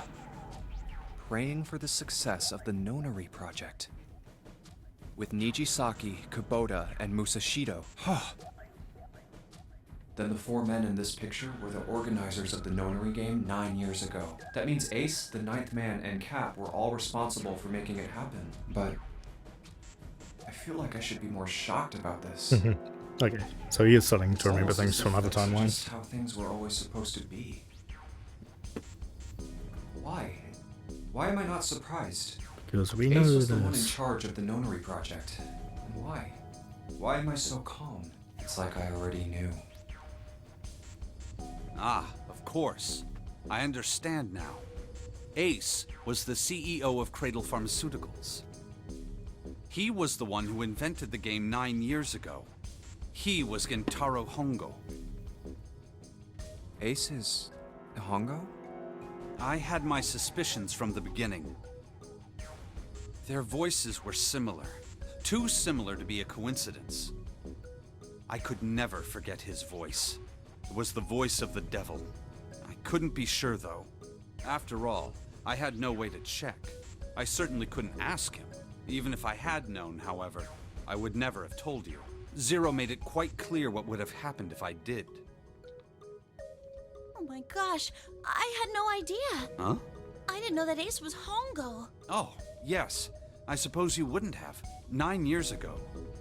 Praying for the success of the Nonary project. With Nijisaki, Kubota, and Musashido. Huh. Then the 4 men in this picture were the organizers of the Nonary game 9 years ago. That means Ace, the 9th man, and Cap were all responsible for making it happen. But I feel like I should be more shocked about this. Okay, so he is starting to remember Almost things as from if other that's timelines. just how things were always supposed to be. Why? Why am I not surprised? Because we know Ace was the one in this. charge of the Nonary project. And why? Why am I so calm? It's like I already knew. Ah, of course. I understand now. Ace was the CEO of Cradle Pharmaceuticals. He was the one who invented the game 9 years ago. He was Gentaro Hongo. Ace is Hongo? I had my suspicions from the beginning. Their voices were similar. Too similar to be a coincidence. I could never forget his voice. It was the voice of the devil. I couldn't be sure, though. After all, I had no way to check. I certainly couldn't ask him. Even if I had known, however, I would never have told you. Zero made it quite clear what would have happened if I did. Oh my gosh, I had no idea. Huh? I didn't know that Ace was Hongo. Oh, yes. I suppose you wouldn't have. 9 years ago,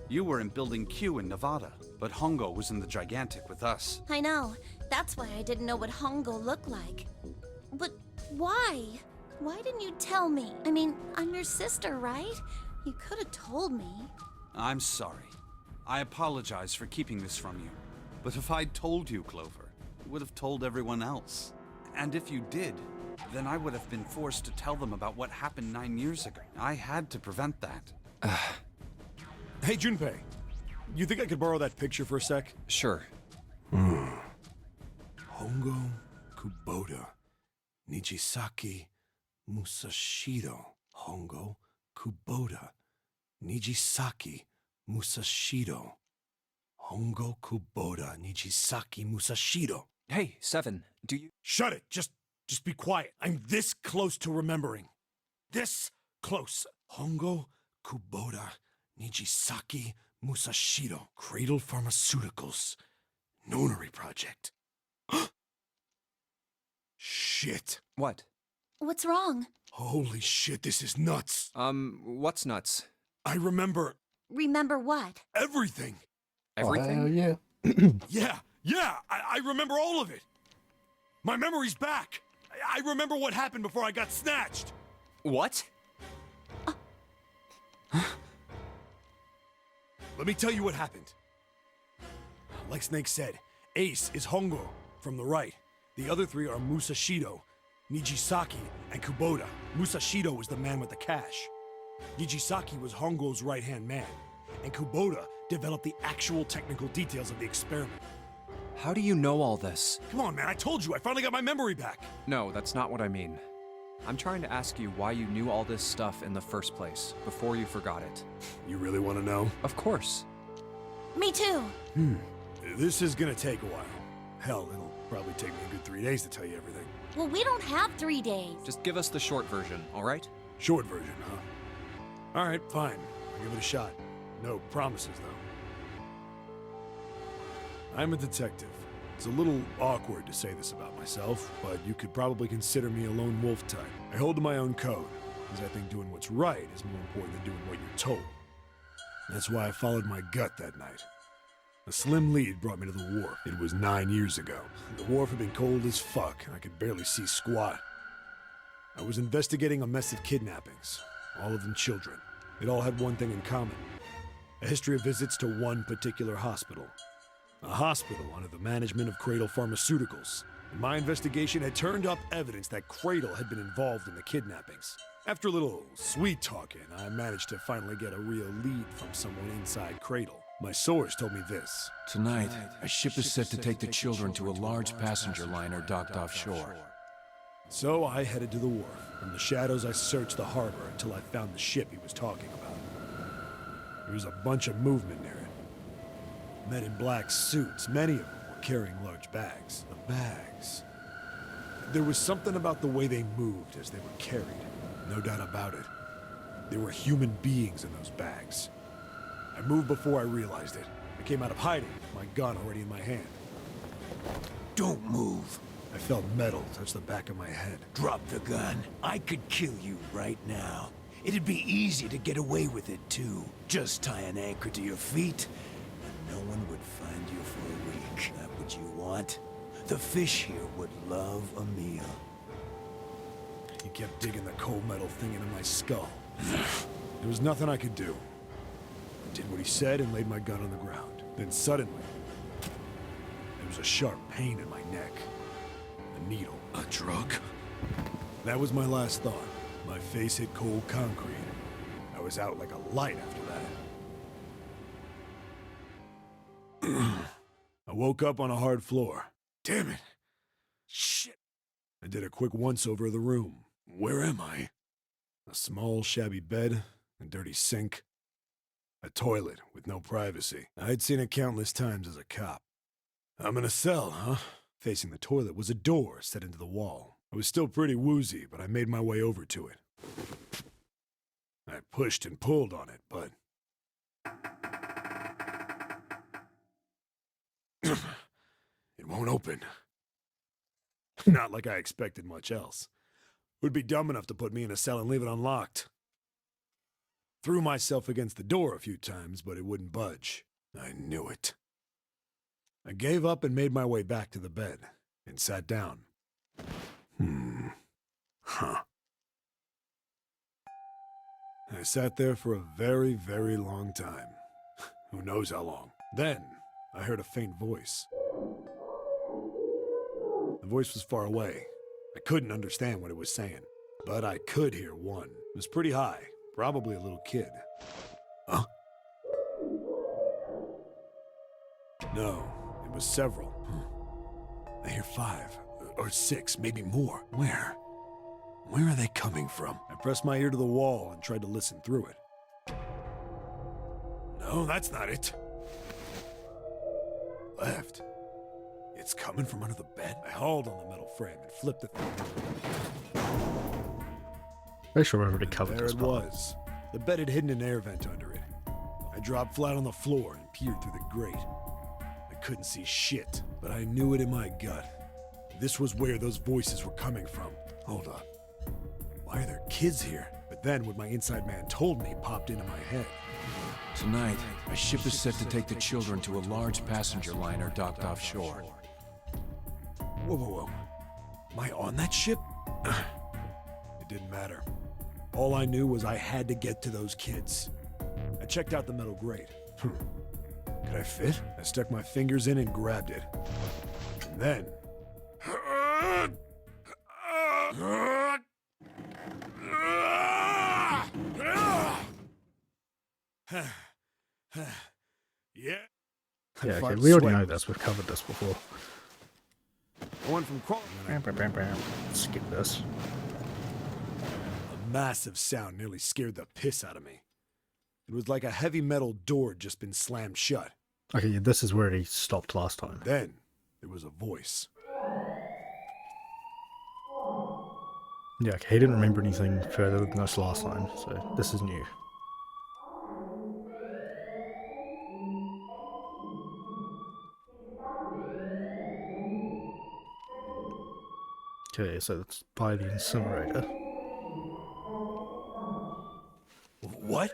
you were in Building Q in Nevada, but Hongo was in the Gigantic with us. I know. That's why I didn't know what Hongo looked like. But why? Why didn't you tell me? I mean, I'm your sister, right? You could have told me. I'm sorry. I apologize for keeping this from you. But if I'd told you, Clover, you would have told everyone else. And if you did, then I would have been forced to tell them about what happened 9 years ago. I had to prevent that. Hey, Junpei. You think I could borrow that picture for a sec? Sure. Hongo Kubota. Nijisaki Musashido. Hongo Kubota. Nijisaki Musashido. Hongo Kubota. Nijisaki Musashido. Hey, Seven, do you... Shut it! Just be quiet. I'm this close to remembering. This close. Hongo Kubota Nijisaki Musashido. Cradle Pharmaceuticals. Nonary Project. Shit. What? What's wrong? Holy shit, this is nuts. What's nuts? I remember Remember what? everything. Everything? Oh, hell yeah. Yeah, I remember all of it. My memory's back. I remember what happened before I got snatched. What? Let me tell you what happened. Like Snake said, Ace is Hongo from the right. The other three are Musashido, Nijisaki, and Kubota. Musashido was the man with the cash. Nijisaki was Hongo's right-hand man, and Kubota developed the actual technical details of the experiment. How do you know all this? Come on, man, I told you, I finally got my memory back. No, that's not what I mean. I'm trying to ask you why you knew all this stuff in the first place, before you forgot it. You really want to know? Of course. Me too. This is gonna take a while. Hell, it'll probably take me a good 3 days to tell you everything. Well, we don't have 3 days. Just give us the short version, all right? Short version, huh? All right, fine. I'll give it a shot. No promises, though. I'm a detective. It's a little awkward to say this about myself, but you could probably consider me a lone wolf type. I hold to my own code, because I think doing what's right is more important than doing what you're told. That's why I followed my gut that night. A slim lead brought me to the wharf. It was 9 years ago. The wharf had been cold as fuck, and I could barely see squat. I was investigating a mess of kidnappings, all of them children. It all had one thing in common: a history of visits to one particular hospital. A hospital under the management of Cradle Pharmaceuticals. And my investigation had turned up evidence that Cradle had been involved in the kidnappings. After a little sweet talking, I managed to finally get a real lead from someone inside Cradle. My source told me this. Tonight, a ship is set to take the children to a large passenger liner docked offshore. So I headed to the wharf. From the shadows, I searched the harbor until I found the ship he was talking about. There was a bunch of movement near it. Men in black suits, many of them were carrying large bags. The bags. There was something about the way they moved as they were carried. No doubt about it. There were human beings in those bags. I moved before I realized it. I came out of hiding, my gun already in my hand. Don't move. I felt metal touch the back of my head. Drop the gun. I could kill you right now. It'd be easy to get away with it, too. Just tie an anchor to your feet, and no one would find you for a week. That what you want? The fish here would love a meal. He kept digging the cold metal thing into my skull. There was nothing I could do. I did what he said and laid my gun on the ground. Then suddenly, there was a sharp pain in my neck. A needle. A drug? That was my last thought. My face hit cold concrete. I was out like a light after that. I woke up on a hard floor. Damn it. Shit. I did a quick once-over of the room. Where am I? A small, shabby bed, a dirty sink, a toilet with no privacy. I'd seen it countless times as a cop. I'm in a cell, huh? Facing the toilet was a door set into the wall. I was still pretty woozy, but I made my way over to it. I pushed and pulled on it, but... it won't open. Not like I expected much else. It would be dumb enough to put me in a cell and leave it unlocked. Threw myself against the door a few times, but it wouldn't budge. I knew it. I gave up and made my way back to the bed, and sat down. Huh. I sat there for a very, very long time. Who knows how long. Then, I heard a faint voice. The voice was far away. I couldn't understand what it was saying, but I could hear one. It was pretty high, probably a little kid. Huh? No, it was several. I hear 5 or 6, maybe more. Where? Where are they coming from? I pressed my ear to the wall and tried to listen through it. No, that's not it. Left. It's coming from under the bed. I hauled on the metal frame and flipped the thing. Pretty sure we already covered There this it part. was. The bed had hidden an air vent under it. I dropped flat on the floor and peered through the grate. I couldn't see shit, but I knew it in my gut. This was where those voices were coming from. Hold up. Why are there kids here? But then what my inside man told me popped into my head. Tonight, a ship is set to take the children to a large passenger liner docked offshore. Whoa, whoa, whoa. Am I on that ship? It didn't matter. All I knew was I had to get to those kids. I checked out the metal grate. Could I fit? I stuck my fingers in and grabbed it. And then... yeah. Yeah, okay, we already know this. We've covered this before. I went from crawling. Skip this. A massive sound nearly scared the piss out of me. It was like a heavy metal door had just been slammed shut. Okay, yeah, this is where he stopped last time. Then there was a voice. Yeah, okay, he didn't remember anything further than this last time, so this is new. Okay, so it's by the incinerator. What?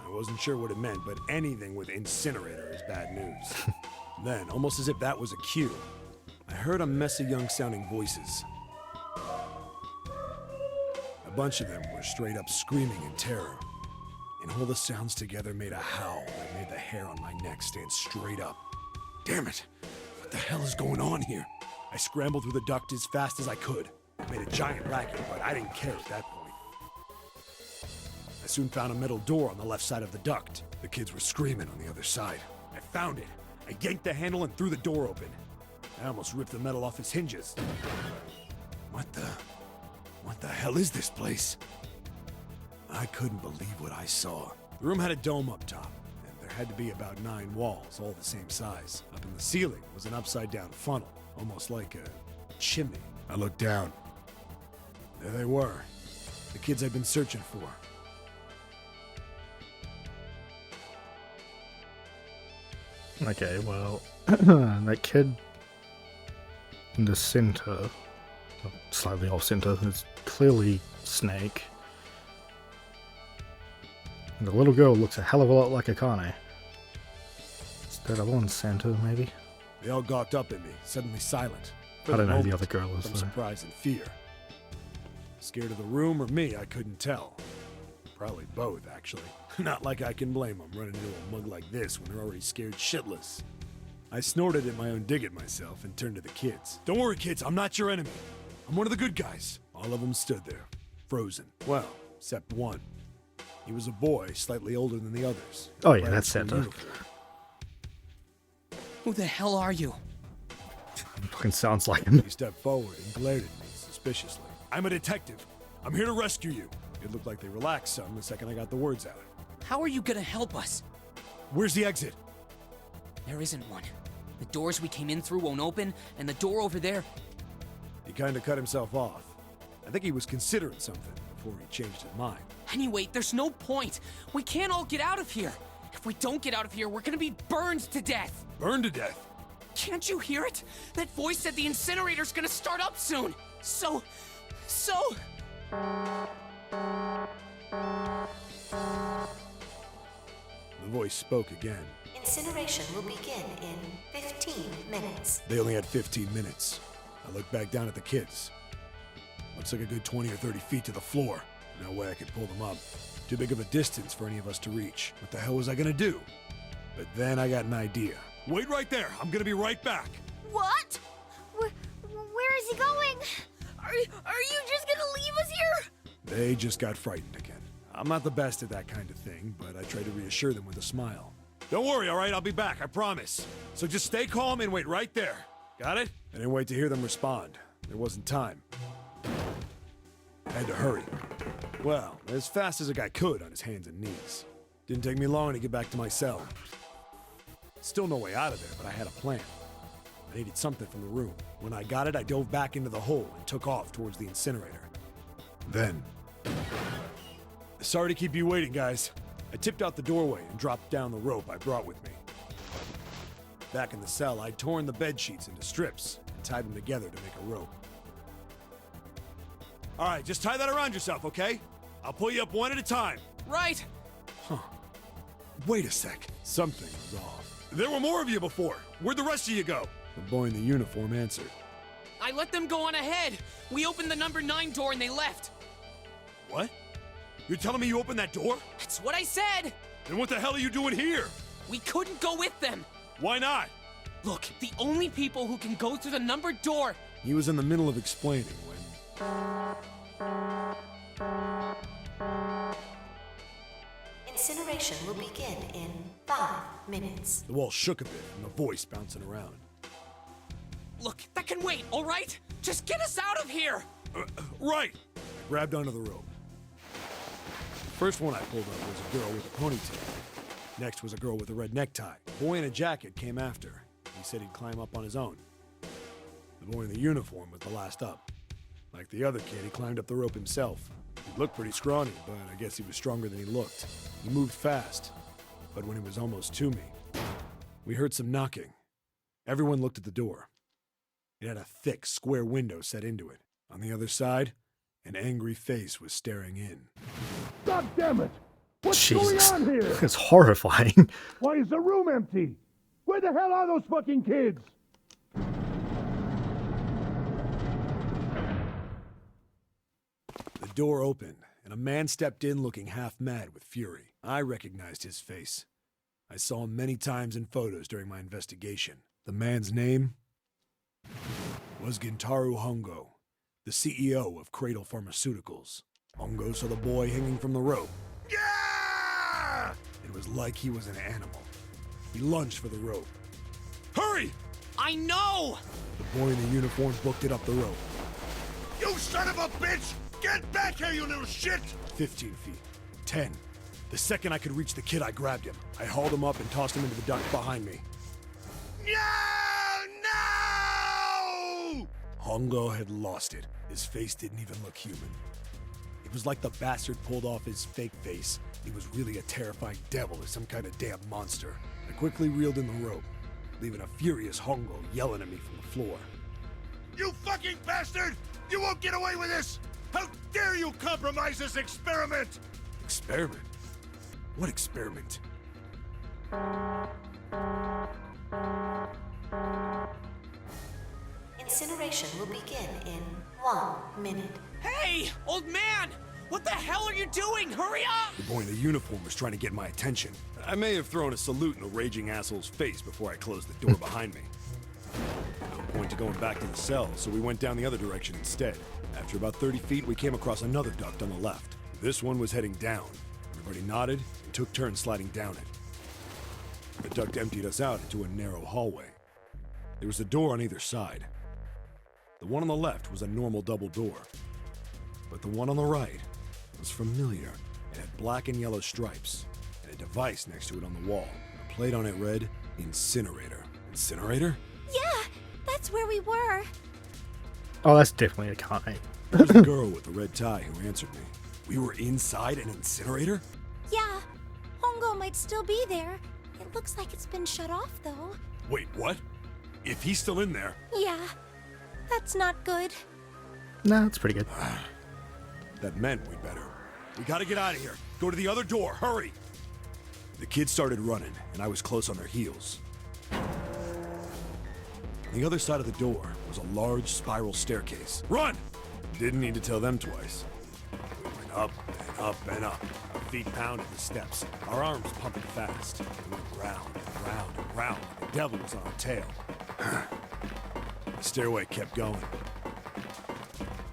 I wasn't sure what it meant, but anything with incinerator is bad news. Then, almost as if that was a cue, I heard a mess of young-sounding voices. A bunch of them were straight up screaming in terror, and all the sounds together made a howl that made the hair on my neck stand straight up. Damn it! What the hell is going on here? I scrambled through the duct as fast as I could. I made a giant racket, but I didn't care at that point. I soon found a metal door on the left side of the duct. The kids were screaming on the other side. I found it. I yanked the handle and threw the door open. I almost ripped the metal off its hinges. What the hell is this place? I couldn't believe what I saw. The room had a dome up top, and there had to be about 9 walls, all the same size. Up in the ceiling was an upside-down funnel, almost like a chimney. I looked down. There they were, the kids I'd been searching for. Okay, well, that kid in the center, slightly off center, is clearly Snake. And the little girl looks a hell of a lot like Akane. Is that other one Santa, maybe? They all gawked up at me, suddenly silent. I don't know who the other girl is, From though. surprise and fear. Scared of the room or me, I couldn't tell. Probably both, actually. Not like I can blame them running into a mug like this when they're already scared shitless. I snorted at my own dig at myself and turned to the kids. Don't worry, kids, I'm not your enemy. I'm one of the good guys. All of them stood there, frozen. Well, except one. He was a boy, slightly older than the others. Oh yeah, Wearing that's school Santa. uniform. Who the hell are you? Fucking sounds like him. He stepped forward and glared at me suspiciously. I'm a detective. I'm here to rescue you. It looked like they relaxed some the second I got the words out. How are you gonna help us? Where's the exit? There isn't one. The doors we came in through won't open, and the door over there... He kinda cut himself off. I think he was considering something before he changed his mind. Anyway, there's no point. We can't all get out of here. If we don't get out of here, we're gonna be burned to death. Burned to death? Can't you hear it? That voice said the incinerator's gonna start up soon. So... The voice spoke again. Incineration will begin in 15 minutes. They only had 15 minutes. I looked back down at the kids. Looks like a good 20 or 30 feet to the floor. No way I could pull them up. Too big of a distance for any of us to reach. What the hell was I gonna do? But then I got an idea. Wait right there. I'm gonna be right back. What? Where is he going? Are you just gonna leave us here? They just got frightened again. I'm not the best at that kind of thing, but I try to reassure them with a smile. Don't worry, all right? I'll be back, I promise. So just stay calm and wait right there. Got it? I didn't wait to hear them respond. There wasn't time. I had to hurry. Well, as fast as a guy could on his hands and knees. Didn't take me long to get back to my cell. Still no way out of there, but I had a plan. I needed something from the room. When I got it, I dove back into the hole and took off towards the incinerator. Then... Sorry to keep you waiting, guys. I tipped out the doorway and dropped down the rope I brought with me. Back in the cell, I'd torn the bed sheets into strips and tied them together to make a rope. All right, just tie that around yourself, okay? I'll pull you up one at a time. Right. Huh. Wait a sec. Something was off. There were more of you before. Where'd the rest of you go? The boy in the uniform answered. I let them go on ahead. We opened the number 9 door and they left. What? You're telling me you opened that door? That's what I said. Then what the hell are you doing here? We couldn't go with them. Why not? Look, the only people who can go through the numbered door... He was in the middle of explaining when... Incineration will begin in 5 minutes. The wall shook a bit and the voice bouncing around. Look, that can wait, all right? Just get us out of here! Right! I grabbed onto the rope. The first one I pulled up was a girl with a ponytail. Next was a girl with a red necktie. A boy in a jacket came after. He said he'd climb up on his own. The boy in the uniform was the last up. Like the other kid, he climbed up the rope himself. He looked pretty scrawny, but I guess he was stronger than he looked. He moved fast, but when he was almost to me, we heard some knocking. Everyone looked at the door. It had a thick, square window set into it. On the other side, an angry face was staring in. God damn it! What's Jesus. going on here? It's horrifying. Why is the room empty? Where the hell are those fucking kids? The door opened, and a man stepped in looking half mad with fury. I recognized his face. I saw him many times in photos during my investigation. The man's name was Gintaro Hongo, the CEO of Cradle Pharmaceuticals. Hongo saw the boy hanging from the rope. Yeah! It was like he was an animal. He lunged for the rope. Hurry! I know! The boy in the uniform booked it up the rope. You son of a bitch! Get back here, you little shit! 15 feet. 10. The second I could reach the kid, I grabbed him. I hauled him up and tossed him into the duct behind me. No! No! Hongo had lost it. His face didn't even look human. It was like the bastard pulled off his fake face. He was really a terrifying devil or some kind of damn monster. I quickly reeled in the rope, leaving a furious Hongo yelling at me from the floor. You fucking bastard! You won't get away with this! How dare you compromise this experiment! Experiment? What experiment? Incineration will begin in 1 minute. Hey, old man! What the hell are you doing? Hurry up! The boy in the uniform was trying to get my attention. I may have thrown a salute in the raging asshole's face before I closed the door behind me. No point to going back to the cell, so we went down the other direction instead. After about 30 feet, we came across another duct on the left. This one was heading down. Everybody nodded and took turns sliding down it. The duct emptied us out into a narrow hallway. There was a door on either side. The one on the left was a normal double door, but the one on the right was familiar. It had black and yellow stripes, and a device next to it on the wall. A plate on it read, Incinerator. Incinerator? Yeah, that's where we were. Oh, that's definitely a Akane. Who's the girl with the red tie who answered me? We were inside an incinerator? Yeah, Hongo might still be there. It looks like it's been shut off, though. Wait, what? If he's still in there... Yeah, that's not good. Nah, that's pretty good. That meant we'd better. We gotta get out of here. Go to the other door, hurry! The kids started running, and I was close on their heels. On the other side of the door was a large spiral staircase. Run! Didn't need to tell them twice. We went up and up and up. Our feet pounded the steps, our arms pumping fast. We went round and round and round like the devil was on our tail. The stairway kept going.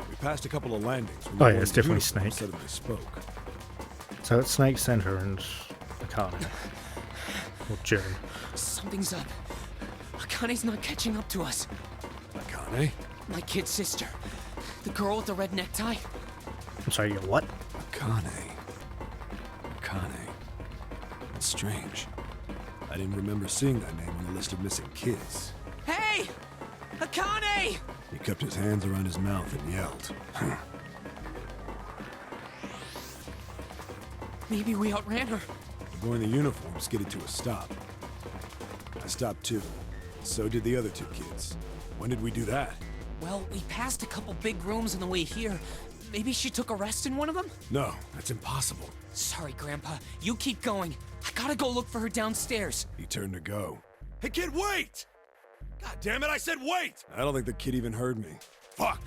We passed a couple of landings. Oh yeah, it's definitely Snake. Suddenly spoke. So it's Snake, Center, and Akane. Or June. Something's up. Akane's not catching up to us. Akane? My kid sister. The girl with the red necktie. I'm sorry, you what? Akane. That's strange. I didn't remember seeing that name on the list of missing kids. Hey! Akane! He kept his hands around his mouth and yelled. Maybe we outran her. The boy in the uniform skidded to a stop. I stopped too. So did the other two kids. When did we do that? Well, we passed a couple big rooms on the way here. Maybe she took a rest in one of them? No, that's impossible. Sorry, Grandpa. You keep going. I gotta go look for her downstairs. He turned to go. Hey kid, wait! God damn it, I said wait! I don't think the kid even heard me. Fuck!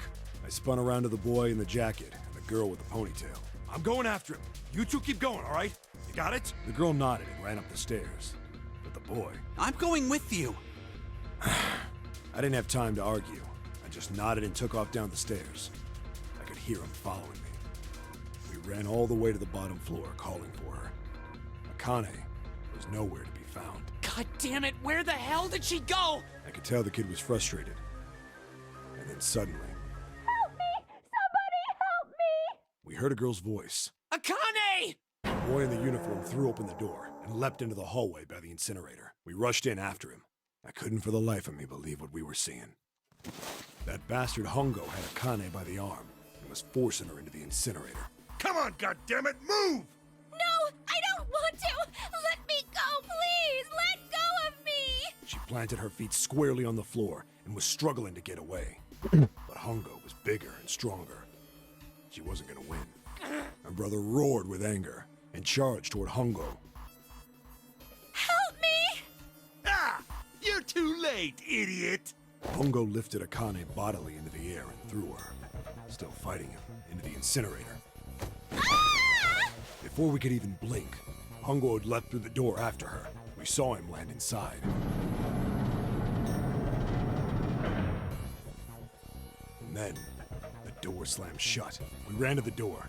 I spun around to the boy in the jacket and the girl with the ponytail. I'm going after him. You two keep going, all right? You got it? The girl nodded and ran up the stairs. But the boy... I'm going with you. I didn't have time to argue. I just nodded and took off down the stairs. I could hear him following me. We ran all the way to the bottom floor, calling for her. Akane was nowhere to be found. God damn it, where the hell did she go? I could tell the kid was frustrated. And then suddenly... Help me! Somebody help me! We heard a girl's voice. Akane! The boy in the uniform threw open the door and leapt into the hallway by the incinerator. We rushed in after him. I couldn't for the life of me believe what we were seeing. That bastard Hongo had Akane by the arm and was forcing her into the incinerator. Come on, goddammit, move! No, I don't want to! Let me go, please! Let go of me! She planted her feet squarely on the floor and was struggling to get away. But Hongo was bigger and stronger. She wasn't gonna win. My brother roared with anger and charged toward Hongo. Help me! Ah! You're too late, idiot! Hongo lifted Akane bodily into the air and threw her, still fighting him, into the incinerator. Ah! Before we could even blink, Hongo had leapt through the door after her. We saw him land inside. And then, the door slammed shut. We ran to the door.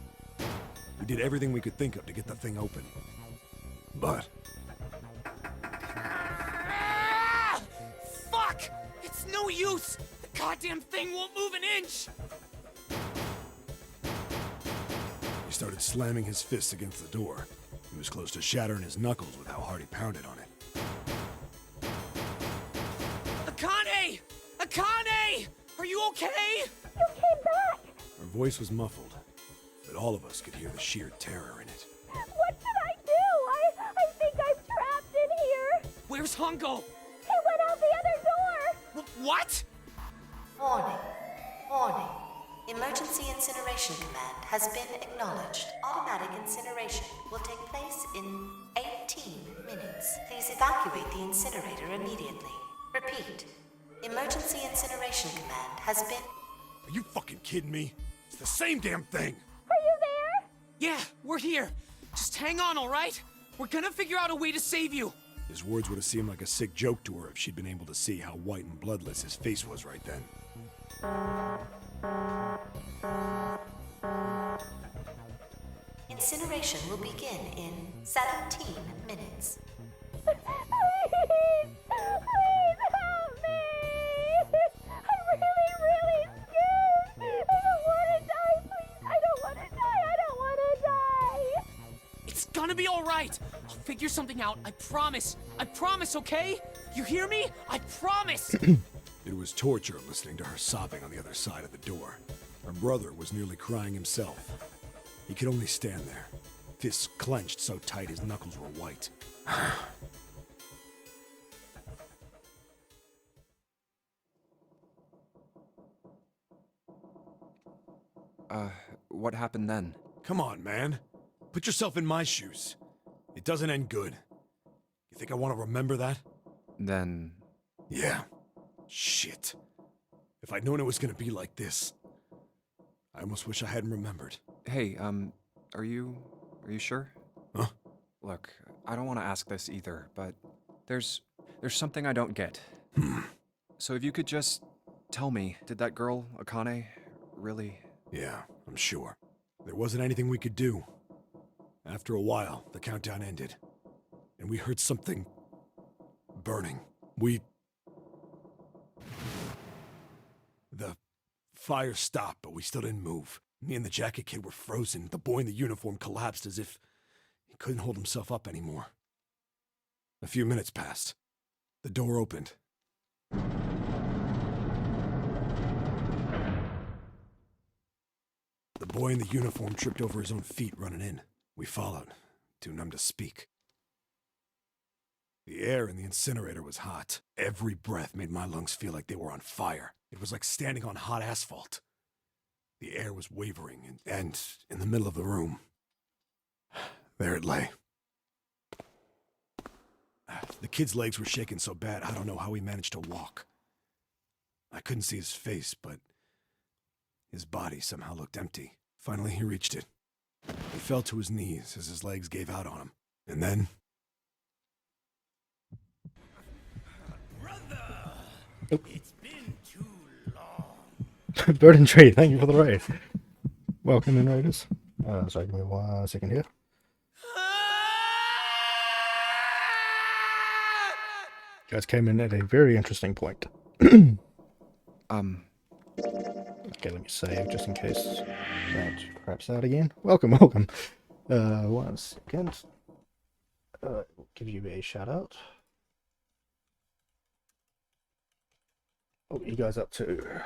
We did everything we could think of to get the thing open. But... Ah! Fuck! It's no use! The goddamn thing won't move an inch! he started slamming his fists against the door. He was close to shattering his knuckles with how hard he pounded on it. Akane! Akane! Are you okay? You came back! Her voice was muffled, but all of us could hear the sheer terror in it. What should I do? I think I'm trapped in here! Where's Hongo? He went out the other door! What? Warning. Warning. Emergency incineration command has been acknowledged. Automatic incineration will take place in 18 minutes. Please evacuate the incinerator immediately. Repeat. Emergency incineration command has been... Are you fucking kidding me? It's the same damn thing! Are you there? Yeah, we're here. Just hang on, alright? We're gonna figure out a way to save you. His words would have seemed like a sick joke to her if she'd been able to see how white and bloodless his face was right then. Incineration will begin in 17 minutes. Please! Please help me! I'm really scared! I don't want to die, please! I don't want to die! I don't want to die! It's gonna be alright. I'll figure something out. I promise. I promise, okay? You hear me? I promise! It was torture listening to her sobbing on the other side of the door. Her brother was nearly crying himself. He could only stand there, fists clenched so tight his knuckles were white. What happened then? Come on, man. Put yourself in my shoes. It doesn't end good. You think I want to remember that? Then... Yeah. Shit. If I'd known it was gonna be like this, I almost wish I hadn't remembered. Hey, are you sure? Huh? Look, I don't want to ask this either, but there's something I don't get. So if you could just tell me, did that girl, Akane, really... Yeah, I'm sure. There wasn't anything we could do. After a while, the countdown ended, and we heard something burning. The fire stopped, but we still didn't move. Me and the jacket kid were frozen. The boy in the uniform collapsed as if he couldn't hold himself up anymore. A few minutes passed. The door opened. The boy in the uniform tripped over his own feet running in. We followed, too numb to speak. The air in the incinerator was hot. Every breath made my lungs feel like they were on fire. It was like standing on hot asphalt. The air was wavering, and in the middle of the room, there it lay. The kid's legs were shaking so bad, I don't know how he managed to walk. I couldn't see his face, but his body somehow looked empty. Finally, he reached it. He fell to his knees as his legs gave out on him. And then... Brother! It's been too long. Bird and Tree, thank you for the raid. Welcome in, Raiders. Sorry, give me 1 second here. You guys came in at a very interesting point. Okay, let me save just in case that craps out again. Welcome. 1 second. We'll give you a shout out. What are you guys up to?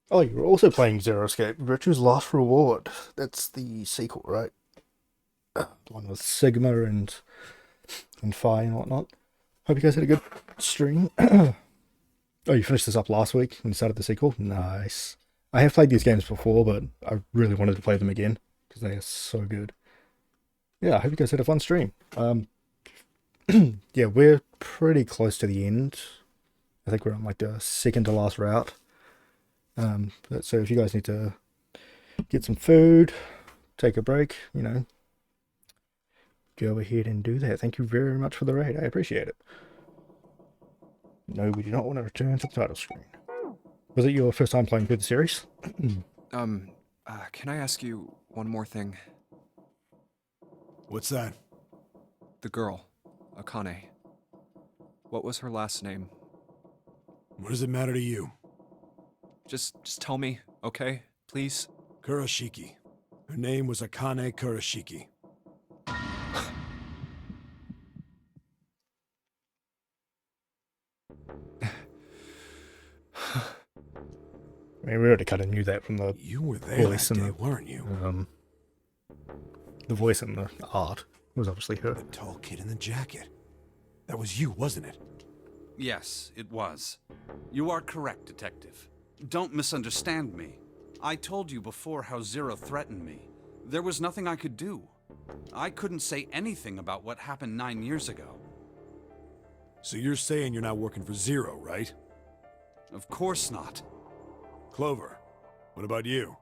Oh, you're also playing Zero Escape. Virtue's Last Reward. That's the sequel, right? The one with Sigma and Phi and whatnot. Hope you guys had a good stream. Oh, you finished this up last week when you started the sequel? Nice. I have played these games before, but I really wanted to play them again because they are so good. Yeah, I hope you guys had a fun stream. Yeah, we're pretty close to the end. I think we're on like the second to last route. So if you guys need to get some food, take a break, you know, go ahead and do that. Thank you very much for the raid. I appreciate it. No, we do not want to return to the title screen. Was it your first time playing through the series? Can I ask you one more thing? What's that? The girl, Akane. What was her last name? What does it matter to you? Just tell me, okay? Please? Kurashiki. Her name was Akane Kurashiki. I mean, we already kind of knew that from the You were there voice that and day, the weren't you? The voice and the art was obviously her. The tall kid in the jacket. That was you, wasn't it? Yes, it was. You are correct, Detective. Don't misunderstand me. I told you before how Zero threatened me. There was nothing I could do. I couldn't say anything about what happened 9 years ago. So you're saying you're not working for Zero, right? Of course not. Clover, what about you?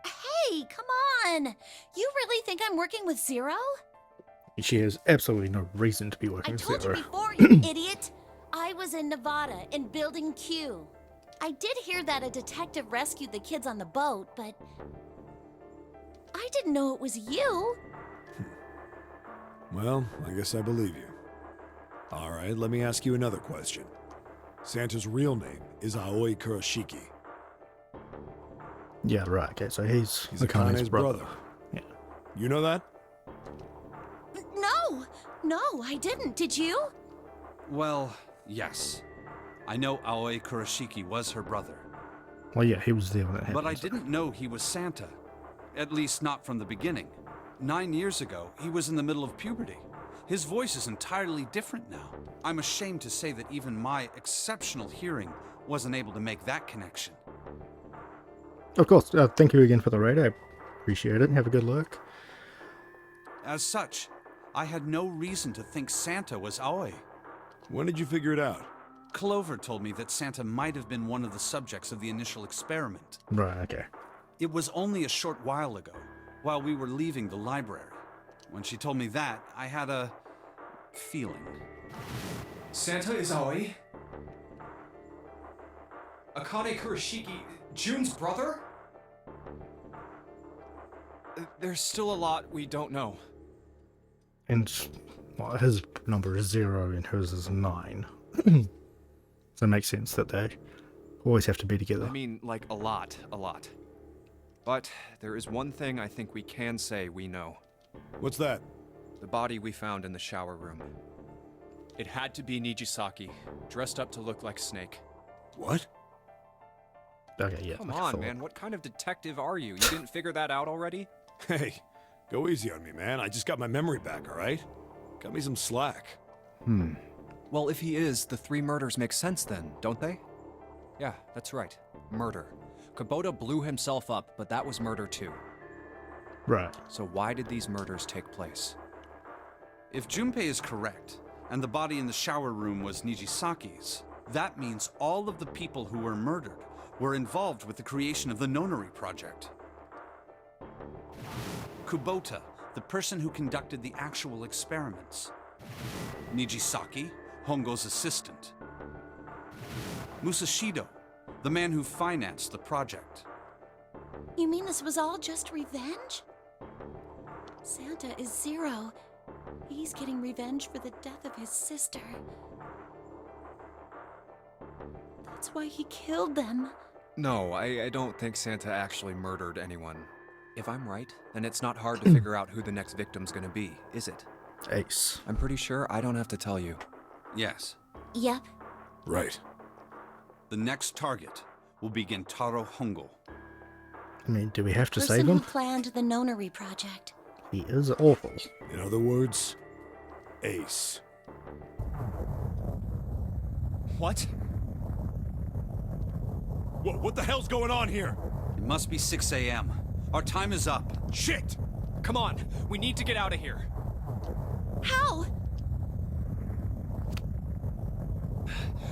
Hey, come on! You really think I'm working with Zero? She has absolutely no reason to be working I with told Zero. you before, you idiot! I was in Nevada, in Building Q. I did hear that a detective rescued the kids on the boat, but... I didn't know it was you! Well, I guess I believe you. Alright, let me ask you another question. Santa's real name is Aoi Kurashiki. Yeah, right. Okay, so he's Akane's brother. Yeah. You know that? No, I didn't. Did you? Well, yes. I know Aoi Kurashiki was her brother, Well, yeah, he was the one that had but I him, so- didn't know he was Santa. At least not from the beginning. 9 years ago, he was in the middle of puberty. His voice is entirely different now. I'm ashamed to say that even my exceptional hearing wasn't able to make that connection. Of course, thank you again for the raid. I appreciate it. Have a good look. As such, I had no reason to think Santa was Aoi. When did you figure it out? Clover told me that Santa might have been one of the subjects of the initial experiment. Right, okay. It was only a short while ago, while we were leaving the library. When she told me that, I had a feeling. Santa is Aoi? Akane Kurashiki, June's brother? There's still a lot we don't know. And well, his number is 0 and hers is 9. So it makes sense that they always have to be together. I mean, like, a lot. But there is one thing I think we can say we know. What's that? The body we found in the shower room. It had to be Nijisaki, dressed up to look like Snake. What? Okay, yeah. Come like I on, thought. man, what kind of detective are you? You didn't figure that out already? Hey, go easy on me, man. I just got my memory back, all right? Cut me some slack. Well, if he is, the 3 murders make sense then, don't they? Yeah, that's right. Murder. Kubota blew himself up, but that was murder too. Right. So why did these murders take place? If Junpei is correct, and the body in the shower room was Nijisaki's, that means all of the people who were murdered were involved with the creation of the Nonary Project. Kubota, the person who conducted the actual experiments. Nijisaki, Hongo's assistant. Musashido, the man who financed the project. You mean this was all just revenge? Santa is 0. He's getting revenge for the death of his sister. That's why he killed them. No, I don't think Santa actually murdered anyone. If I'm right, then it's not hard to figure out who the next victim's gonna be, is it? Ace. I'm pretty sure I don't have to tell you. Yes, Yep. Right. the next target will be Gentaro Hongo. I mean, do we have to Person save who him? planned the Nonary Project. He is awful. In other words, Ace. What? What the hell's going on here? It must be 6 a.m. Our time is up. Shit! Come on, we need to get out of here. How?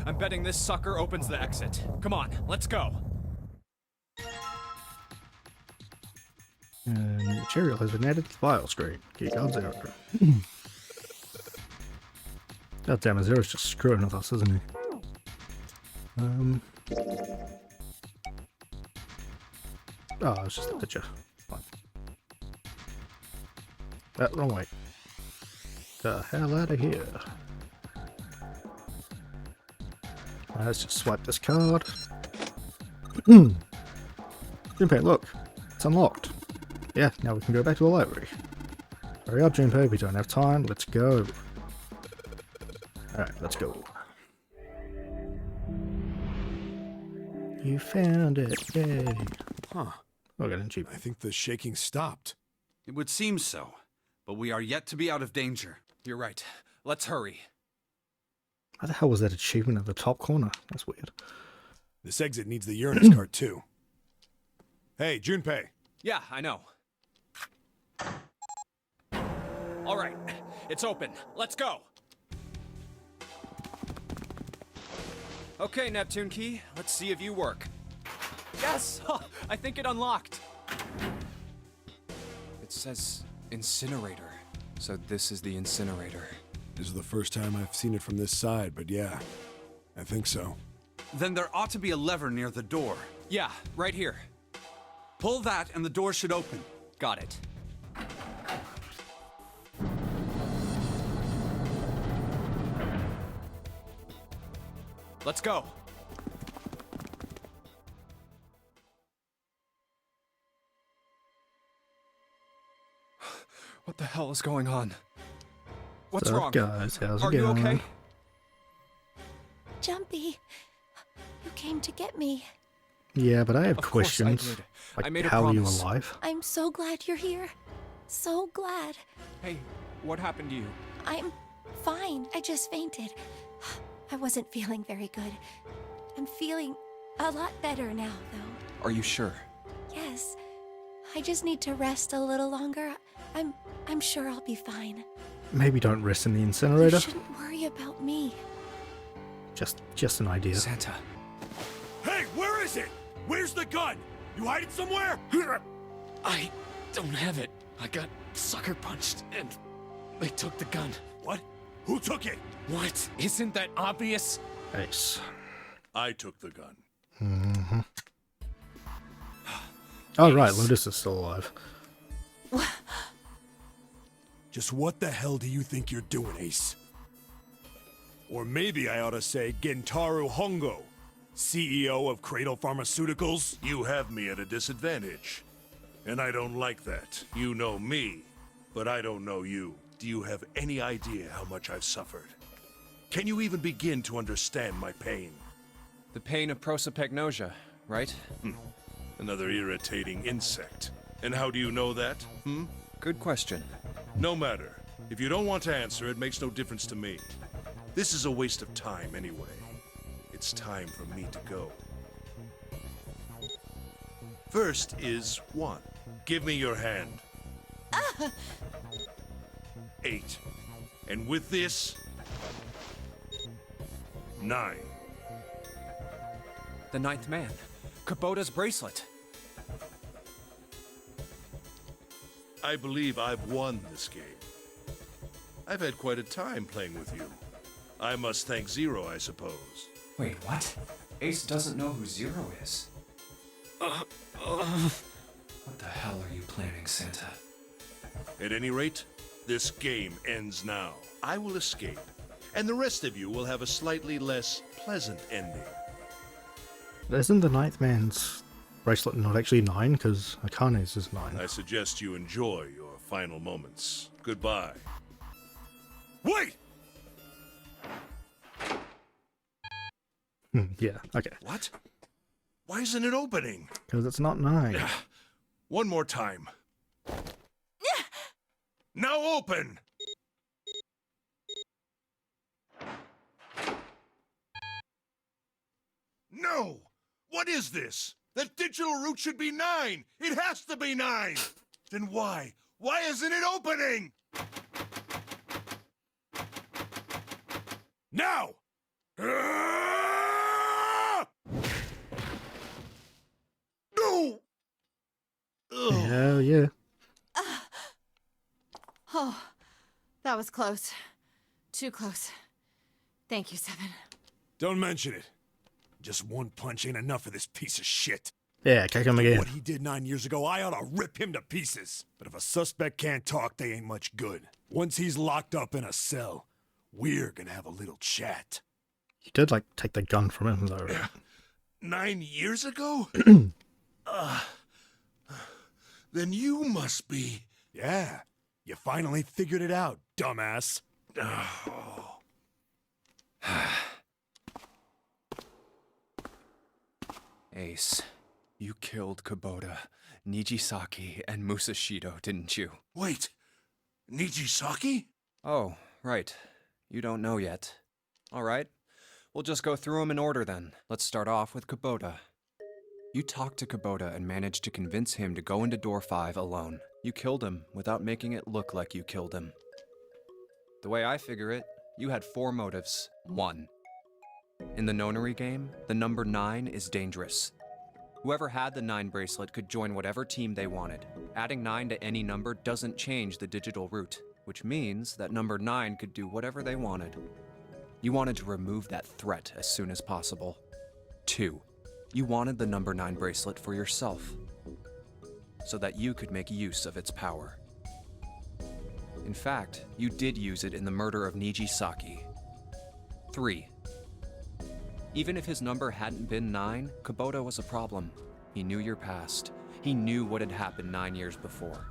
I'm betting this sucker opens the exit. Come on, let's go. And material has been added to the file screen. Keycard 0. God damn it, Zero's just screwing with us, isn't he? Oh, it's just a picture. Fine. Wrong way. The hell out of here. Let's just swipe this card. Junpei, look. It's unlocked. Yeah, now we can go back to the library. Hurry up, Junpei, we don't have time. Let's go. Alright, let's go. You found it. Yay. Huh. Oh, I got an achievement. I think the shaking stopped. It would seem so, but we are yet to be out of danger. You're right. Let's hurry. How the hell was that achievement at the top corner? That's weird. This exit needs the Uranus card, too. Hey, Junpei. Yeah, I know. All right, it's open. Let's go. Okay, Neptune Key, let's see if you work. Yes! I think it unlocked. It says incinerator. So this is the incinerator. This is the first time I've seen it from this side, but yeah, I think so. Then there ought to be a lever near the door. Yeah, right here. Pull that and the door should open. Got it. Let's go. What the hell is going on? What's What's up, wrong? guys? How's it Are you going? okay? Jumpy, came to get me. Yeah, but I have Of course I questions. did. Like, I made a how are you promise. alive? I'm so glad you're here. So glad. Hey, what happened to you? I'm fine. I just fainted. I wasn't feeling very good. I'm feeling a lot better now, though. Are you sure? Yes. I just need to rest a little longer. I'm sure I'll be fine. Maybe don't rest in the You incinerator. shouldn't worry about me. Just an idea. Santa. Hey, where is it? Where's the gun? You hide it somewhere? I don't have it. I got sucker punched and they took the gun. What? Who took it? What? Isn't that obvious? Ace. I took the gun. Mm-hmm. Oh, right, Lotus is still alive. Just what the hell do you think you're doing, Ace? Or maybe I ought to say Gentaro Hongo, CEO of Cradle Pharmaceuticals. You have me at a disadvantage. And I don't like that. You know me, but I don't know you. Do you have any idea how much I've suffered? Can you even begin to understand my pain? The pain of prosopagnosia, right? Another irritating insect. And how do you know that? Good question. No matter. If you don't want to answer, it makes no difference to me. This is a waste of time anyway. It's time for me to go. First is 1. Give me your hand. 8. And with this, 9. The ninth man. Kubota's bracelet. I believe I've won this game. I've had quite a time playing with you. I must thank Zero, I suppose. Wait, what? Ace doesn't know who Zero is. What the hell are you planning, Santa? At any rate, this game ends now. I will escape, and the rest of you will have a slightly less pleasant ending. Isn't the ninth man's bracelet not actually 9? Because Akane's is 9. I suggest you enjoy your final moments. Goodbye. Wait! Yeah, okay. What? Why isn't it opening? Because it's not 9. One more time. Now open! No! What is this? That digital route should be 9! It has to be 9! Then why? Why isn't it opening? Now! No! Hell yeah. Oh, that was close. Too close. Thank you, Seven. Don't mention it. Just one punch ain't enough for this piece of shit. Yeah, kick him again. What he did 9 years ago, I ought to rip him to pieces. But if a suspect can't talk, they ain't much good. Once he's locked up in a cell, we're gonna have a little chat. You did, like, take the gun from him, though. 9 years ago? Then you must be... Yeah, you finally figured it out, dumbass. Ace, you killed Kubota, Nijisaki, and Musashido, didn't you? Wait, Nijisaki? Oh, right. You don't know yet. All right. We'll just go through them in order then. Let's start off with Kubota. You talked to Kubota and managed to convince him to go into door 5 alone. You killed him without making it look like you killed him. The way I figure it, you had 4 motives. 1. In the nonary game, the number 9 is dangerous. Whoever had the 9 bracelet could join whatever team they wanted. Adding 9 to any number doesn't change the digital route, which means that number 9 could do whatever they wanted. You wanted to remove that threat as soon as possible. 2. You wanted the number 9 bracelet for yourself, so that you could make use of its power. In fact, you did use it in the murder of Nijisaki. 3. Even if his number hadn't been 9, Kubota was a problem. He knew your past. He knew what had happened 9 years before.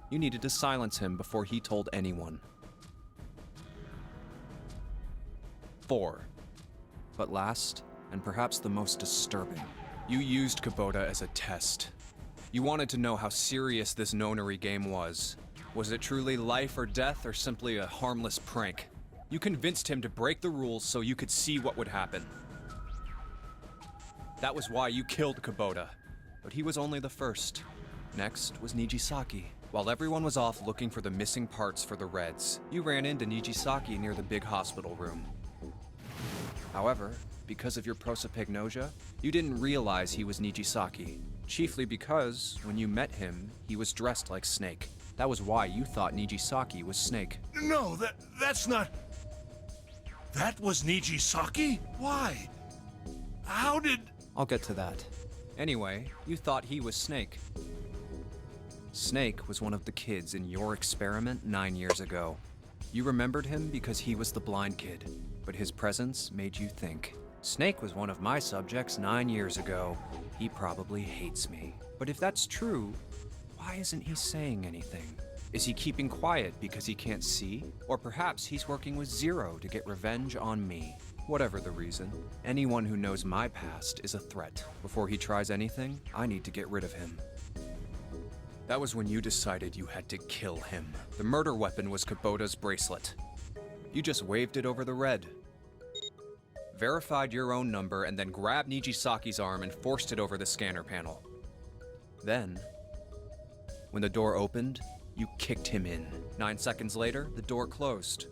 You needed to silence him before he told anyone. 4. But last, and perhaps the most disturbing. You used Kubota as a test. You wanted to know how serious this nonary game was. Was it truly life or death, or simply a harmless prank? You convinced him to break the rules so you could see what would happen. That was why you killed Kubota. But he was only the first. Next was Nijisaki. While everyone was off looking for the missing parts for the Reds, you ran into Nijisaki near the big hospital room. However, because of your prosopagnosia, you didn't realize he was Nijisaki. Chiefly because, when you met him, he was dressed like Snake. That was why you thought Nijisaki was Snake. No, that's not... That was Nijisaki? Why? How did... I'll get to that. Anyway, you thought he was Snake. Snake was one of the kids in your experiment 9 years ago. You remembered him because he was the blind kid, but his presence made you think. Snake was one of my subjects 9 years ago. He probably hates me. But if that's true, why isn't he saying anything? Is he keeping quiet because he can't see? Or perhaps he's working with Zero to get revenge on me. Whatever the reason, anyone who knows my past is a threat. Before he tries anything, I need to get rid of him. That was when you decided you had to kill him. The murder weapon was Kubota's bracelet. You just waved it over the Red. Verified your own number and then grabbed Nijisaki's arm and forced it over the scanner panel. Then, when the door opened, you kicked him in. 9 seconds later, the door closed.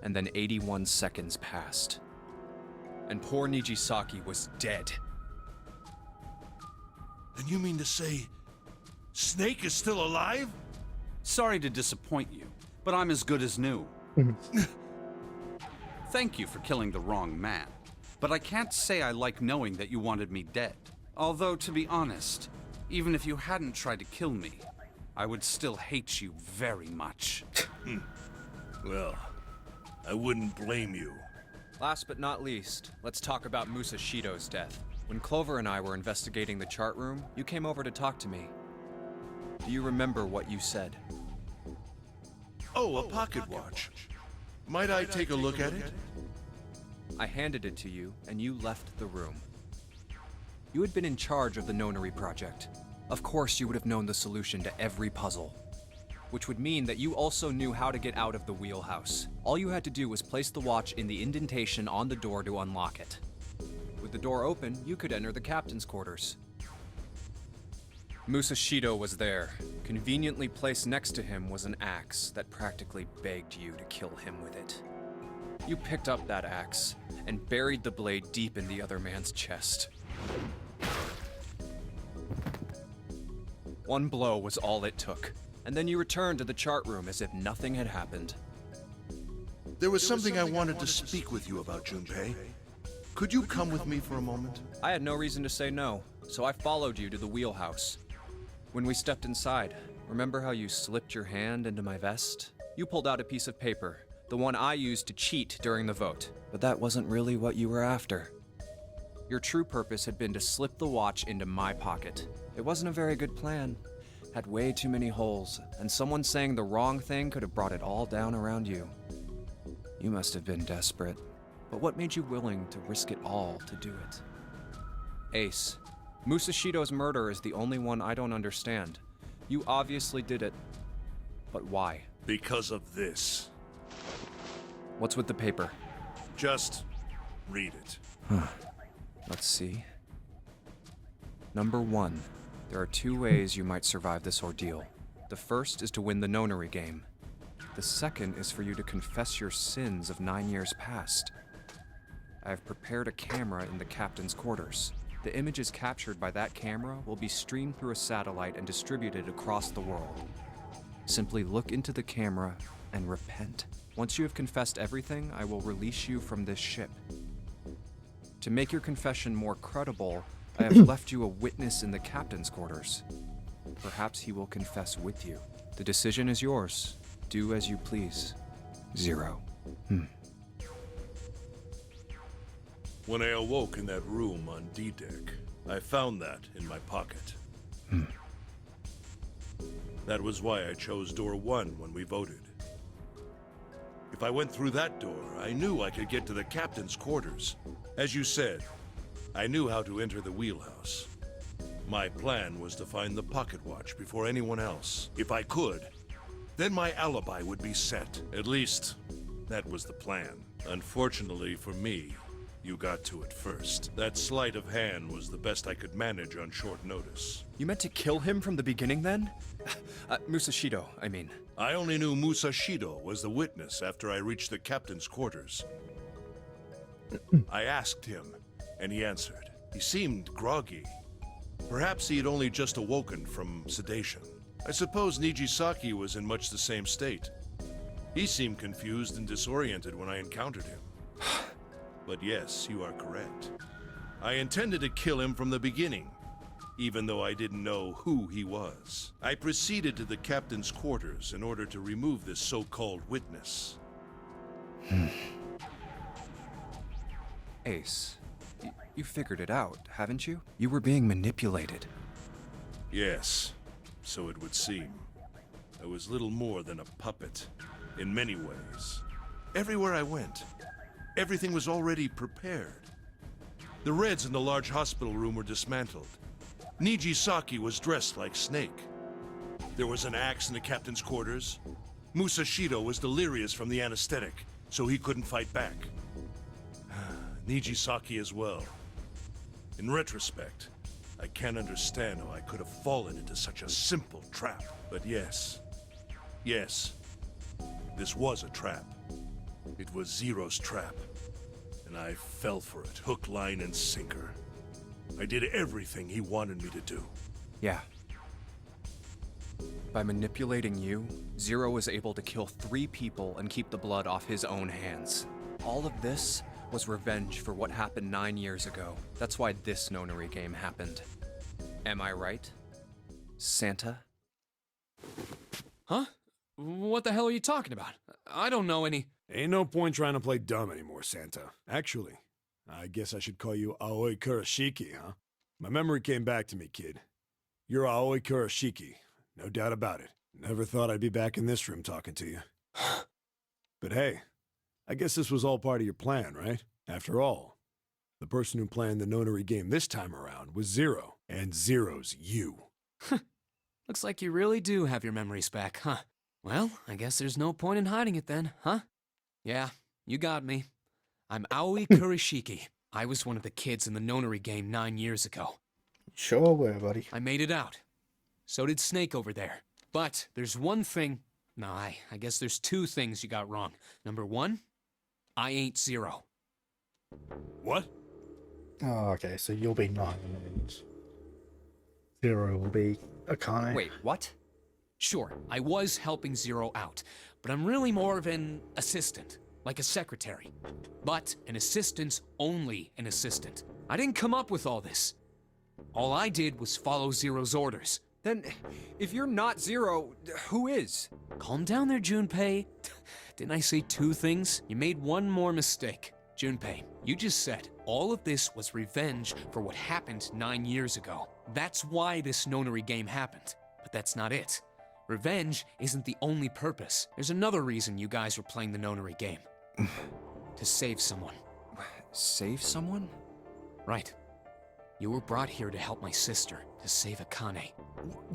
And then 81 seconds passed. And poor Nijisaki was dead. And you mean to say Snake is still alive? Sorry to disappoint you, but I'm as good as new. Thank you for killing the wrong man, but I can't say I like knowing that you wanted me dead. Although, to be honest, even if you hadn't tried to kill me, I would still hate you very much. Well, I wouldn't blame you. Last but not least, let's talk about Musashido's death. When Clover and I were investigating the chart room, you came over to talk to me. Do you remember what you said? Oh, a pocket watch. Might I take a look at it? I handed it to you, and you left the room. You had been in charge of the Nonary project. Of course you would have known the solution to every puzzle. Which would mean that you also knew how to get out of the wheelhouse. All you had to do was place the watch in the indentation on the door to unlock it. With the door open, you could enter the captain's quarters. Musashido was there. Conveniently placed next to him was an axe that practically begged you to kill him with it. You picked up that axe and buried the blade deep in the other man's chest. One blow was all it took, and then you returned to the chart room as if nothing had happened. There was something I wanted to speak with you about, Junpei. Could you come with me for a moment? I had no reason to say no, so I followed you to the wheelhouse. When we stepped inside, remember how you slipped your hand into my vest? You pulled out a piece of paper, the one I used to cheat during the vote, but that wasn't really what you were after. Your true purpose had been to slip the watch into my pocket. It wasn't a very good plan. Had way too many holes, and someone saying the wrong thing could have brought it all down around you. You must have been desperate, but what made you willing to risk it all to do it? Ace, Musashido's murder is the only one I don't understand. You obviously did it, but why? Because of this. What's with the paper? Just read it. Let's see. Number 1. There are 2 ways you might survive this ordeal. The first is to win the Nonary game. The second is for you to confess your sins of 9 years past. I have prepared a camera in the captain's quarters. The images captured by that camera will be streamed through a satellite and distributed across the world. Simply look into the camera and repent. Once you have confessed everything, I will release you from this ship. To make your confession more credible, I have left you a witness in the captain's quarters. Perhaps he will confess with you. The decision is yours. Do as you please. Zero. When I awoke in that room on D-Deck, I found that in my pocket. That was why I chose door 1 when we voted. If I went through that door, I knew I could get to the captain's quarters. As you said, I knew how to enter the wheelhouse. My plan was to find the pocket watch before anyone else. If I could, then my alibi would be set. At least, that was the plan. Unfortunately for me, you got to it first. That sleight of hand was the best I could manage on short notice. You meant to kill him from the beginning then? Musashido, I mean. I only knew Musashido was the witness after I reached the captain's quarters. I asked him, and he answered. He seemed groggy. Perhaps he had only just awoken from sedation. I suppose Nijisaki was in much the same state. He seemed confused and disoriented when I encountered him. But yes, you are correct. I intended to kill him from the beginning, even though I didn't know who he was. I proceeded to the captain's quarters in order to remove this so-called witness. Ace, you figured it out, haven't you? You were being manipulated. Yes, so it would seem. I was little more than a puppet, in many ways. Everywhere I went, everything was already prepared. The Reds in the large hospital room were dismantled. Nijisaki was dressed like Snake. There was an axe in the captain's quarters. Musashido was delirious from the anesthetic, so he couldn't fight back. Nijisaki as well. In retrospect, I can't understand how I could have fallen into such a simple trap. But yes, this was a trap. It was Zero's trap, and I fell for it, hook, line, and sinker. I did everything he wanted me to do. Yeah. By manipulating you, Zero was able to kill 3 people and keep the blood off his own hands. All of this was revenge for what happened 9 years ago. That's why this Nonary game happened. Am I right, Santa? Huh? What the hell are you talking about? I don't know any... Ain't no point trying to play dumb anymore, Santa. Actually, I guess I should call you Aoi Kurashiki, huh? My memory came back to me, kid. You're Aoi Kurashiki, no doubt about it. Never thought I'd be back in this room talking to you. But hey, I guess this was all part of your plan, right? After all, the person who planned the Nonary game this time around was Zero, and Zero's you. Looks like you really do have your memories back, huh? Well, I guess there's no point in hiding it then, huh? Yeah, you got me. I'm Aoi Kurashiki. I was one of the kids in the Nonary game 9 years ago. Sure were, buddy. I made it out. So did Snake over there. But there's one thing... No, I guess there's 2 things you got wrong. Number 1, I ain't Zero. What? Oh, okay, so you'll be 9 and Zero will be Akane. Wait, what? Sure, I was helping Zero out, but I'm really more of an assistant, like a secretary. But an assistant's only an assistant. I didn't come up with all this. All I did was follow Zero's orders. Then, if you're not Zero, who is? Calm down there, Junpei. Didn't I say 2 things? You made one more mistake. Junpei, you just said all of this was revenge for what happened 9 years ago. That's why this Nonary game happened. But that's not it. Revenge isn't the only purpose. There's another reason you guys were playing the Nonary game. To save someone. Save someone? Right. You were brought here to help my sister, to save Akane.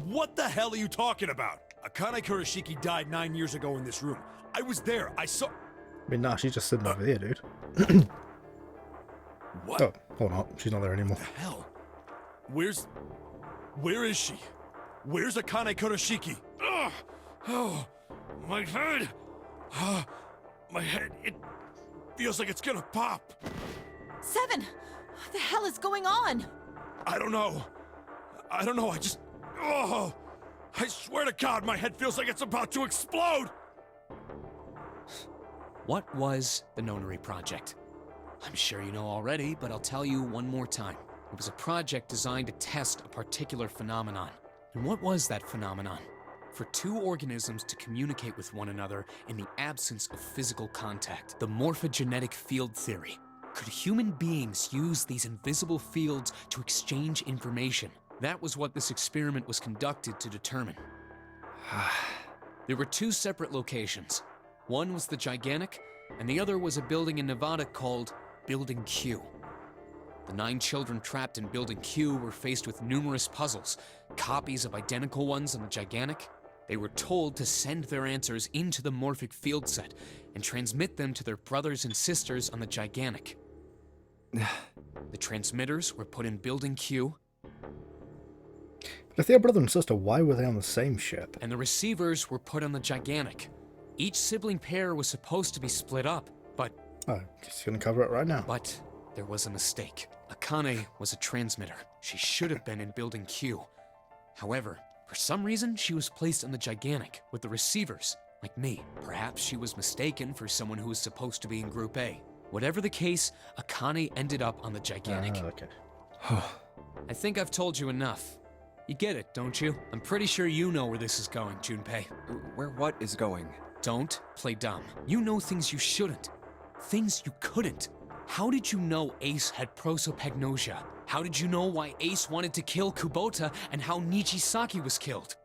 What the hell are you talking about? Akane Kurashiki died 9 years ago in this room. I was there. I saw... I mean, nah, she's just sitting over there, dude. What? Oh, hold on. She's not there anymore. What the hell? Where is she? Where's Akane Kurashiki? Ugh! Oh, my head! My head, it feels like it's gonna pop. 7! What the hell is going on? I don't know. I just... Oh! I swear to God, my head feels like it's about to explode! What was the Nonary Project? I'm sure you know already, but I'll tell you one more time. It was a project designed to test a particular phenomenon. And what was that phenomenon? For 2 organisms to communicate with one another in the absence of physical contact. The morphogenetic field theory. Could human beings use these invisible fields to exchange information? That was what this experiment was conducted to determine. There were 2 separate locations. One was the Gigantic, and the other was a building in Nevada called Building Q. The 9 children trapped in Building Q were faced with numerous puzzles, copies of identical ones on the Gigantic. They were told to send their answers into the Morphic field set and transmit them to their brothers and sisters on the Gigantic. The transmitters were put in Building Q. But if they're brother and sister, why were they on the same ship? And the receivers were put on the Gigantic. Each sibling pair was supposed to be split up, but... Oh, just gonna cover it right now. But there was a mistake. Akane was a transmitter. She should have been in Building Q. However, for some reason, she was placed on the Gigantic with the receivers, like me. Perhaps she was mistaken for someone who was supposed to be in Group A. Whatever the case, Akane ended up on the Gigantic. Okay. I think I've told you enough. You get it, don't you? I'm pretty sure you know where this is going, Junpei. Where what is going? Don't play dumb. You know things you shouldn't. Things you couldn't. How did you know Ace had prosopagnosia? How did you know why Ace wanted to kill Kubota and how Nichisaki was killed?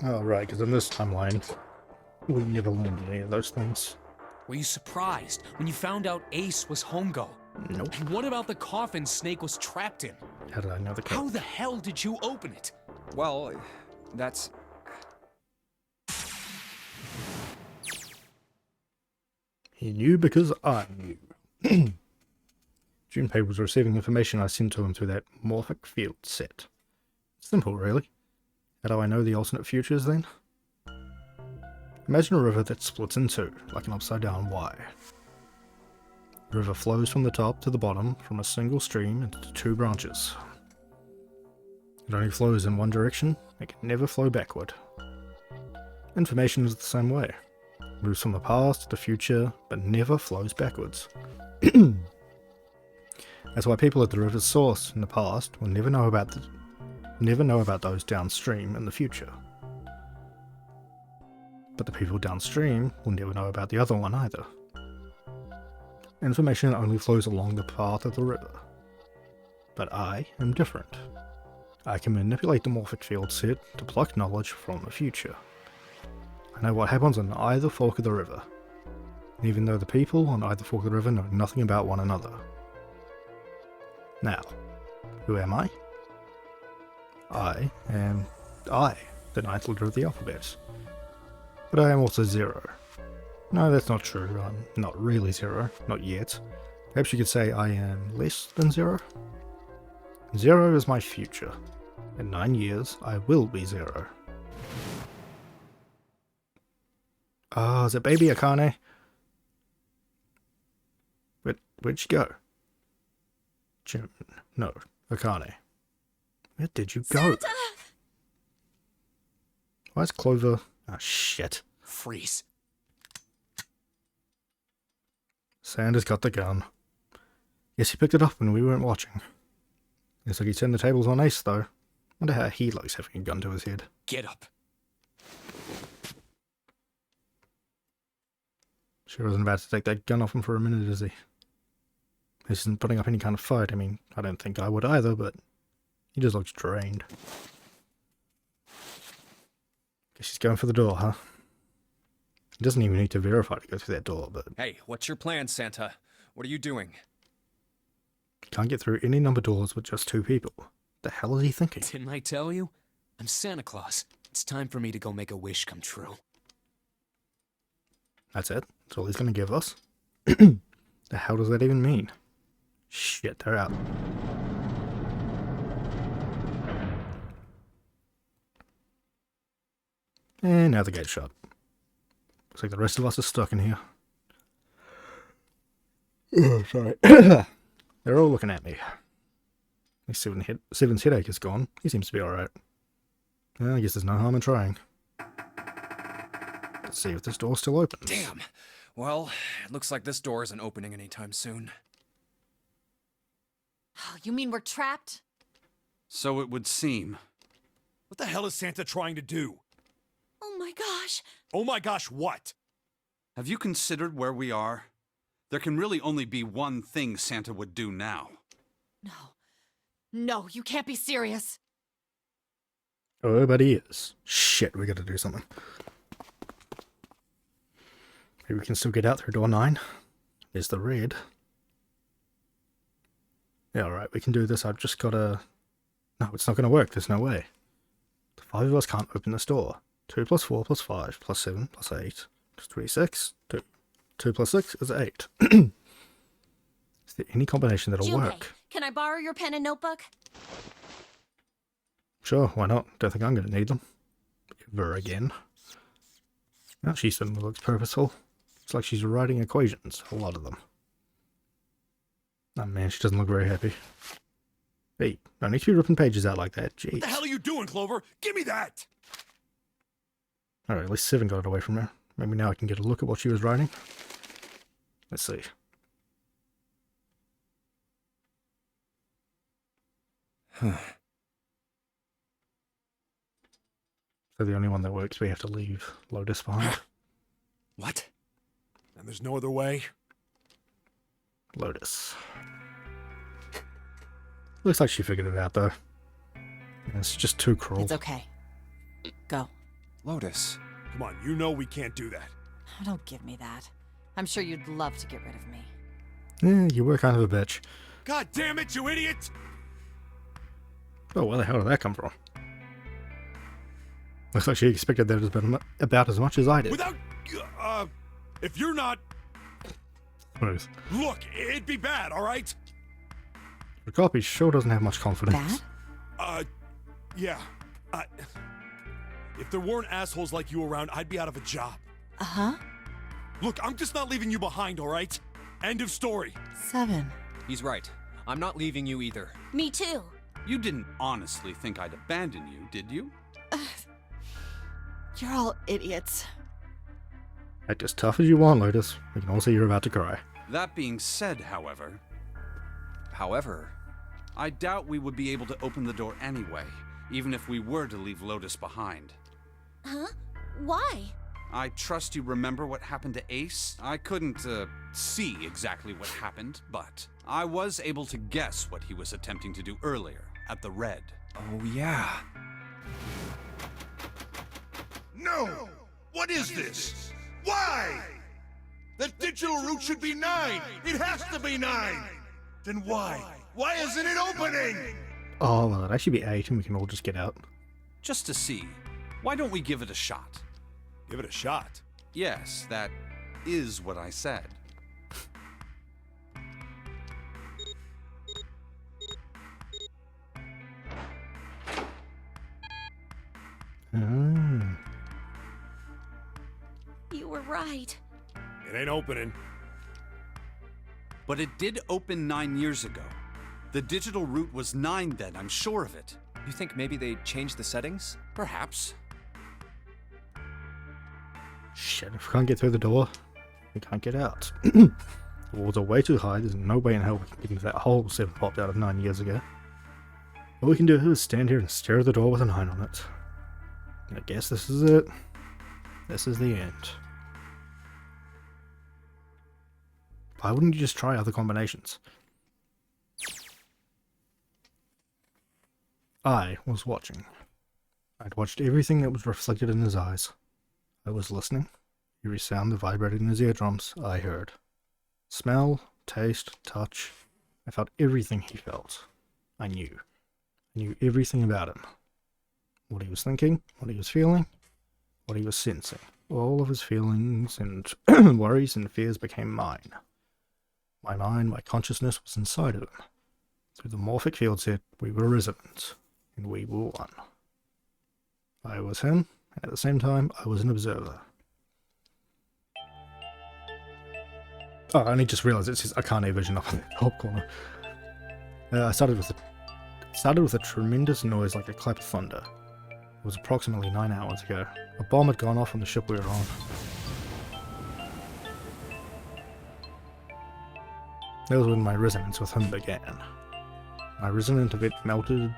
Oh, right, because in this timeline, we never learned any of those things. Were you surprised when you found out Ace was Hongo? Nope. And what about the coffin Snake was trapped in? How did I know the code? How the hell did you open it? Well, that's... He knew because I knew. Junpei was receiving information I sent to him through that Morphic field set. Simple, really. How do I know the alternate futures, then? Imagine a river that splits in two, like an upside-down Y. The river flows from the top to the bottom from a single stream into 2 branches. It only flows in one direction, it can never flow backward. Information is the same way. It moves from the past to the future, but never flows backwards. That's why people at the river's source in the past will never know about those downstream in the future. But the people downstream will never know about the other one either. Information only flows along the path of the river. But I am different. I can manipulate the Morphic field set to pluck knowledge from the future. I know what happens on either fork of the river, even though the people on either fork of the river know nothing about one another. Now, who am I? I am I, the 9th letter of the alphabet. But I am also 0. No, that's not true. I'm not really 0. Not yet. Perhaps you could say I am less than 0? 0 is my future. In 9 years, I will be 0. Ah, is it baby Akane? Where'd she go? No, Akane. Where did you go? Santa! Why is Clover... Ah, shit. Freeze. Santa's got the gun. Yes, he picked it up when we weren't watching. Looks like he turned the tables on Ace, though. Wonder how he likes having a gun to his head. Get up. Sure isn't about to take that gun off him for a minute, is he? He isn't putting up any kind of fight. I mean, I don't think I would either, but he just looks drained. Guess he's going for the door, huh? He doesn't even need to verify to go through that door, but... Hey, what's your plan, Santa? What are you doing? Can't get through any number doors with just 2 people. The hell is he thinking? Didn't I tell you? I'm Santa Claus. It's time for me to go make a wish come true. That's it? That's all he's gonna give us? The hell does that even mean? Shit, they're out. And now the gate's shut. Looks like the rest of us are stuck in here. Oh, sorry. They're all looking at me. At least Seven's headache is gone. He seems to be alright. Well, I guess there's no harm in trying. Let's see if this door still opens. Damn. Well, it looks like this door isn't opening anytime soon. Oh, you mean we're trapped? So it would seem. What the hell is Santa trying to do? Oh my gosh. Oh my gosh, what? Have you considered where we are? There can really only be one thing Santa would do now. No. No, you can't be serious. Oh, but he is. Shit, we gotta do something. Maybe we can still get out through door 9. There's the red. Yeah, alright, we can do this. I've just gotta... No, it's not gonna work. There's no way. The 5 of us can't open this door. 2 plus 4 plus 5 plus 7 plus 8 plus 26. 2 plus 6 is 8. Is there any combination that'll Junpei, work? can I borrow your pen and notebook? Sure, why not? Don't think I'm gonna need them. Ever again. Now she certainly looks purposeful. It's like she's writing equations, a lot of them. Oh man, she doesn't look very happy. Hey, don't need to be ripping pages out like that, jeez. What the hell are you doing, Clover? Give me that! Alright, at least 7 got it away from her. Maybe now I can get a look at what she was writing. Let's see. So the only one that works, we have to leave Lotus behind. What? And there's no other way? Lotus. Looks like she figured it out, though. It's just too cruel. It's okay. Go. Lotus. Come on, you know we can't do that. Oh, don't give me that. I'm sure you'd love to get rid of me. Yeah, you were kind of a bitch. God damn it, you idiot! Oh, where the hell did that come from? Looks like she expected that about as much as I did. Without... if you're not... Smooth. Look, it'd be bad, alright? The copy sure doesn't have much confidence. Bad? Yeah. If there weren't assholes like you around, I'd be out of a job. Uh-huh. Look, I'm just not leaving you behind, alright? End of story. 7. He's right. I'm not leaving you either. Me too. You didn't honestly think I'd abandon you, did you? You're all idiots. Act as tough as you want, Lotus. We can all see you're about to cry. That being said, however, I doubt we would be able to open the door anyway, even if we were to leave Lotus behind. Huh? Why? I trust you remember what happened to Ace? I couldn't, see exactly what happened, but I was able to guess what he was attempting to do earlier, at the Red. Oh, yeah. No! What is this? Why? The digital route should be 9! It has to be 9! Then why? Why isn't it opening? Oh, well, that should be 8 and we can all just get out. Just to see. Why don't we give it a shot? Give it a shot. Yes, that is what I said. You were right. It ain't opening. But it did open 9 years ago. The digital route was 9 then, I'm sure of it. You think maybe they changed the settings? Perhaps. Shit, if we can't get through the door, we can't get out. The walls are way too high, there's no way in hell we can get into that hole 7 popped out of 9 years ago. All we can do is stand here and stare at the door with a 9 on it. I guess this is it. This is the end. Why wouldn't you just try other combinations? I was watching. I'd watched everything that was reflected in his eyes. I was listening. Every sound that vibrated in his eardrums, I heard. Smell, taste, touch. I felt everything he felt. I knew. I knew everything about him. What he was thinking, what he was feeling, what he was sensing. All of his feelings and worries and fears became mine. My mind, my consciousness was inside of him. Through the morphic field set, we were residents, and we were one. I was him, and at the same time, I was an observer. Oh, I only just realised it says Akane Vision up in the top corner. I started with a tremendous noise like a clap of thunder. It was approximately 9 hours ago. A bomb had gone off on the ship we were on. That was when my resonance with him began. My resonance of it melted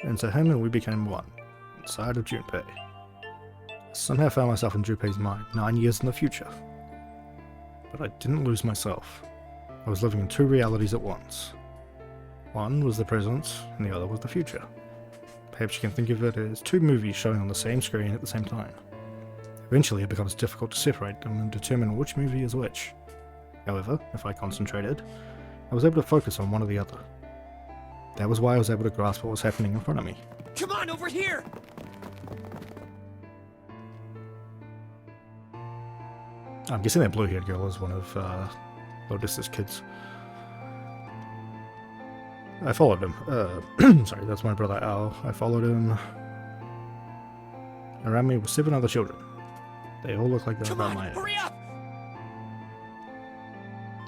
into him and we became one, inside of Junpei. I somehow found myself in Junpei's mind, 9 years in the future. But I didn't lose myself. I was living in 2 realities at once. One was the present, and the other was the future. Perhaps you can think of it as 2 movies showing on the same screen at the same time. Eventually it becomes difficult to separate them and determine which movie is which. However, if I concentrated, I was able to focus on one or the other. That was why I was able to grasp what was happening in front of me. Come on, over here! I'm guessing that blue-haired girl is one of Lotus's kids. I followed him. Sorry, that's my brother Al. I followed him. Around me were 7 other children. They all look like they're about my age. Hurry up!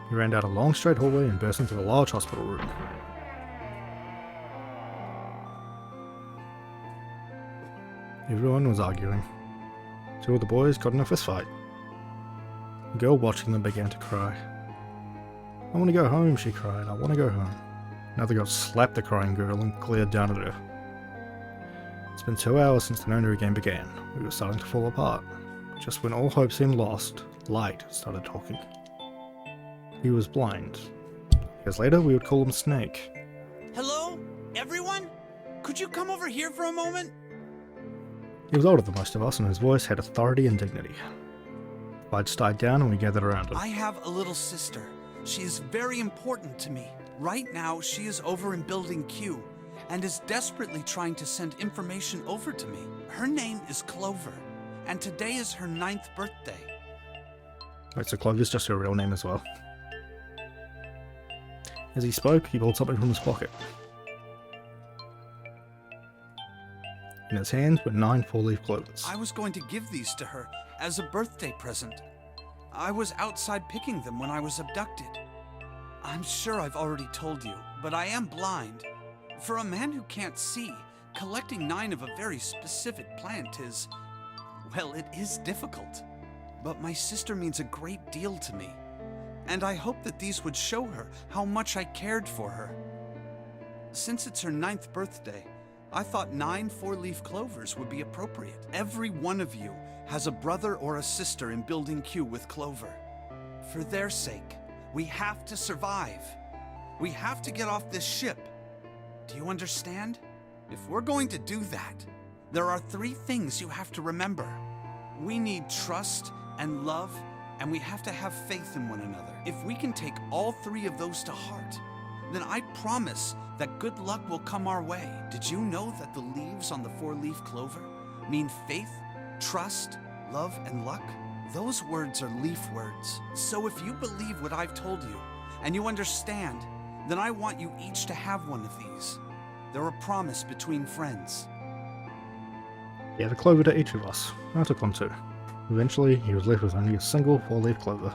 He ran down a long straight hallway and burst into a large hospital room. Everyone was arguing. 2 of the boys got in a fist fight. The girl watching them began to cry. "I want to go home," she cried. "I want to go home." Another girl slapped the crying girl and glared down at her. It's been 2 hours since the nursery game began. We were starting to fall apart. Just when all hope seemed lost, Light started talking. He was blind. Years later, we would call him Snake. Hello? Everyone? Could you come over here for a moment? He was older than most of us, and his voice had authority and dignity. Lights died down, and we gathered around him. I have a little sister. She is very important to me. Right now, she is over in Building Q, and is desperately trying to send information over to me. Her name is Clover, and today is her 9th birthday. Wait, so Clover's just her real name as well. As he spoke, he pulled something from his pocket. In his hands were 9 4-leaf clovers. I was going to give these to her as a birthday present. I was outside picking them when I was abducted. I'm sure I've already told you, but I am blind. For a man who can't see, collecting 9 of a very specific plant is, well, it is difficult. But my sister means a great deal to me, and I hope that these would show her how much I cared for her. Since it's her 9th birthday, I thought 9 4-leaf clovers would be appropriate. Every one of you has a brother or a sister in Building Q with Clover. For their sake, we have to survive. We have to get off this ship. Do you understand? If we're going to do that, there are 3 things you have to remember. We need trust and love, and we have to have faith in one another. If we can take all 3 of those to heart, then I promise that good luck will come our way. Did you know that the leaves on the 4-leaf clover mean faith, trust, love, and luck? Those words are leaf words. So if you believe what I've told you, and you understand, then I want you each to have one of these. They're a promise between friends. He had a clover to each of us. I took one too. Eventually, he was left with only a single 4-leaf clover.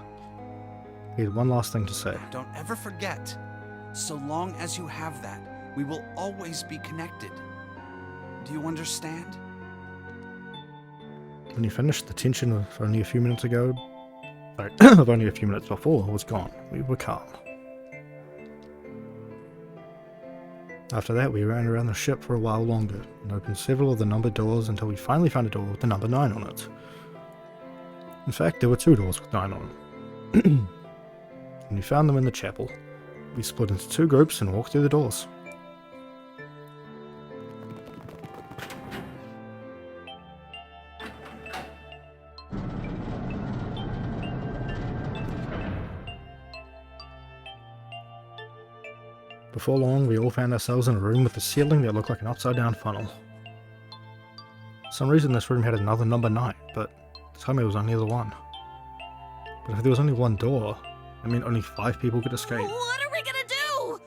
He had one last thing to say. Don't ever forget. So long as you have that, we will always be connected. Do you understand? When he finished, the tension of only a few minutes ago, of only a few minutes before, was gone. We were calm. After that, we ran around the ship for a while longer and opened several of the numbered doors until we finally found a door with the number 9 on it. In fact, there were 2 doors with 9 on them. When we found them in the chapel, we split into 2 groups and walked through the doors. Before long, we all found ourselves in a room with a ceiling that looked like an upside-down funnel. For some reason, this room had another number 9, but this time it was only the one. But if there was only one door, I mean only 5 people could escape. What are we gonna do?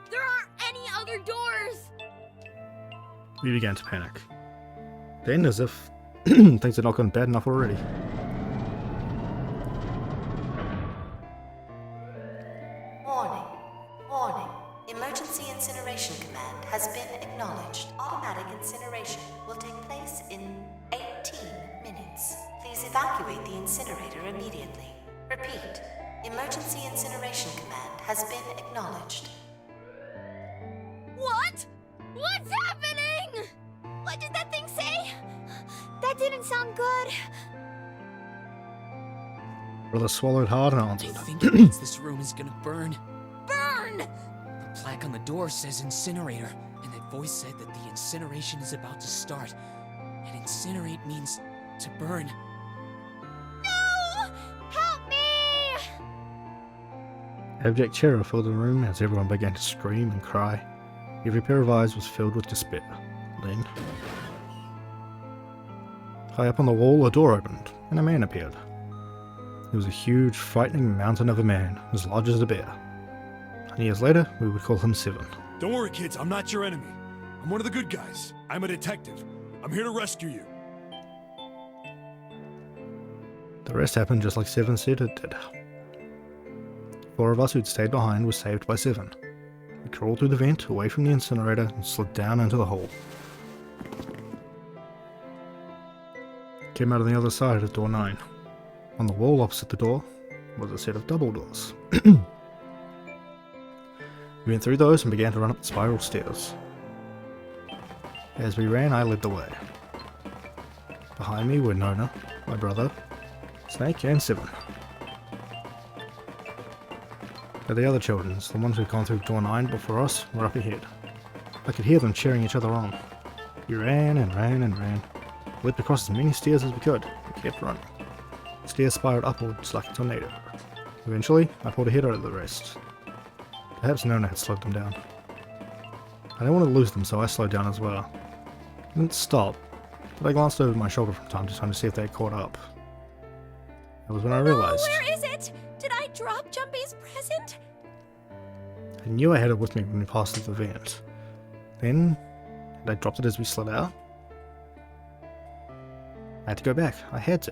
There aren't any other doors. We began to panic. Then, as if things had not gotten bad enough already. Warning. Warning. Emergency Incineration Command has been acknowledged. Automatic incineration will take place in 18 minutes. Please evacuate the incinerator immediately. Repeat. Emergency Incineration Command has been acknowledged. What? What's happening? What did that thing say? That didn't sound good. Brother swallowed hard and answered. I think it means this room is gonna burn. Burn! The plaque on the door says incinerator, and that voice said that the incineration is about to start. And incinerate means to burn. No! Help me! Abject terror filled the room as everyone began to scream and cry. Every pair of eyes was filled with despair. Then, high up on the wall, a door opened, and a man appeared. He was a huge, frightening mountain of a man, as large as a bear. And years later, we would call him Seven. Don't worry, kids. I'm not your enemy. I'm one of the good guys. I'm a detective. I'm here to rescue you. The rest happened just like Seven said it did. 4 of us who'd stayed behind were saved by Seven. We crawled through the vent, away from the incinerator, and slid down into the hole. Came out on the other side at door 9. On the wall opposite the door was a set of double doors. We went through those and began to run up the spiral stairs. As we ran, I led the way. Behind me were Nona, my brother, Snake, and Seven. But the other children, the ones who'd gone through door 9 before us, were up ahead. I could hear them cheering each other on. We ran and ran and ran. We leapt across as many stairs as we could. We kept running. The stairs spiraled upwards like a tornado. Eventually, I pulled ahead out of the rest. Perhaps Nona had slowed them down. I didn't want to lose them, so I slowed down as well. I didn't stop, but I glanced over my shoulder from time to time to see if they had caught up. That was when I realized. Oh, where is it? Did I drop Jumpy's present? I knew I had it with me when we passed through the vent. Then, had I dropped it as we slid out? I had to go back. I had to.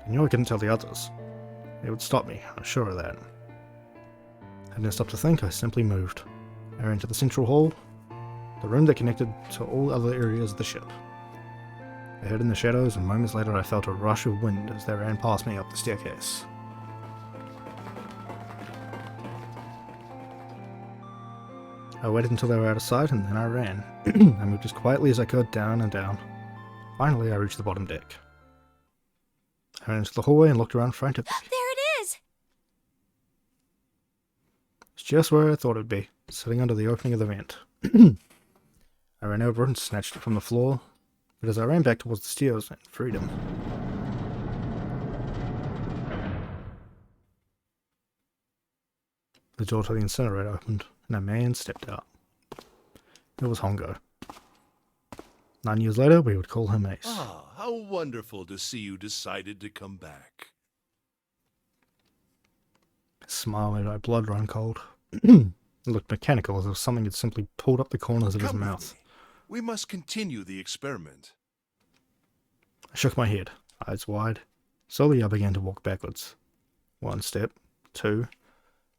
I knew I couldn't tell the others. They would stop me, I was sure of that. I didn't stop to think, I simply moved. I ran to the central hall, the room that connected to all other areas of the ship. I hid in the shadows, and moments later I felt a rush of wind as they ran past me up the staircase. I waited until they were out of sight, and then I ran. I moved as quietly as I could, down and down. Finally, I reached the bottom deck. I ran into the hallway and looked around frantically. There it is! It's just where I thought it'd be, sitting under the opening of the vent. I ran over and snatched it from the floor, but as I ran back towards the stairs and freedom, the door to the incinerator opened, and a man stepped out. It was Hongo. 9 years later, we would call him Ace. Ah, how wonderful to see you decided to come back. His smile made my blood run cold. It looked mechanical, as if something had simply pulled up the corners of his mouth. We must continue the experiment. I shook my head, eyes wide. Slowly I began to walk backwards. 1 step, 2,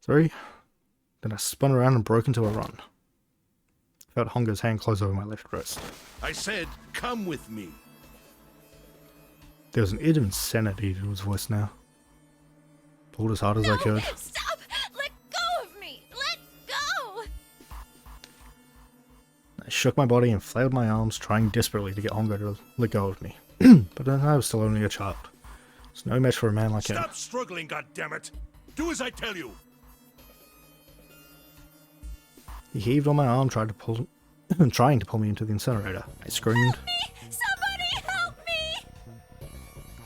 3. Then I spun around and broke into a run. I felt Hongo's hand close over my left wrist. I said, come with me. There was an edge of insanity to his voice now. Pulled as hard as I could. Stop! Let go of me! Let go! I shook my body and flailed my arms, trying desperately to get Hongo to let go of me. But I was still only a child. It's no match for a man like him. Stop struggling, goddammit! Do as I tell you! He heaved on my arm, trying to pull me into the incinerator. I screamed. Help me! Somebody help me!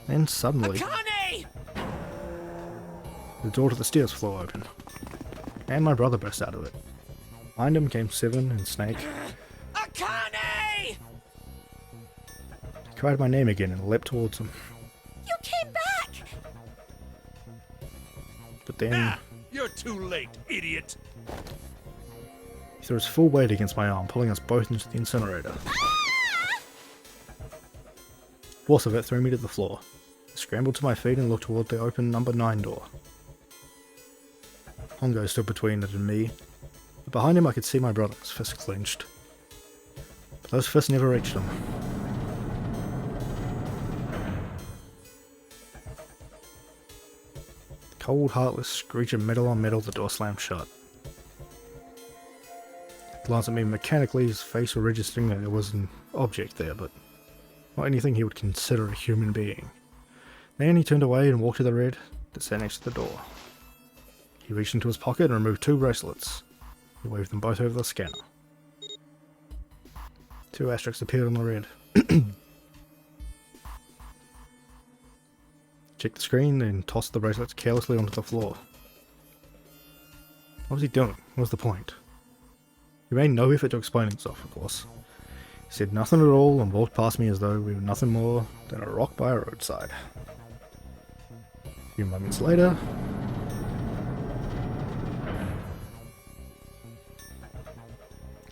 Then suddenly, Akane! the door to the stairs flew open, and my brother burst out of it. Behind him came Seven and Snake. Akane! He cried my name again and leapt towards him. You came back! But then, Ah, you're too late, idiot! he threw his full weight against my arm, pulling us both into the incinerator. Force of it threw me to the floor. I scrambled to my feet and looked toward the open number 9 door. Hongo stood between it and me, but behind him I could see my brother, his fists clenched. But those fists never reached him. The cold, heartless screech of metal on metal, the door slammed shut. He glanced at me mechanically, his face registering that there was an object there, but not anything he would consider a human being. Then he turned away and walked to the red that sat next to the door. He reached into his pocket and removed 2 bracelets. He waved them both over the scanner. 2 asterisks appeared on the red. checked the screen, then tossed the bracelets carelessly onto the floor. What was he doing? What was the point? He made no effort to explain himself, of course. He said nothing at all and walked past me as though we were nothing more than a rock by a roadside. A few moments later,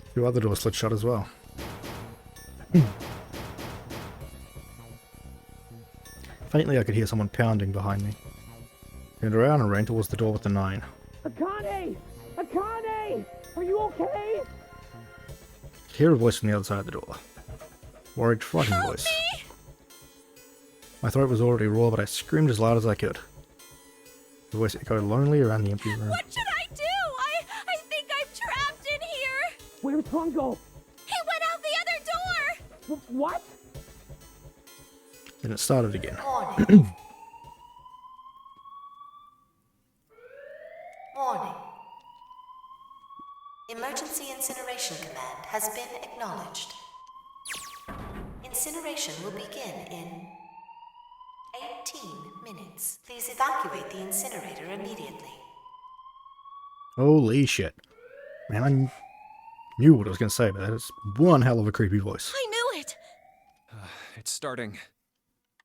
a few other doors slid shut as well. Faintly I could hear someone pounding behind me. Turned around and ran towards the door with the 9. Akane! Akane! Are you okay? Hear a voice from the other side of the door. Worried, frightened voice. Me! My throat was already raw, but I screamed as loud as I could. The voice echoed lonely around the empty room. What should I do? I think I'm trapped in here. Where's Hongo? He went out the other door. What? Then it started again. Warning. Warning. Emergency Incineration Command has been acknowledged. Incineration will begin in 18 minutes. Please evacuate the incinerator immediately. Holy shit. Man, I knew what I was going to say, but that is one hell of a creepy voice. I knew it. It's starting.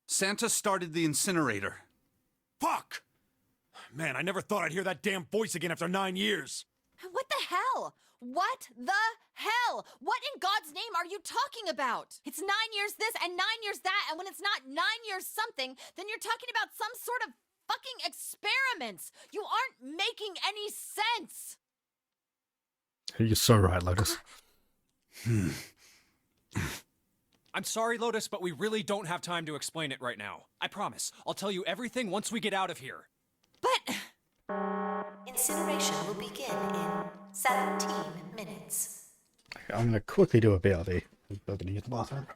Santa started the incinerator. Fuck! Man, I never thought I'd hear that damn voice again after 9 years. What the hell? What the hell? What in God's name are you talking about? It's 9 years this and 9 years that, and when it's not 9 years something, then you're talking about some sort of fucking experiments. You aren't making any sense. You're so right, Lotus. I'm sorry, Lotus, but we really don't have time to explain it right now. I promise. I'll tell you everything once we get out of here. But... Incineration will begin in 17 minutes. I'm going to quickly do a BRB. I'm going to use the bathroom.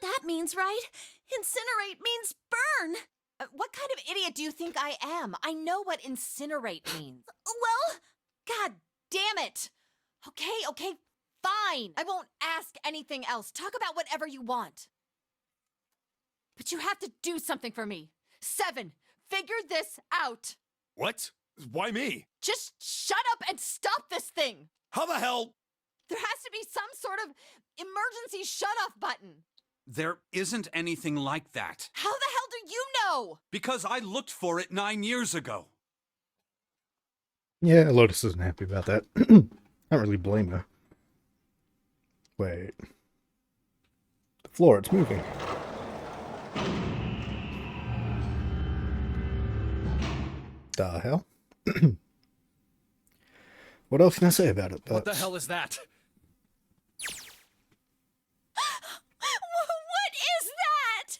that means, right? Incinerate means burn. What kind of idiot do you think I am? I know what incinerate means. Well, God damn it! Okay, fine. I won't ask anything else. Talk about whatever you want. But you have to do something for me. 7, figure this out. What? Why me? Just shut up and stop this thing. How the hell? There has to be some sort of emergency shut-off button. There isn't anything like that. How the hell do you know? Because I looked for it 9 years ago. Yeah, Lotus isn't happy about that. Can't really blame her. Wait. The floor, it's moving. The hell? What else can I say about it? What the hell is that? what is that?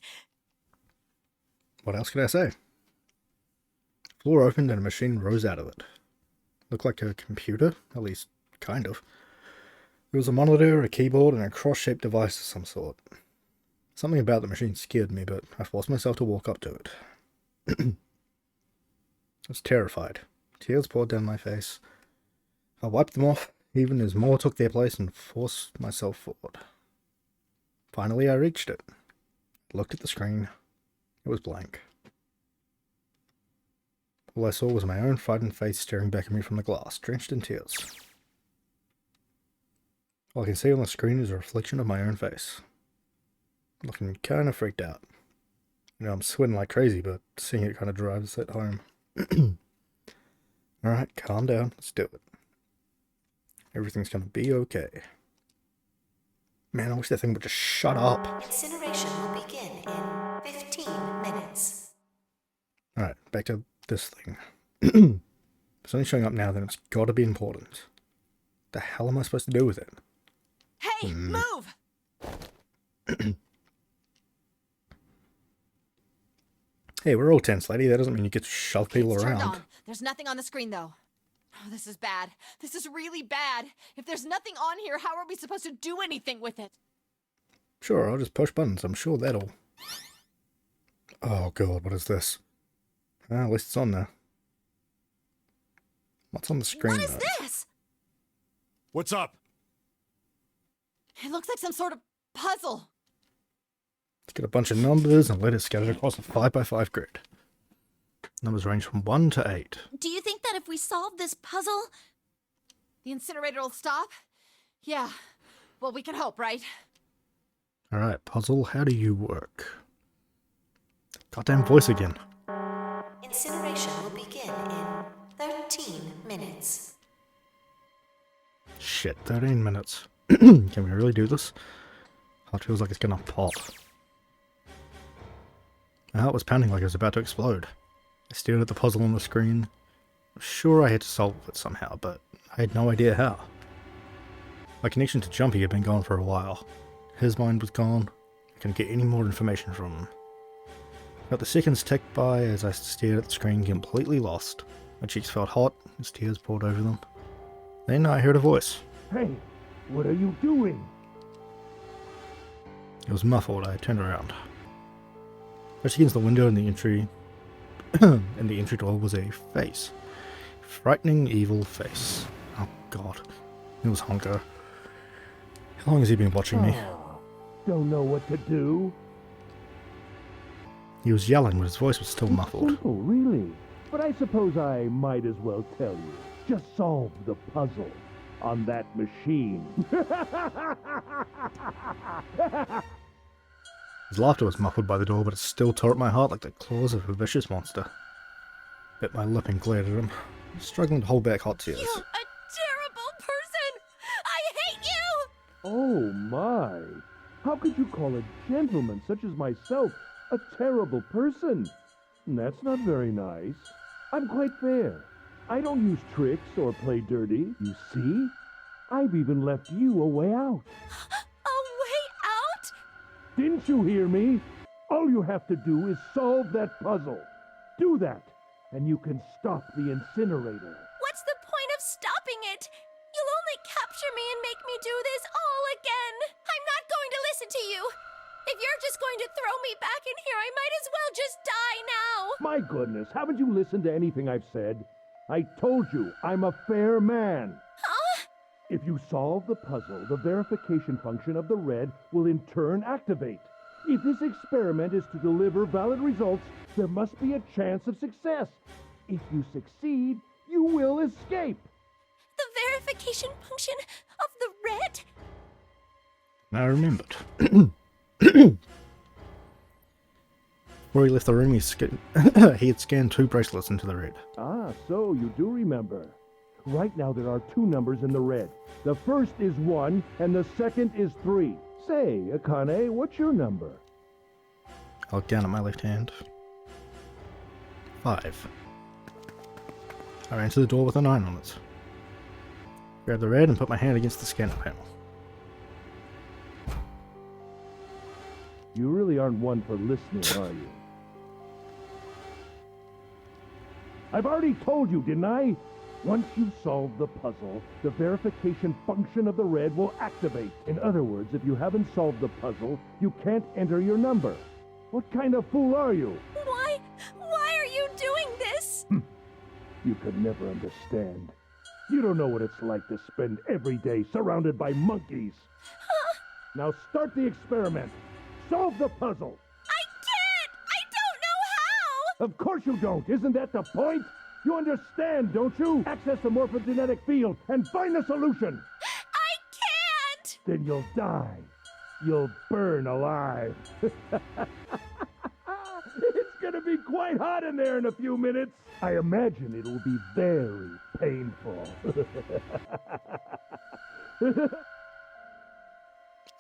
What else can I say? Floor opened and a machine rose out of it. Looked like a computer, at least kind of. There was a monitor, a keyboard, and a cross-shaped device of some sort. Something about the machine scared me, but I forced myself to walk up to it. I was terrified. Tears poured down my face. I wiped them off, even as more took their place, and forced myself forward. Finally, I reached it. Looked at the screen. It was blank. All I saw was my own frightened face staring back at me from the glass, drenched in tears. All I can see on the screen is a reflection of my own face. Looking kind of freaked out. You know, I'm sweating like crazy, but seeing it kind of drives it home. Alright, calm down. Let's do it. Everything's gonna be okay. Man, I wish that thing would just shut up. Incineration will begin in 15 minutes. Alright, back to this thing. If it's only showing up now, then it's gotta be important. The hell am I supposed to do with it? Hey, move! Hey, we're all tense, lady. That doesn't mean you get to shove people It's turned around. on. There's nothing on the screen, though. Oh, this is bad. This is really bad. If there's nothing on here, how are we supposed to do anything with it? Sure, I'll just push buttons. I'm sure that'll... Oh god, what is this? At least it's on there. What's on the screen, What is though? this? What's up? It looks like some sort of puzzle. Let's get a bunch of numbers and letters scattered across a 5x5 grid. Numbers range from 1 to 8. Do you think that if we solve this puzzle... The incinerator will stop? Yeah. Well, we can hope, right? Alright, puzzle, how do you work? Goddamn voice again. Incineration will begin in 13 minutes. Shit, 13 minutes. Can we really do this? Heart feels like it's gonna pop. My heart was pounding like it was about to explode. I stared at the puzzle on the screen. I'm sure I had to solve it somehow, but I had no idea how. My connection to Jumpy had been gone for a while. His mind was gone. I couldn't get any more information from him. But the seconds ticked by as I stared at the screen, completely lost. My cheeks felt hot, as tears poured over them. Then I heard a voice. Hey, what are you doing? It was muffled. I turned around. Pressed against the window in the entry, in the entry door was a face. Frightening, evil face. Oh god. It was Honker. How long has he been watching me? Don't know what to do? He was yelling, but his voice was still muffled. Simple, really. But I suppose I might as well tell you. Just solve the puzzle on that machine. His laughter was muffled by the door, but it still tore at my heart like the claws of a vicious monster. Bit my lip and glared at him, struggling to hold back hot tears. You a terrible person! I hate you! Oh my! How could you call a gentleman such as myself a terrible person? That's not very nice. I'm quite fair. I don't use tricks or play dirty, you see? I've even left you a way out. A way out? Didn't you hear me? All you have to do is solve that puzzle. Do that, and you can stop the incinerator. What's the point of stopping it? You'll only capture me and make me do this all again. I'm not going to listen to you. If you're goodness, haven't you listened to anything I've said? I told you, I'm a fair man. Huh? If you solve the puzzle, the verification function of the red will in turn activate. If this experiment is to deliver valid results, there must be a chance of success. If you succeed, you will escape. The verification function of the red? I remembered. Before he left the room, he had scanned 2 bracelets into the red. Ah, so you do remember. Right now there are 2 numbers in the red. The first is 1, and the second is 3. Say, Akane, what's your number? I look down at my left hand. 5. I ran to the door with a 9 on it. Grabbed the red and put my hand against the scanner panel. You really aren't one for listening, are you? I've already told you, didn't I? Once you solve the puzzle, the verification function of the red will activate. In other words, if you haven't solved the puzzle, you can't enter your number. What kind of fool are you? Why are you doing this? You could never understand. You don't know what it's like to spend every day surrounded by monkeys. Huh? Now start the experiment. Solve the puzzle. I can't! I don't know how! Of course you don't. Isn't that the point? You understand, don't you? Access the morphogenetic field and find the solution. I can't! Then you'll die. You'll burn alive. It's gonna be quite hot in there in a few minutes. I imagine it'll be very painful.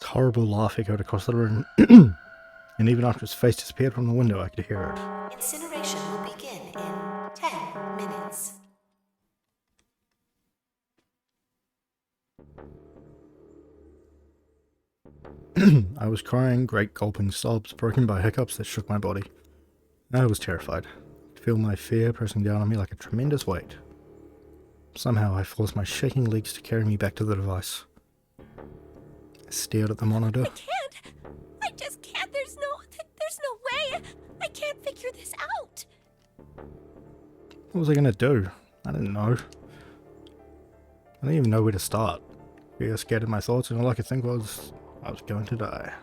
Horrible laugh echoed across the room, and even after his face disappeared from the window, I could hear it. Incineration will begin in 10 minutes. I was crying, great gulping sobs, broken by hiccups that shook my body. I was terrified. I could feel my fear pressing down on me like a tremendous weight. Somehow I forced my shaking legs to carry me back to the device. I stared at the monitor. I can't! I just can't! There's no way! I can't figure this out! What was I gonna do? I didn't know. I didn't even know where to start. Fear scattered my thoughts, and all I could think was, I was going to die.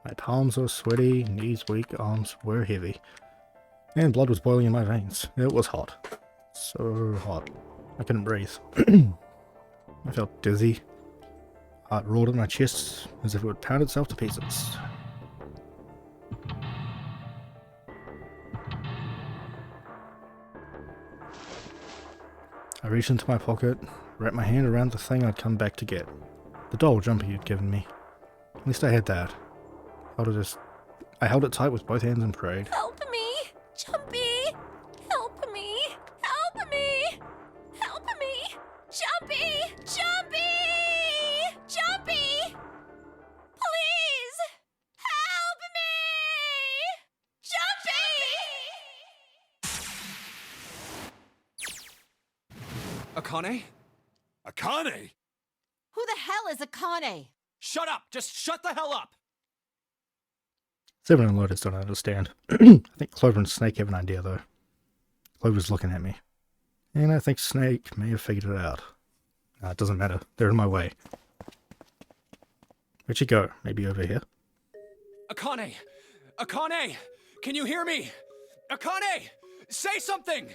My palms were sweaty, knees weak, arms were heavy, and blood was boiling in my veins. It was hot. So hot. I couldn't breathe. I felt dizzy. Heart roared in my chest as if it would pound itself to pieces. I reached into my pocket, wrapped my hand around the thing I'd come back to get. The doll Jumpy you'd given me. At least I had that. I held it tight with both hands and prayed. Help me! Jumpy! Help me! Help me! Help me! Jumpy! Jumpy! Jumpy! Please! Help me! Jumpy! Akane? Akane? Who the hell is Akane? Shut up! Just shut the hell up! Seven and Lotus don't understand. I think Clover and Snake have an idea, though. Clover's looking at me. And I think Snake may have figured it out. It doesn't matter. They're in my way. Where'd you go? Maybe over here? Akane! Akane! Can you hear me? Akane! Say something!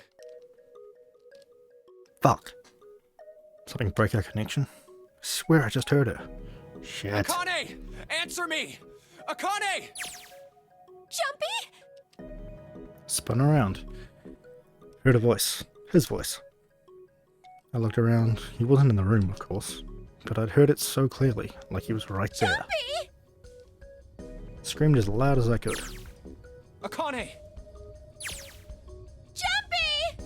Fuck. Something broke our connection? I swear I just heard her. Shit. Akane! Answer me! Akane! Jumpy? Spun around. Heard a voice. His voice. I looked around. He wasn't in the room, of course. But I'd heard it so clearly, like he was right there. Jumpy! Screamed as loud as I could. Akane! Jumpy!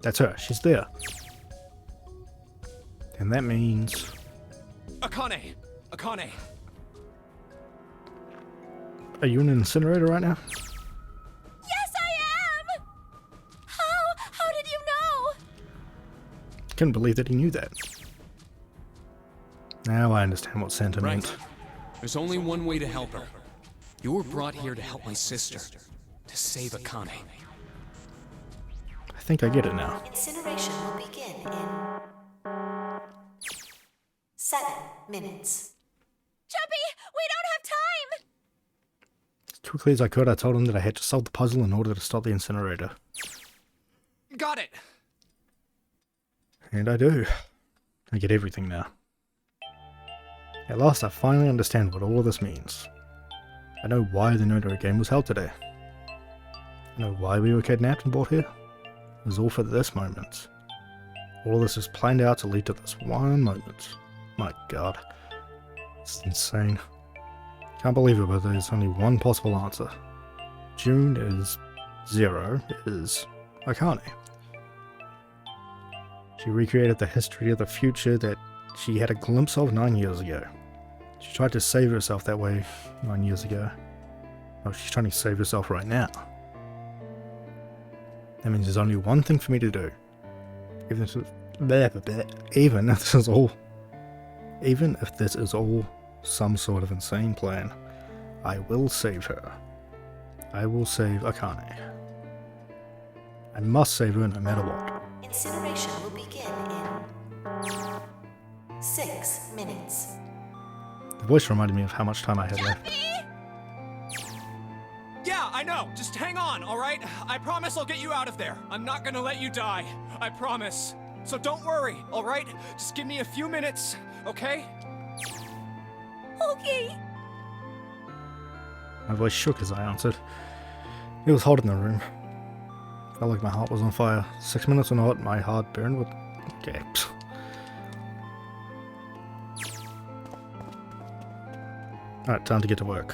That's her. She's there. And that means... Akane! Akane! Are you in an incinerator right now? Yes, I am! How did you know? Couldn't believe that he knew that. Now I understand what Santa meant. There's only one way to help her. You were brought here to help my sister, to save Akane. I think I get it now. Incineration will begin in 7 minutes. Chubby, we don't have time! As quickly as I could, I told him that I had to solve the puzzle in order to stop the incinerator. Got it. And I do. I get everything now. At last, I finally understand what all of this means. I know why the Noto game was held today. I know why we were kidnapped and brought here. It was all for this moment. All of this was planned out to lead to this one moment. My god. It's insane. Can't believe it, but there's only one possible answer. June is 0 is Akane. She recreated the history of the future that she had a glimpse of 9 years ago. She tried to save herself that way 9 years ago. Well, she's trying to save herself right now. That means there's only one thing for me to do. Even if this is all some sort of insane plan, I will save her. I will save Akane. I must save her no matter what. Incineration will begin in 6 minutes. The voice reminded me of how much time I had left. Yeah, I know. Just hang on, all right? I promise I'll get you out of there. I'm not gonna let you die. I promise. So don't worry, all right? Just give me a few minutes, okay? Okay. My voice shook as I answered. It was hot in the room. Felt like my heart was on fire. 6 minutes or not, my heart burned with... Okay. Alright, time to get to work.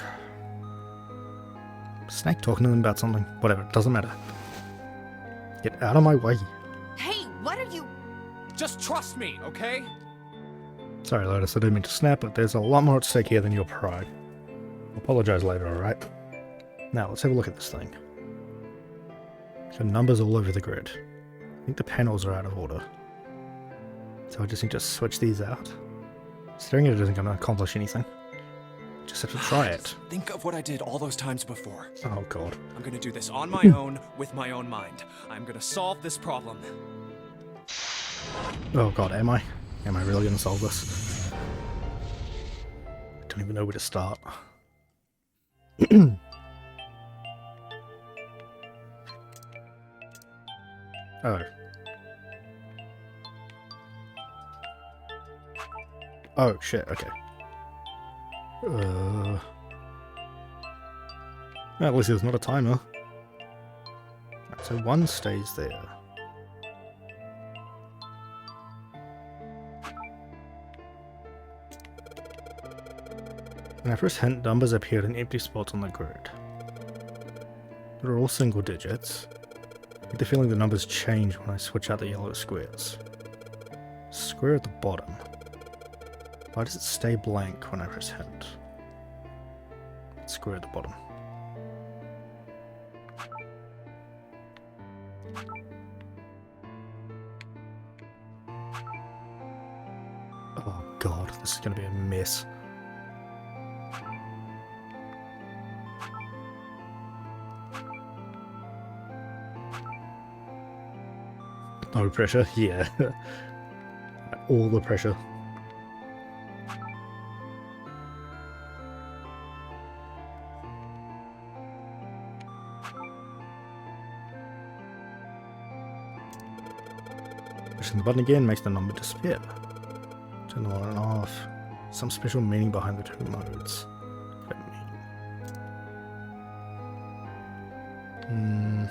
Snake talking to them about something. Whatever, doesn't matter. Get out of my way. Hey, what are you... Just trust me, okay? Sorry, Lotus, I didn't mean to snap, but there's a lot more at stake here than your pride. Apologize later, alright? Now, let's have a look at this thing. Got numbers all over the grid. I think the panels are out of order. So I just need to switch these out. Staring at it isn't going to accomplish anything. Just have to try it. Think of what I did all those times before. Oh god. I'm gonna do this on my own, with my own mind. I'm gonna solve this problem. Oh god, am I? Am I really going to solve this? I don't even know where to start. Oh. Oh shit, okay. At least there's not a timer. Right, so one stays there. When I first hint, numbers appeared in empty spots on the grid. They're all single digits. I get the feeling the numbers change when I switch out the yellow squares. Square at the bottom. Why does it stay blank when I press hint? Square at the bottom. Oh god, this is going to be a mess. No pressure, yeah. All the pressure. Pushing the button again makes the number disappear. Turn the on and off. Some special meaning behind the two modes. What does that mean?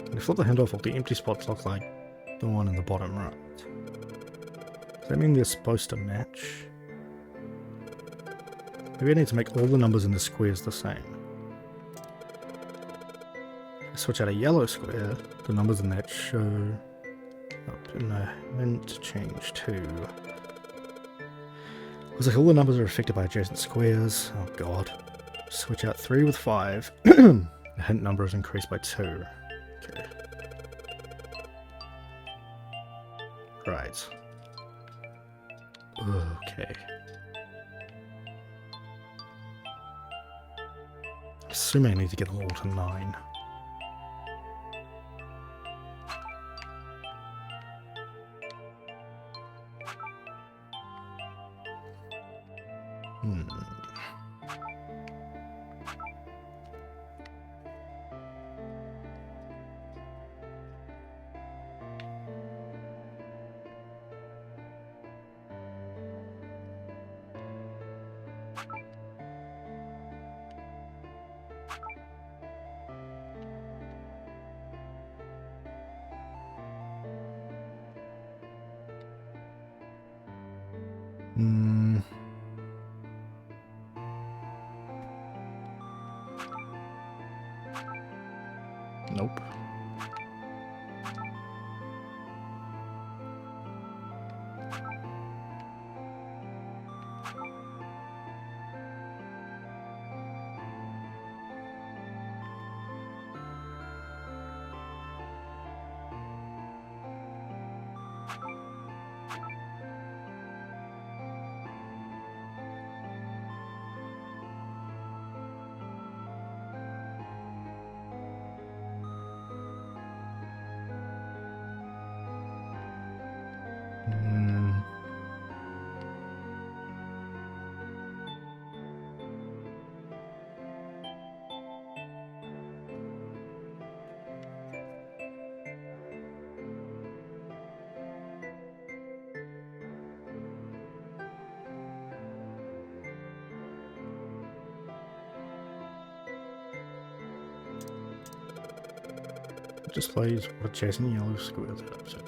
When you flip the handle off, all the empty spots look like the one in the bottom right. Does that mean they're supposed to match? Maybe I need to make all the numbers in the squares the same. If I switch out a yellow square, the numbers in that show up in the hint change too. Looks like all the numbers are affected by adjacent squares. Oh god. Switch out 3 with 5. The hint number is increased by 2. Okay. Right. Okay. Assuming I need to get them all to 9. Nope. Displays what chasing yellow squares outside.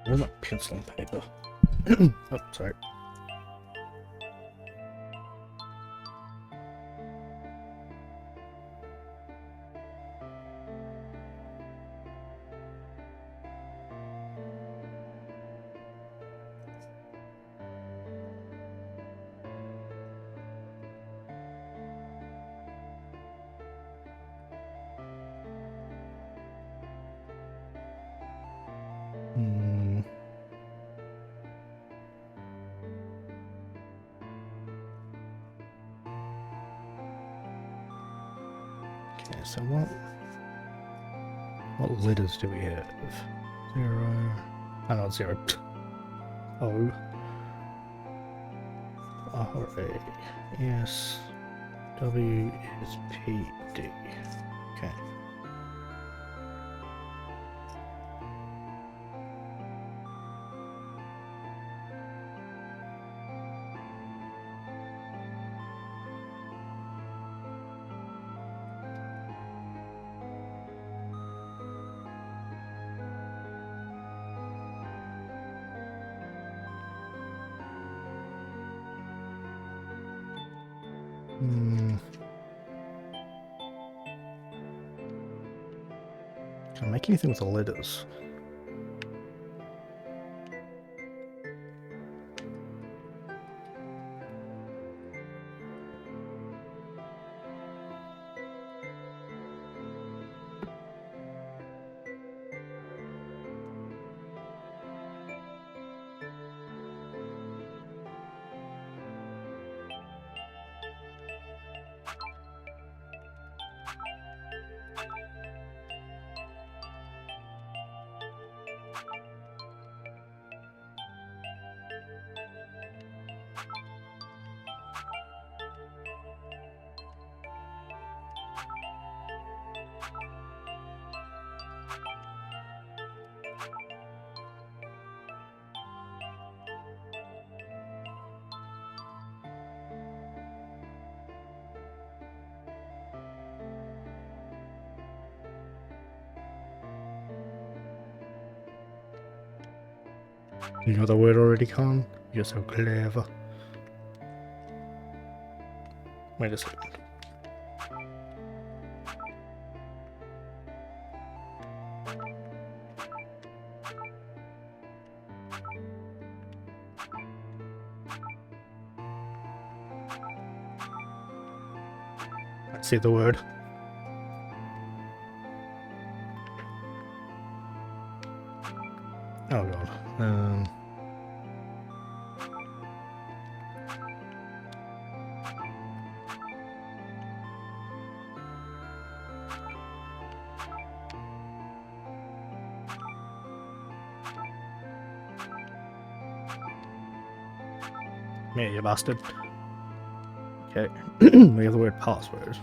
Where's my pencil and paper? Oh, sorry. Okay, so what letters do we have? 0. Oh, not 0. O. R, A, S, W, S, P, D. Okay. Can I make anything with the letters? You know the word already, Khan? You're so clever. Wait a second. I see the word. Oh god. Yeah, you bastard. Okay. We have the word password.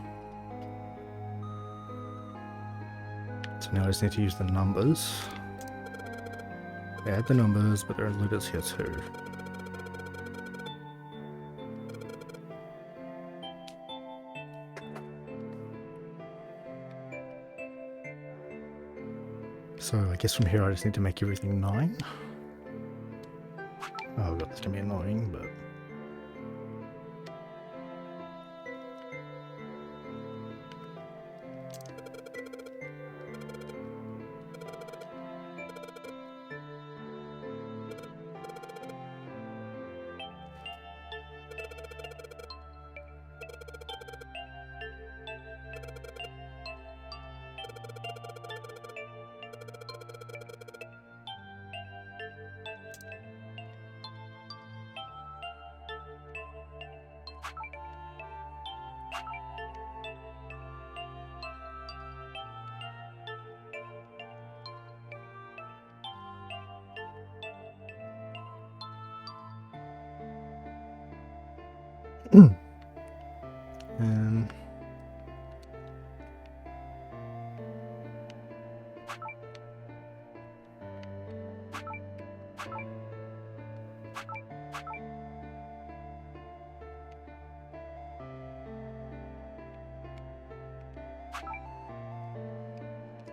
So now I just need to use the numbers. Add the numbers, but there are letters here too. So I guess from here I just need to make everything 9. Oh god, this can be annoying, but... And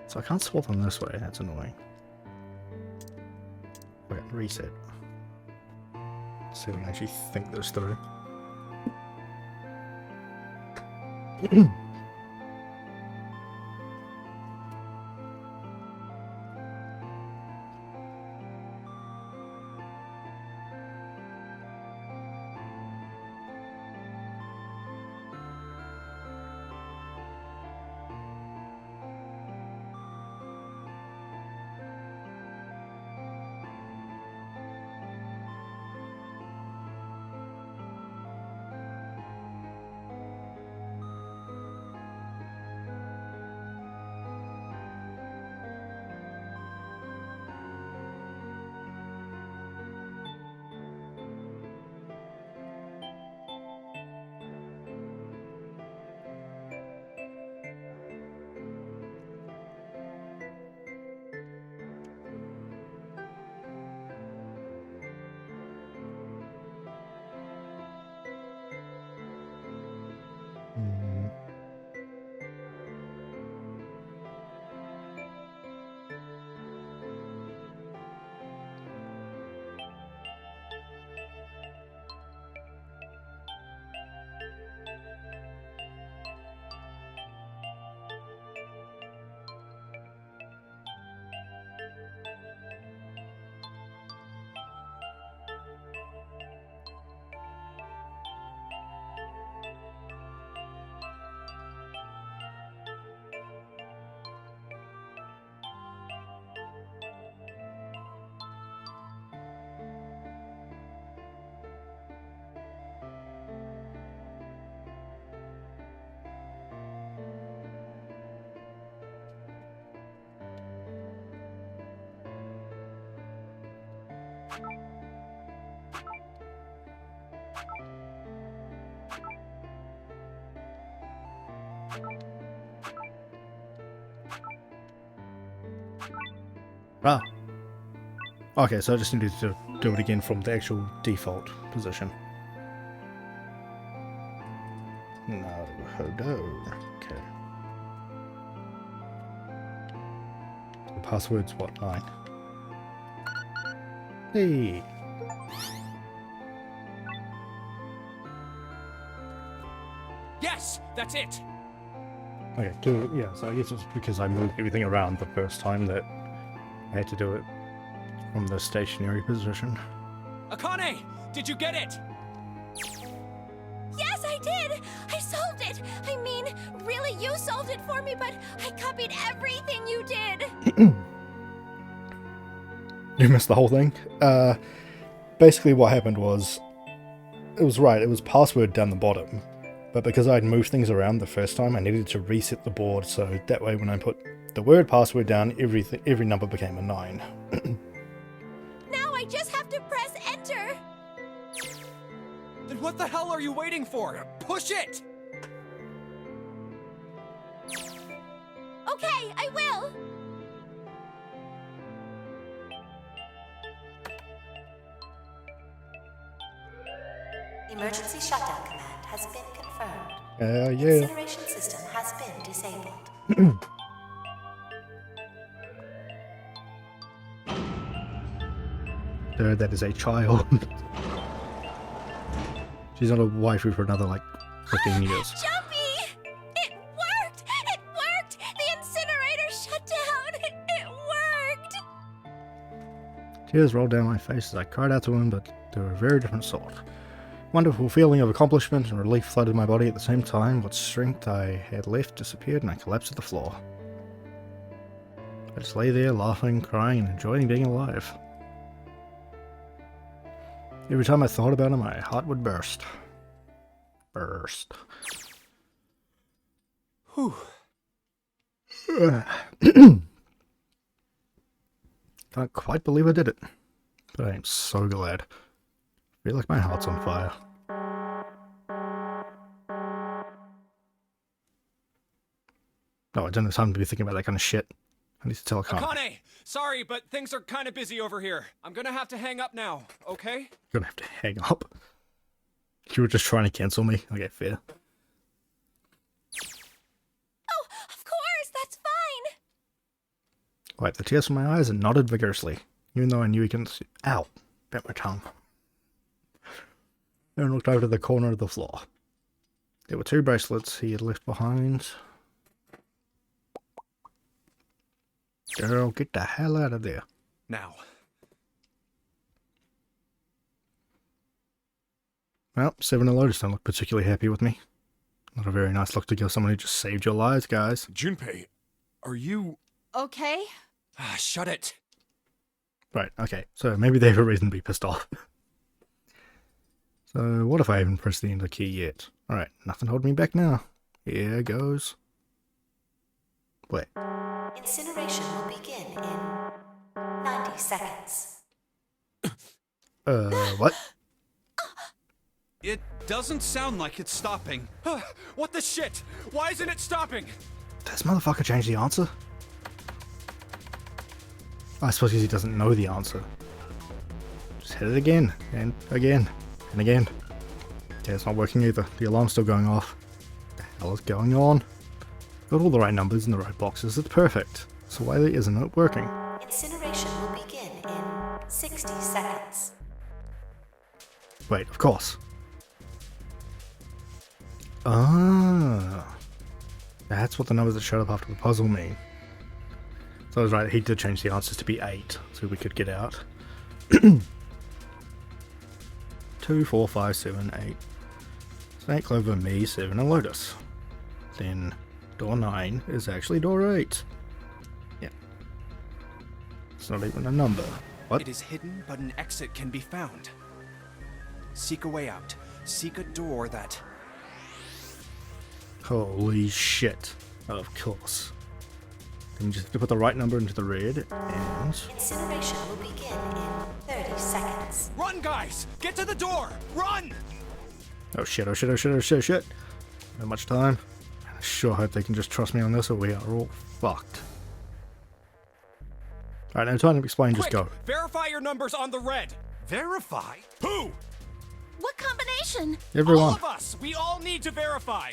so I can't swap them this way, that's annoying. Okay, reset. See if we can actually think this through. Ah. Okay, so I just needed to do it again from the actual default position. No, okay. The password's what, 9? Hey! Yes, that's it. Okay, do it, yeah, so I guess it's because I moved everything around the first time that I had to do it from the stationary position. Akane, did you get it? Yes, I did! I solved it! I mean, really, you solved it for me, but I copied everything you did! You missed the whole thing? Basically what happened was, it was right, it was password down the bottom, but because I'd moved things around the first time, I needed to reset the board, so that way when I put the word password down, every number became a 9. Now I just have to press enter! Then what the hell are you waiting for? Push it! Okay, I will! Emergency shutdown command has been confirmed. Yeah. Incineration system has been disabled. That is a child. She's not a waifu for another, like, 15 years. Jumpy! It worked! It worked! The incinerator shut down! It worked! Tears rolled down my face as I cried out to him, but they were a very different sort. Wonderful feeling of accomplishment and relief flooded my body at the same time. What strength I had left disappeared and I collapsed to the floor. I just lay there laughing, crying, and enjoying being alive. Every time I thought about him, my heart would burst. Whew. Can't quite believe I did it, but I am so glad. I feel like my heart's on fire. No, I don't have time to be thinking about that kind of shit. I need to tell Akane. Akane, sorry, but things are kind of busy over here. I'm gonna have to hang up now, okay? You're gonna have to hang up. You were just trying to cancel me. Okay, fair. Oh, of course, that's fine! Wiped the tears from my eyes and nodded vigorously, even though I knew he couldn't see. Ow! Bit my tongue. Then looked over to the corner of the floor. There were 2 bracelets he had left behind. Girl, get the hell out of there. Now. Well, Seven and Lotus don't look particularly happy with me. Not a very nice look to give someone who just saved your lives, guys. Junpei, are you... Okay. Shut it. Right, okay. So maybe they have a reason to be pissed off. So what if I haven't pressed the enter key yet? Alright, nothing holding me back now. Here goes. Wait. Incineration will begin in 90 seconds. What? It doesn't sound like it's stopping. What the shit? Why isn't it stopping? Does this motherfucker change the answer? I suppose because he doesn't know the answer. Just hit it again, and again, and again. Yeah, it's not working either. The alarm's still going off. What the hell is going on? Got all the right numbers in the right boxes. It's perfect. So why isn't it working? Incineration will begin in 60 seconds. Wait, of course. Ah. That's what the numbers that showed up after the puzzle mean. So I was right, he did change the answers to be 8, so we could get out. 2, 4, 5, 7, 8. Snake, Clover, me, 7, and Lotus. Then door 9 is actually door 8. Yeah. It's not even a number. What? It is hidden, but an exit can be found. Seek a way out. Seek a door that... Holy shit. Of course. Then you just have to put the right number into the red, and... Incineration will begin in 30 seconds. Run, guys! Get to the door! Run! Oh shit, oh shit, oh shit, oh shit, oh shit. Not much time. I sure hope they can just trust me on this or we are all fucked. Alright, no time to explain, just go. Verify your numbers on the red. Verify? Who? What combination? Everyone. All of us. We all need to verify.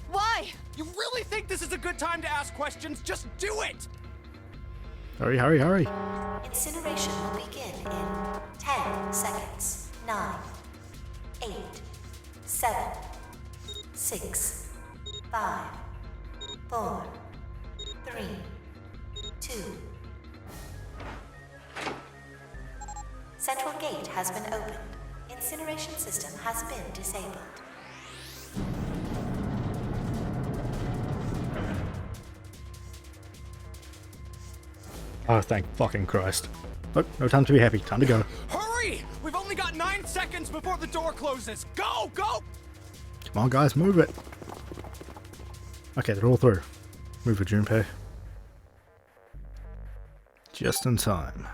Why? You really think this is a good time to ask questions? Just do it. Hurry, hurry, hurry. Incineration will begin in 10 seconds. 9, 8, 7, 6, 5, 4, 3, 2. Central gate has been opened. Incineration system has been disabled. Oh, thank fucking Christ. Look, no time to be happy. Time to go. Hurry! We've only got 9 seconds before the door closes. Go, go! Come on, guys, move it. Okay, they're all through. Move it, Junpei. Just in time.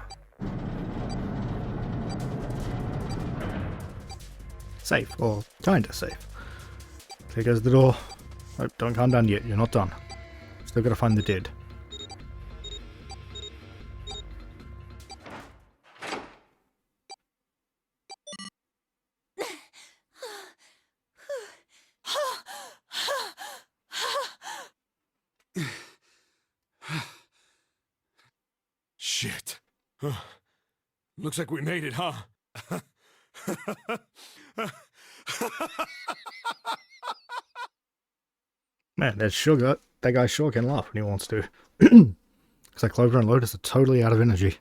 Safe, or kinda safe. There goes the door. Oh, don't calm down yet, you're not done. Still gotta find the dead. Shit. Looks like we made it, huh? Man, that guy sure can laugh when he wants to. Looks like Clover and Lotus are totally out of energy.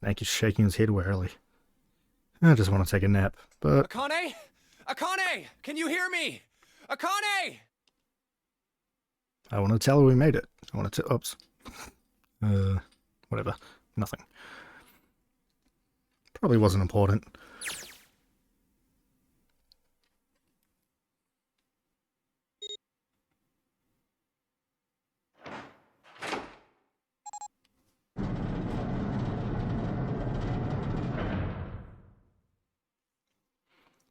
Snake is shaking his head warily. I just want to take a nap, but... Akane? Akane! Can you hear me? Akane! I want to tell her we made it. I want to oops. Whatever. Nothing. Probably wasn't important.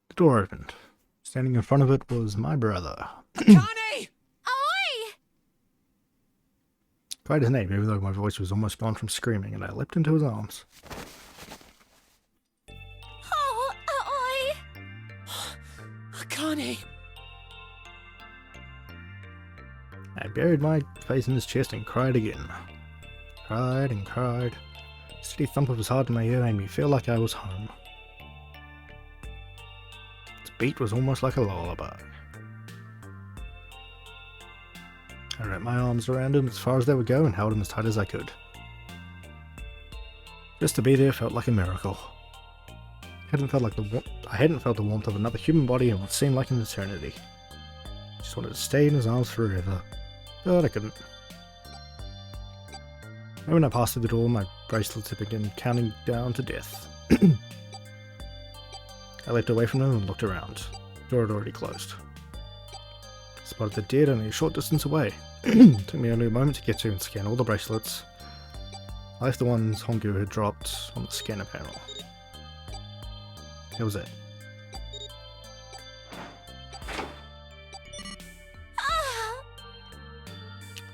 The door opened. Standing in front of it was my brother. Akane! Oi! Cried his name, even though my voice was almost gone from screaming, and I leapt into his arms. Oh, oi! Akane! I buried my face in his chest and cried again. Cried and cried. The steady thump of his heart in my ear made me feel like I was home. Its beat was almost like a lullaby. I wrapped my arms around him as far as they would go and held him as tight as I could. Just to be there felt like a miracle. I hadn't felt the warmth of another human body in what seemed like an eternity. I just wanted to stay in his arms forever, but I couldn't. And when I passed through the door, my bracelets had begun counting down to death. I leapt away from him and looked around. The door had already closed. I spotted the dead only a short distance away. Took me only a moment to get to and scan all the bracelets. I left the ones Hongu had dropped on the scanner panel. That was it.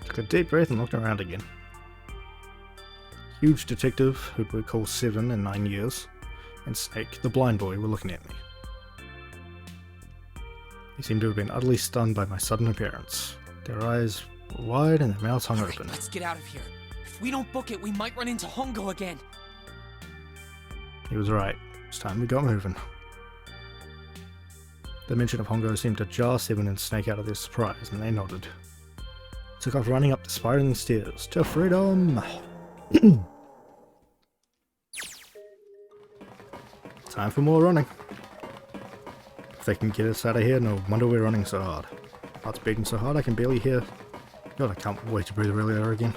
Took a deep breath and looked around again. Huge detective, who we call 7 in 9 years, and Snake, the blind boy, were looking at me. They seemed to have been utterly stunned by my sudden appearance. Their eyes were wide and their mouths hung open. Let's get out of here. If we don't book it, we might run into Hongo again. He was right. It's time we got moving. The mention of Hongo seemed to jar 7 and Snake out of their surprise, and they nodded. Took off running up the spiraling stairs to freedom. Time for more running. If they can get us out of here, no wonder we're running so hard. Heart's beating so hard I can barely hear. God, I can't wait to breathe really air again.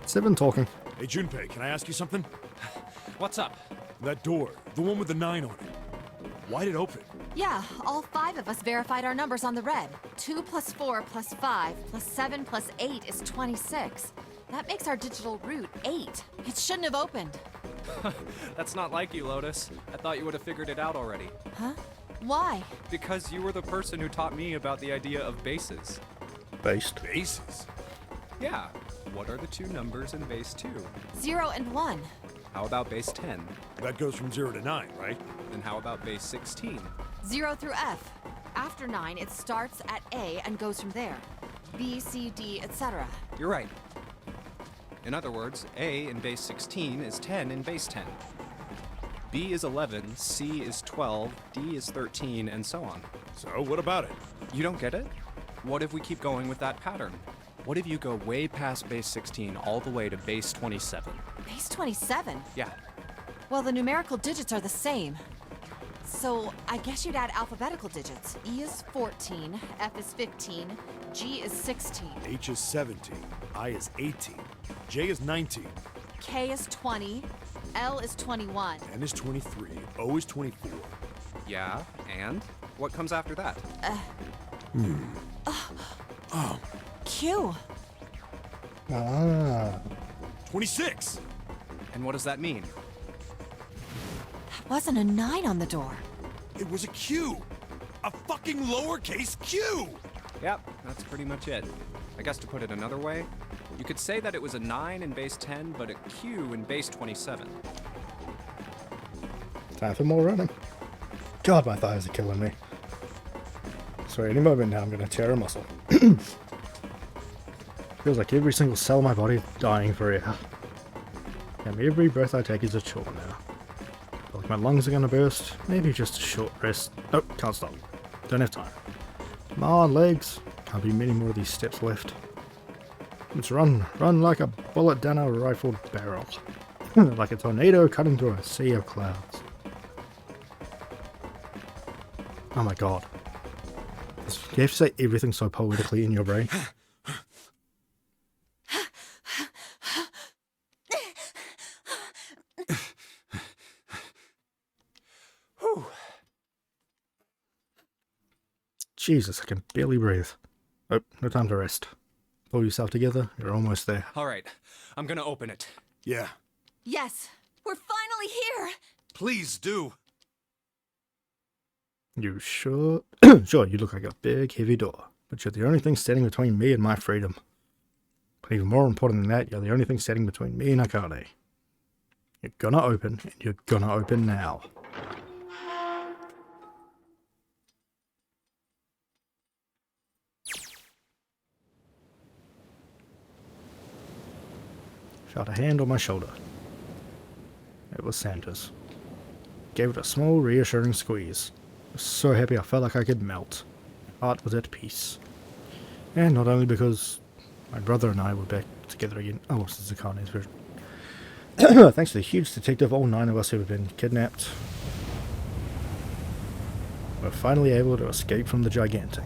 7 talking. Hey Junpei, can I ask you something? What's up? That door, the one with the 9 on it. Why'd it open? Yeah, all 5 of us verified our numbers on the red. 2 plus 4 plus 5 plus 7 plus 8 is 26. That makes our digital route 8. It shouldn't have opened. That's not like you, Lotus. I thought you would have figured it out already. Huh? Why? Because you were the person who taught me about the idea of bases. Based? Bases? Yeah. what are the two numbers in base 2? 0 and 1. How about base 10? That goes from 0 to 9, right? Then how about base 16? 0 through F. After 9, it starts at A and goes from there. B, C, D, etc. You're right. In other words, A in base 16 is 10 in base 10. B is 11, C is 12, D is 13, and so on. So, what about it? You don't get it? What if we keep going with that pattern? What if you go way past base 16 all the way to base 27? Base 27? Yeah. Well, the numerical digits are the same. So, I guess you'd add alphabetical digits. E is 14, F is 15, G is 16. H is 17, I is 18, J is 19, K is 20, L is 21. N is 23, O is 24. Yeah, and? What comes after that? Q. Ah. 26! And what does that mean? That wasn't a 9 on the door. It was a Q! A fucking lowercase q! Yep, that's pretty much it. I guess to put it another way, you could say that it was a 9 in base 10, but a Q in base 27. Time for more running. God, my thighs are killing me. So any moment now I'm going to tear a muscle. Feels like every single cell in my body is dying for air. And every breath I take is a chore now. Feel like my lungs are going to burst. Maybe just a short rest. Nope, can't stop. Don't have time. Come on, legs. Can't be many more of these steps left. Let's run. Run like a bullet down a rifled barrel. Like a tornado cutting through a sea of clouds. Oh my god. You have to say everything so poetically in your brain. Jesus, I can barely breathe. Oh, no time to rest. Pull yourself together, you're almost there. All right, I'm gonna open it. Yeah. Yes, we're finally here. Please do. You sure? Sure, you look like a big, heavy door, but you're the only thing standing between me and my freedom. But even more important than that, you're the only thing standing between me and Akane. You're gonna open, and you're gonna open now. Felt a hand on my shoulder. It was Santa's. Gave it a small, reassuring squeeze. I was so happy I felt like I could melt. My heart was at peace. And not only because my brother and I were back together again. Oh, this is Akane's version. Thanks to the huge detective, all 9 of us who have been kidnapped. We're finally able to escape from the gigantic.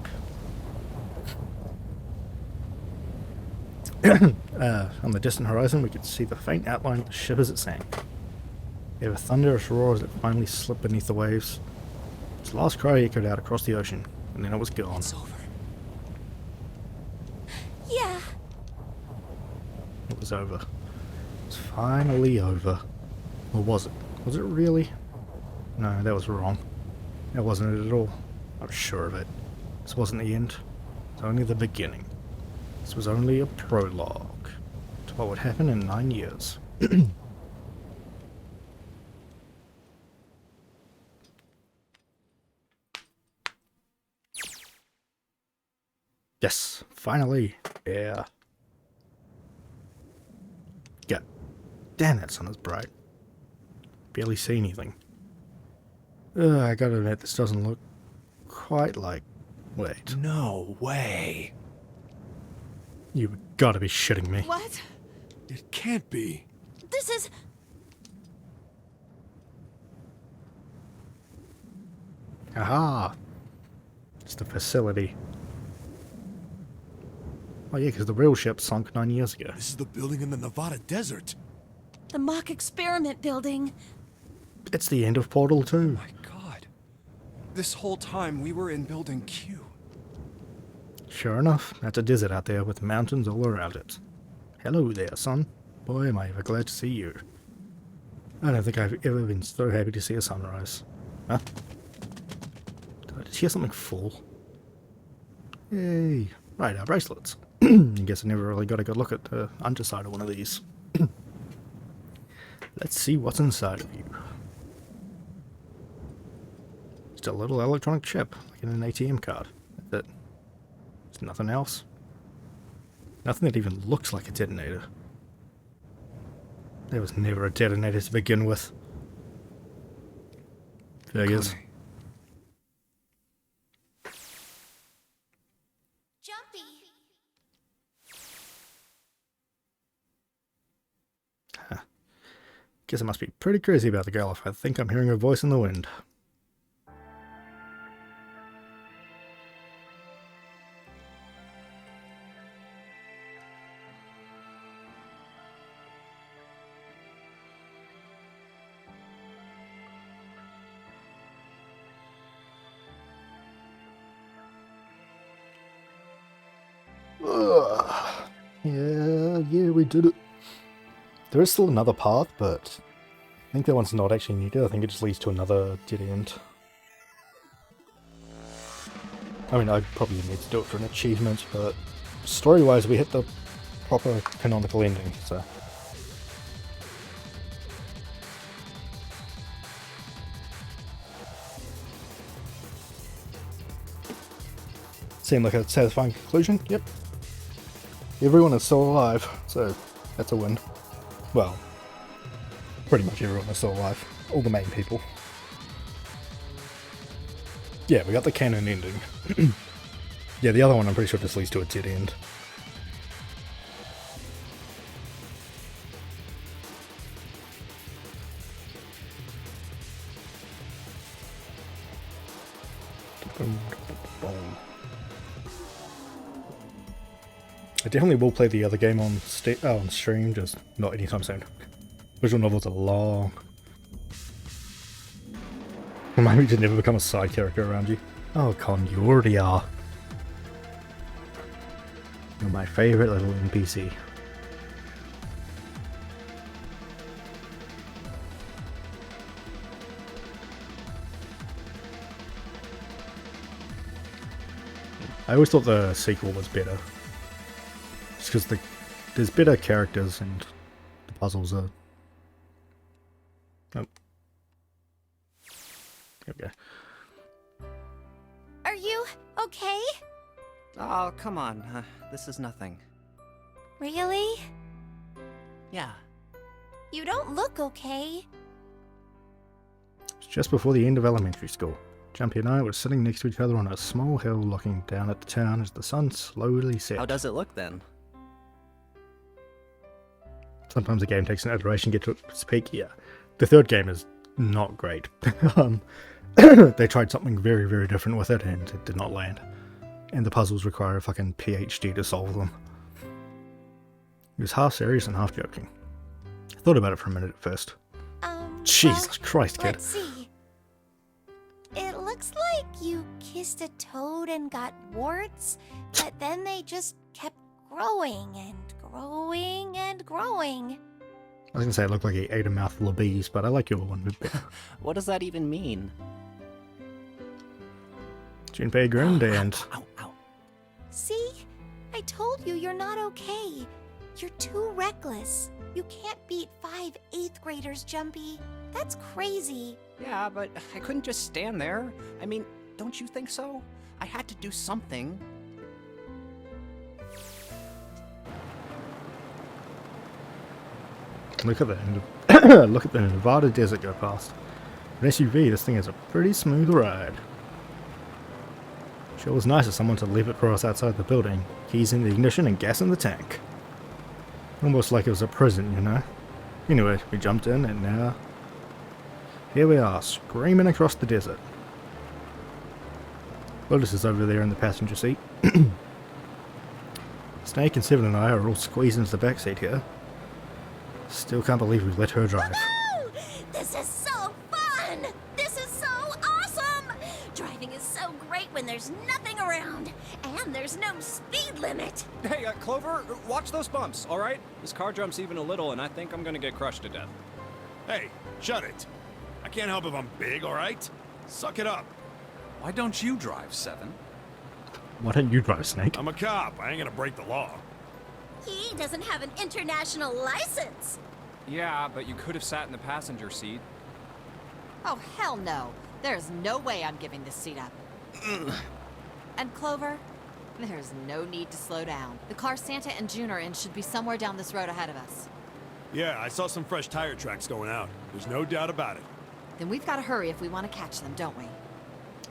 On the distant horizon, we could see the faint outline of the ship as it sank. It gave a thunderous roar as it finally slipped beneath the waves. Its last cry echoed out across the ocean, and then it was gone. It's over. Yeah. It was over. It was finally over. Or was it? Was it really? No, that was wrong. That wasn't it at all. I was sure of it. This wasn't the end. It was only the beginning. This was only a prologue to what would happen in 9 years. Yes, finally. Yeah. God damn, that sun is bright. Barely see anything. I gotta admit, this doesn't look quite like... Wait. No way. You gotta be shitting me. What? It can't be. This is... Aha! It's the facility. Oh yeah, because the real ship sunk 9 years ago. This is the building in the Nevada desert. the mock experiment building. It's the end of Portal 2. My god. This whole time we were in Building Q. Sure enough, that's a desert out there with mountains all around it. Hello there, son. Boy, am I ever glad to see you. I don't think I've ever been so happy to see a sunrise. Huh? Did I just hear something fall? Yay. Right, our bracelets. I guess I never really got a good look at the underside of one of these. Let's see what's inside of you. Just a little electronic chip, like in an ATM card. That's it. There's nothing else. Nothing that even looks like a detonator. There was never a detonator to begin with. Figures. Jumpy! Guess I must be pretty crazy about the girl if I think I'm hearing her voice in the wind. Yeah, we did it. There is still another path, but I think that one's not actually needed. I think it just leads to another dead end. I mean, I probably need to do it for an achievement, but story-wise, we hit the proper canonical ending, so... Seemed like a satisfying conclusion, yep. Everyone is still alive, so that's a win. Well, pretty much everyone is still alive. All the main people. Yeah, we got the canon ending. Yeah, the other one I'm pretty sure just leads to a dead end. I definitely will play the other game on stream, just not anytime soon. Visual novels are long. Remind me to never become a side character around you. Oh, Con, you already are. You're my favourite little NPC. I always thought the sequel was better. Just because there's better characters and the puzzles are... Oh. There we go. Are you okay? Oh, come on. This is nothing. Really? Yeah. You don't look okay. It's just before the end of elementary school. Jumpy and I were sitting next to each other on a small hill looking down at the town as the sun slowly set. How does it look then? Sometimes a game takes an iteration to get to its peak. Yeah, the third game is not great. They tried something very, very different with it and it did not land. And the puzzles require a fucking PhD to solve them. It was half serious and half joking. I thought about it for a minute at first. Jesus Christ, kid. Let's see. It looks like you kissed a toad and got warts, but then they just kept growing and growing and growing. I was gonna say it looked like he ate a mouthful of bees, but I like your one better. What does that even mean? Junpei grinned and... See? I told you you're not okay. You're too reckless. You can't beat 5 8th graders, Jumpy. That's crazy. Yeah, but I couldn't just stand there. I mean, don't you think so? I had to do something. Look at the look at the Nevada desert go past. An SUV, this thing is a pretty smooth ride. Sure was nice of someone to leave it for us outside the building. Keys in the ignition and gas in the tank. Almost like it was a prison, you know? Anyway, we jumped in and now... here we are, screaming across the desert. Lotus is over there in the passenger seat. Snake and Seven and I are all squeezed into the back seat here. Still can't believe we let her drive. Woohoo! This is so fun! This is so awesome! Driving is so great when there's nothing around, and there's no speed limit. Hey, Clover, watch those bumps, all right? This car jumps even a little, and I think I'm gonna get crushed to death. Hey, shut it. I can't help if I'm big, all right? Suck it up. Why don't you drive, Seven? Why don't you drive, Snake? I'm a cop. I ain't gonna break the law. He doesn't have an international license. Yeah, but you could have sat in the passenger seat. Oh, hell no. There's no way I'm giving this seat up. And Clover, there's no need to slow down. The car Santa and June are in should be somewhere down this road ahead of us. Yeah, I saw some fresh tire tracks going out. There's no doubt about it. Then we've got to hurry if we want to catch them, don't we?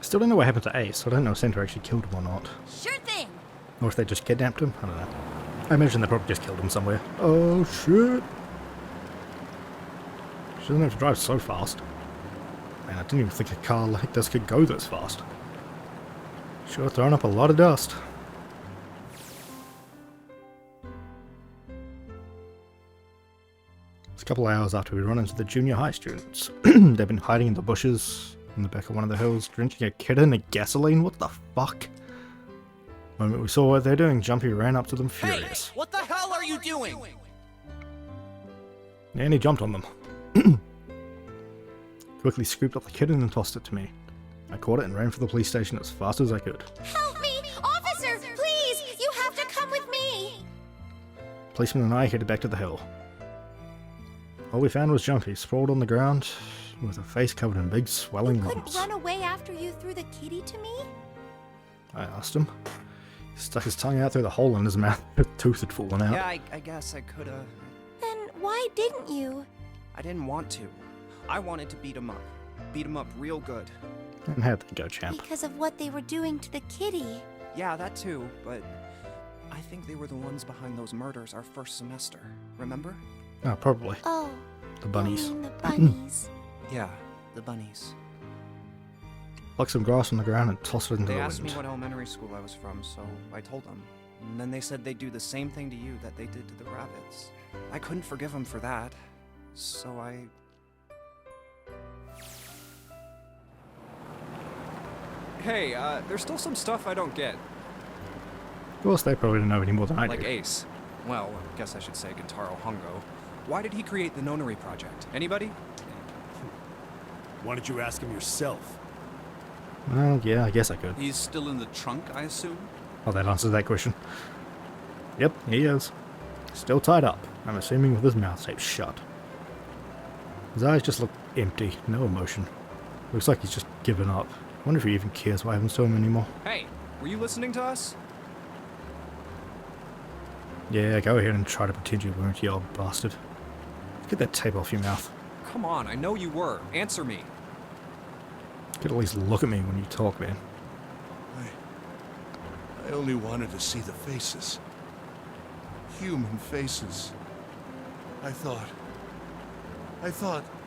Still don't know what happened to Ace. I don't know if Santa actually killed him or not. Sure thing. Or if they just kidnapped him. I don't know. I imagine they probably just killed him somewhere. Oh, shit. She doesn't have to drive so fast. Man, I didn't even think a car like this could go this fast. Sure throwing up a lot of dust. It's a couple of hours after we run into the junior high students. They've been hiding in the bushes in the back of one of the hills, drenching a kid in a gasoline. What the fuck? The moment we saw what they're doing, Jumpy ran up to them furious. Hey, what the hell are you doing? And he jumped on them. Quickly scooped up the kid and then tossed it to me. I caught it and ran for the police station as fast as I could. Help me! Officer, please! You have to come with me! Policeman and I headed back to the hill. All we found was Jumpy, sprawled on the ground, with a face covered in big swelling Couldn't lumps. run away after you threw the kitty to me? I asked him. He stuck his tongue out through the hole in his mouth. A tooth had fallen out. Yeah, I guess I could've. Then why didn't you? I didn't want to. I wanted to beat him up. Beat him up real good. And how'd they go, champ? Because of what they were doing to the kitty. Yeah, that too, but I think they were the ones behind those murders our first semester. Remember? Oh, probably. Oh. The bunnies. You mean the bunnies. Yeah, the bunnies. Plucked some grass from the ground and tossed it into They the asked wind. me what elementary school I was from, so I told them. And then they said they'd do the same thing to you that they did to the rabbits. I couldn't forgive them for that, so I... Hey, there's still some stuff I don't get. Of course, they probably don't know any more than I Like do. Ace. Well, I guess I should say Gentaro Hongo. Why did he create the Nonary Project? Anybody? Why don't you ask him yourself? Well, yeah, I guess I could. He's still in the trunk, I assume? Oh, that answers that question. Yep, he is. Still tied up. I'm assuming with his mouth taped shut. His eyes just look empty, no emotion. Looks like he's just given up. I wonder if he even cares what happens to him anymore. Hey, were you listening to us? Yeah, go ahead and try to pretend you weren't, you old bastard. Get that tape off your mouth. Come on, I know you were. Answer me. You could at least look at me when you talk, man. I only wanted to see the faces. Human faces. I thought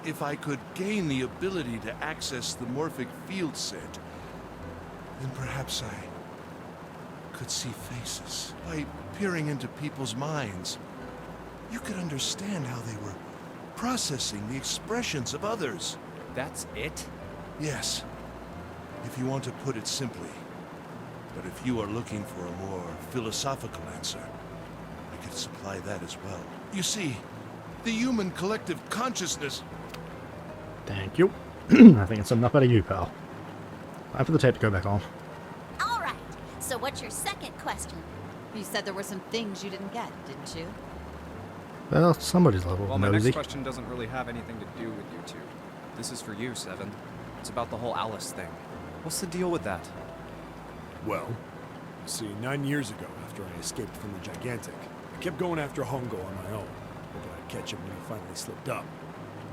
if I could gain the ability to access the morphic field set, then perhaps I could see faces. By peering into people's minds, you could understand how they were processing the expressions of others. That's it? Yes, if you want to put it simply. But if you are looking for a more philosophical answer, I could supply that as well. You see, the human collective consciousness... Thank you. I think it's enough out of you, pal. Time for the tape to go back on. All right. So what's your second question? You said there were some things you didn't get, didn't you? Well, somebody's level Well, my nosy. next question doesn't really have anything to do with you two. This is for you, Seven. It's about the whole Alice thing. What's the deal with that? Well, you see, 9 years ago, after I escaped from the Gigantic, I kept going after Hongo on my own, hoping I'd catch him when he finally slipped up.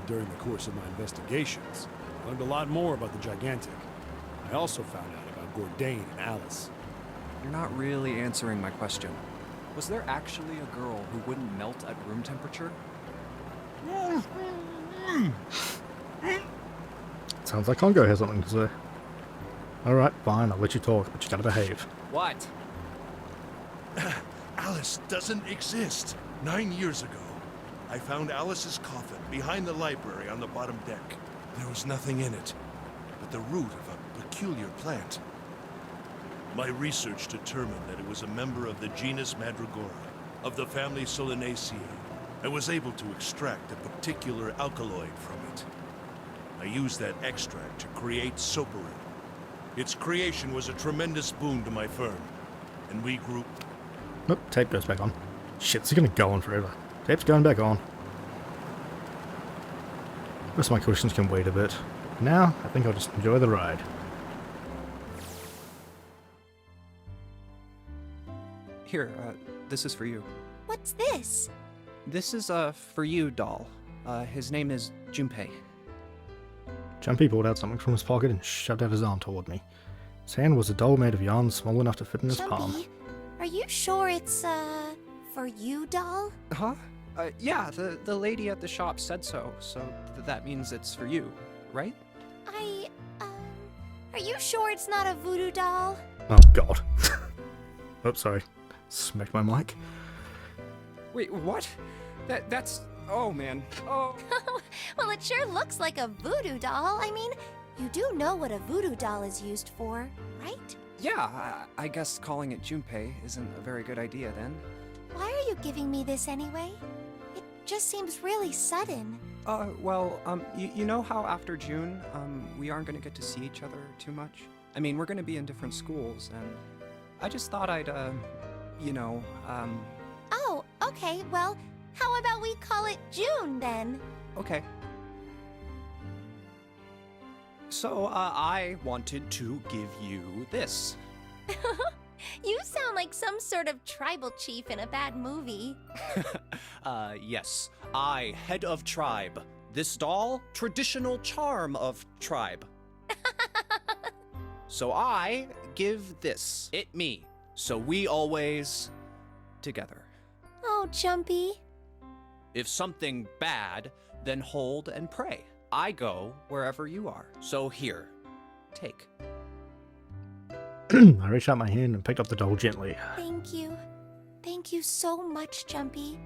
During the course of my investigations, I learned a lot more about the Gigantic. I also found out about Gordain and Alice. You're not really answering my question. Was there actually a girl who wouldn't melt at room temperature? Sounds like Congo has something to say. Alright, fine, I'll let you talk, but you gotta behave. What? Alice doesn't exist. 9 years ago, I found Alice's coffin behind the library on the bottom deck. There was nothing in it but the root of a peculiar plant. My research determined that it was a member of the genus Mandragora, of the family Solanaceae. I was able to extract a particular alkaloid from it. I used that extract to create Soperin. Its creation was a tremendous boon to my firm. and we group. Nope, tape goes back on. Shit, this is gonna go on forever. Tape's going back on. The rest of my questions can wait a bit. Now, I think I'll just enjoy the ride. Here, this is for you. What's this? This is for you, doll. His name is Junpei. Jumpy pulled out something from his pocket and shoved out his arm toward me. His hand was a doll made of yarn small enough to fit in his palm. Jumpy, are you sure it's, for you, doll? Huh? Yeah, the lady at the shop said so, so that means it's for you, right? Are you sure it's not a voodoo doll? Oh, God. Oops, sorry. Smacked my mic. Wait, what? That's... Oh, man. Oh. Well, it sure looks like a voodoo doll. I mean, you do know what a voodoo doll is used for, right? Yeah, I guess calling it Junpei isn't a very good idea then. Why are you giving me this anyway? It just seems really sudden. Well, you know how after June, we aren't gonna get to see each other too much? I mean, we're gonna be in different schools, and I just thought I'd, Oh, okay, well, how about we call it June then? Okay. So, I wanted to give you this. You sound like some sort of tribal chief in a bad movie. Yes. I, head of tribe. This doll, traditional charm of tribe. So I give this, it me. So we always together. Oh, Jumpy. If something bad, then hold and pray. I go wherever you are. So here, take. I reached out my hand and picked up the doll gently. Thank you. Thank you so much, Jumpy.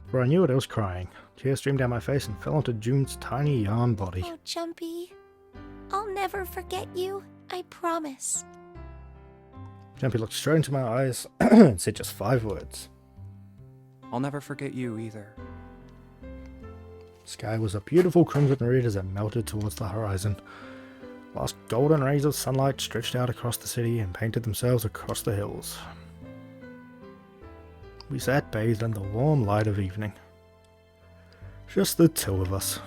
Before I knew it, I was crying. Tears streamed down my face and fell onto June's tiny yarn body. Oh, Jumpy. I'll never forget you. I promise. Jumpy looked straight into my eyes and said just 5 words. I'll never forget you either. The sky was a beautiful crimson red as it melted towards the horizon. Last golden rays of sunlight stretched out across the city and painted themselves across the hills. We sat bathed in the warm light of evening. Just the two of us,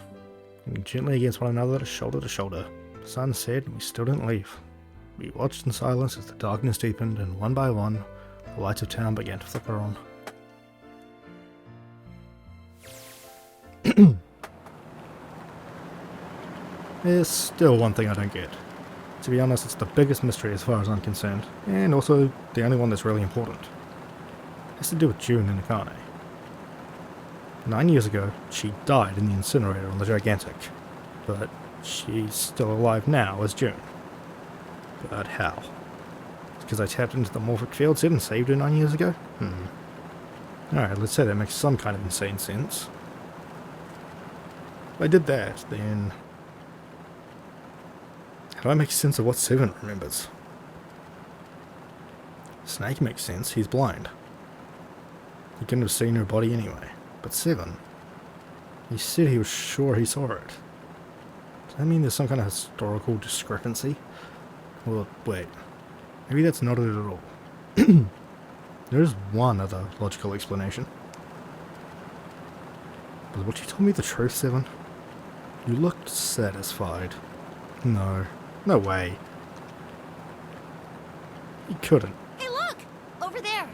leaning gently against one another, shoulder to shoulder. The sun set and we still didn't leave. We watched in silence as the darkness deepened, and one by one, the lights of town began to flicker on. There's still one thing I don't get. To be honest, it's the biggest mystery as far as I'm concerned, and also the only one that's really important. It has to do with June and Akane. 9 years ago, she died in the incinerator on the Gigantic, but she's still alive now as June. But how? Because I tapped into the morphic field set and saved her 9 years ago? Alright, let's say that makes some kind of insane sense. If I did that, then how do I make sense of what Seven remembers? Snake makes sense, he's blind. He couldn't have seen her body anyway. But Seven, he said he was sure he saw it. Does that mean there's some kind of historical discrepancy? Well, wait. Maybe that's not it at all. There's one other logical explanation. Was what you told me the truth, Seven? You looked satisfied. No. No way. You couldn't. Hey, look! Over there!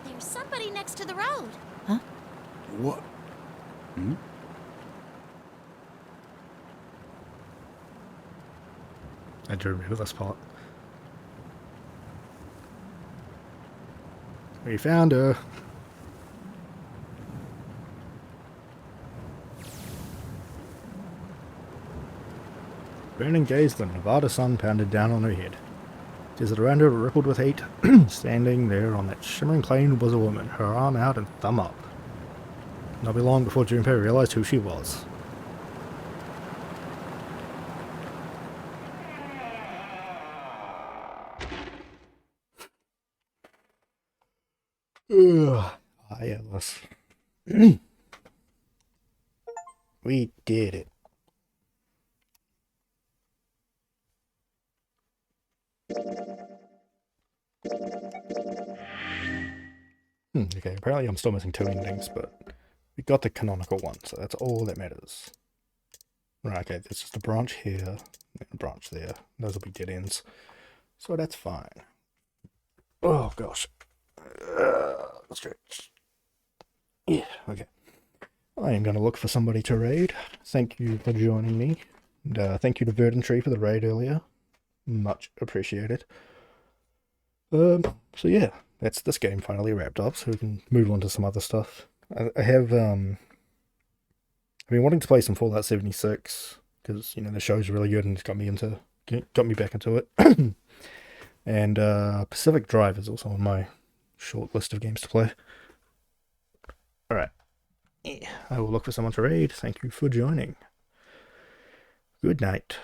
There's somebody next to the road. Huh? What? I do remember this part. We found her. Burning gaze, the Nevada sun pounded down on her head. Desert around her rippled with heat. Standing there on that shimmering plain was a woman, her arm out and thumb up. Not be long before Junpei realized who she was. Alice. We did it. Okay, apparently I'm still missing 2 endings, but we got the canonical one, so that's all that matters. Right, okay, there's just a branch here, and a branch there. Those will be dead ends. So that's fine. Oh, gosh. Stretch. Yeah, okay. I am going to look for somebody to raid. Thank you for joining me. And thank you to Verdant Tree for the raid earlier. Much appreciated. So yeah, that's this game finally wrapped up, so we can move on to some other stuff. I have, I've been wanting to play some Fallout 76, because, you know, the show's really good and it's got me back into it. And Pacific Drive is also on my short list of games to play. Alright. I will look for someone to raid. Thank you for joining. Good night.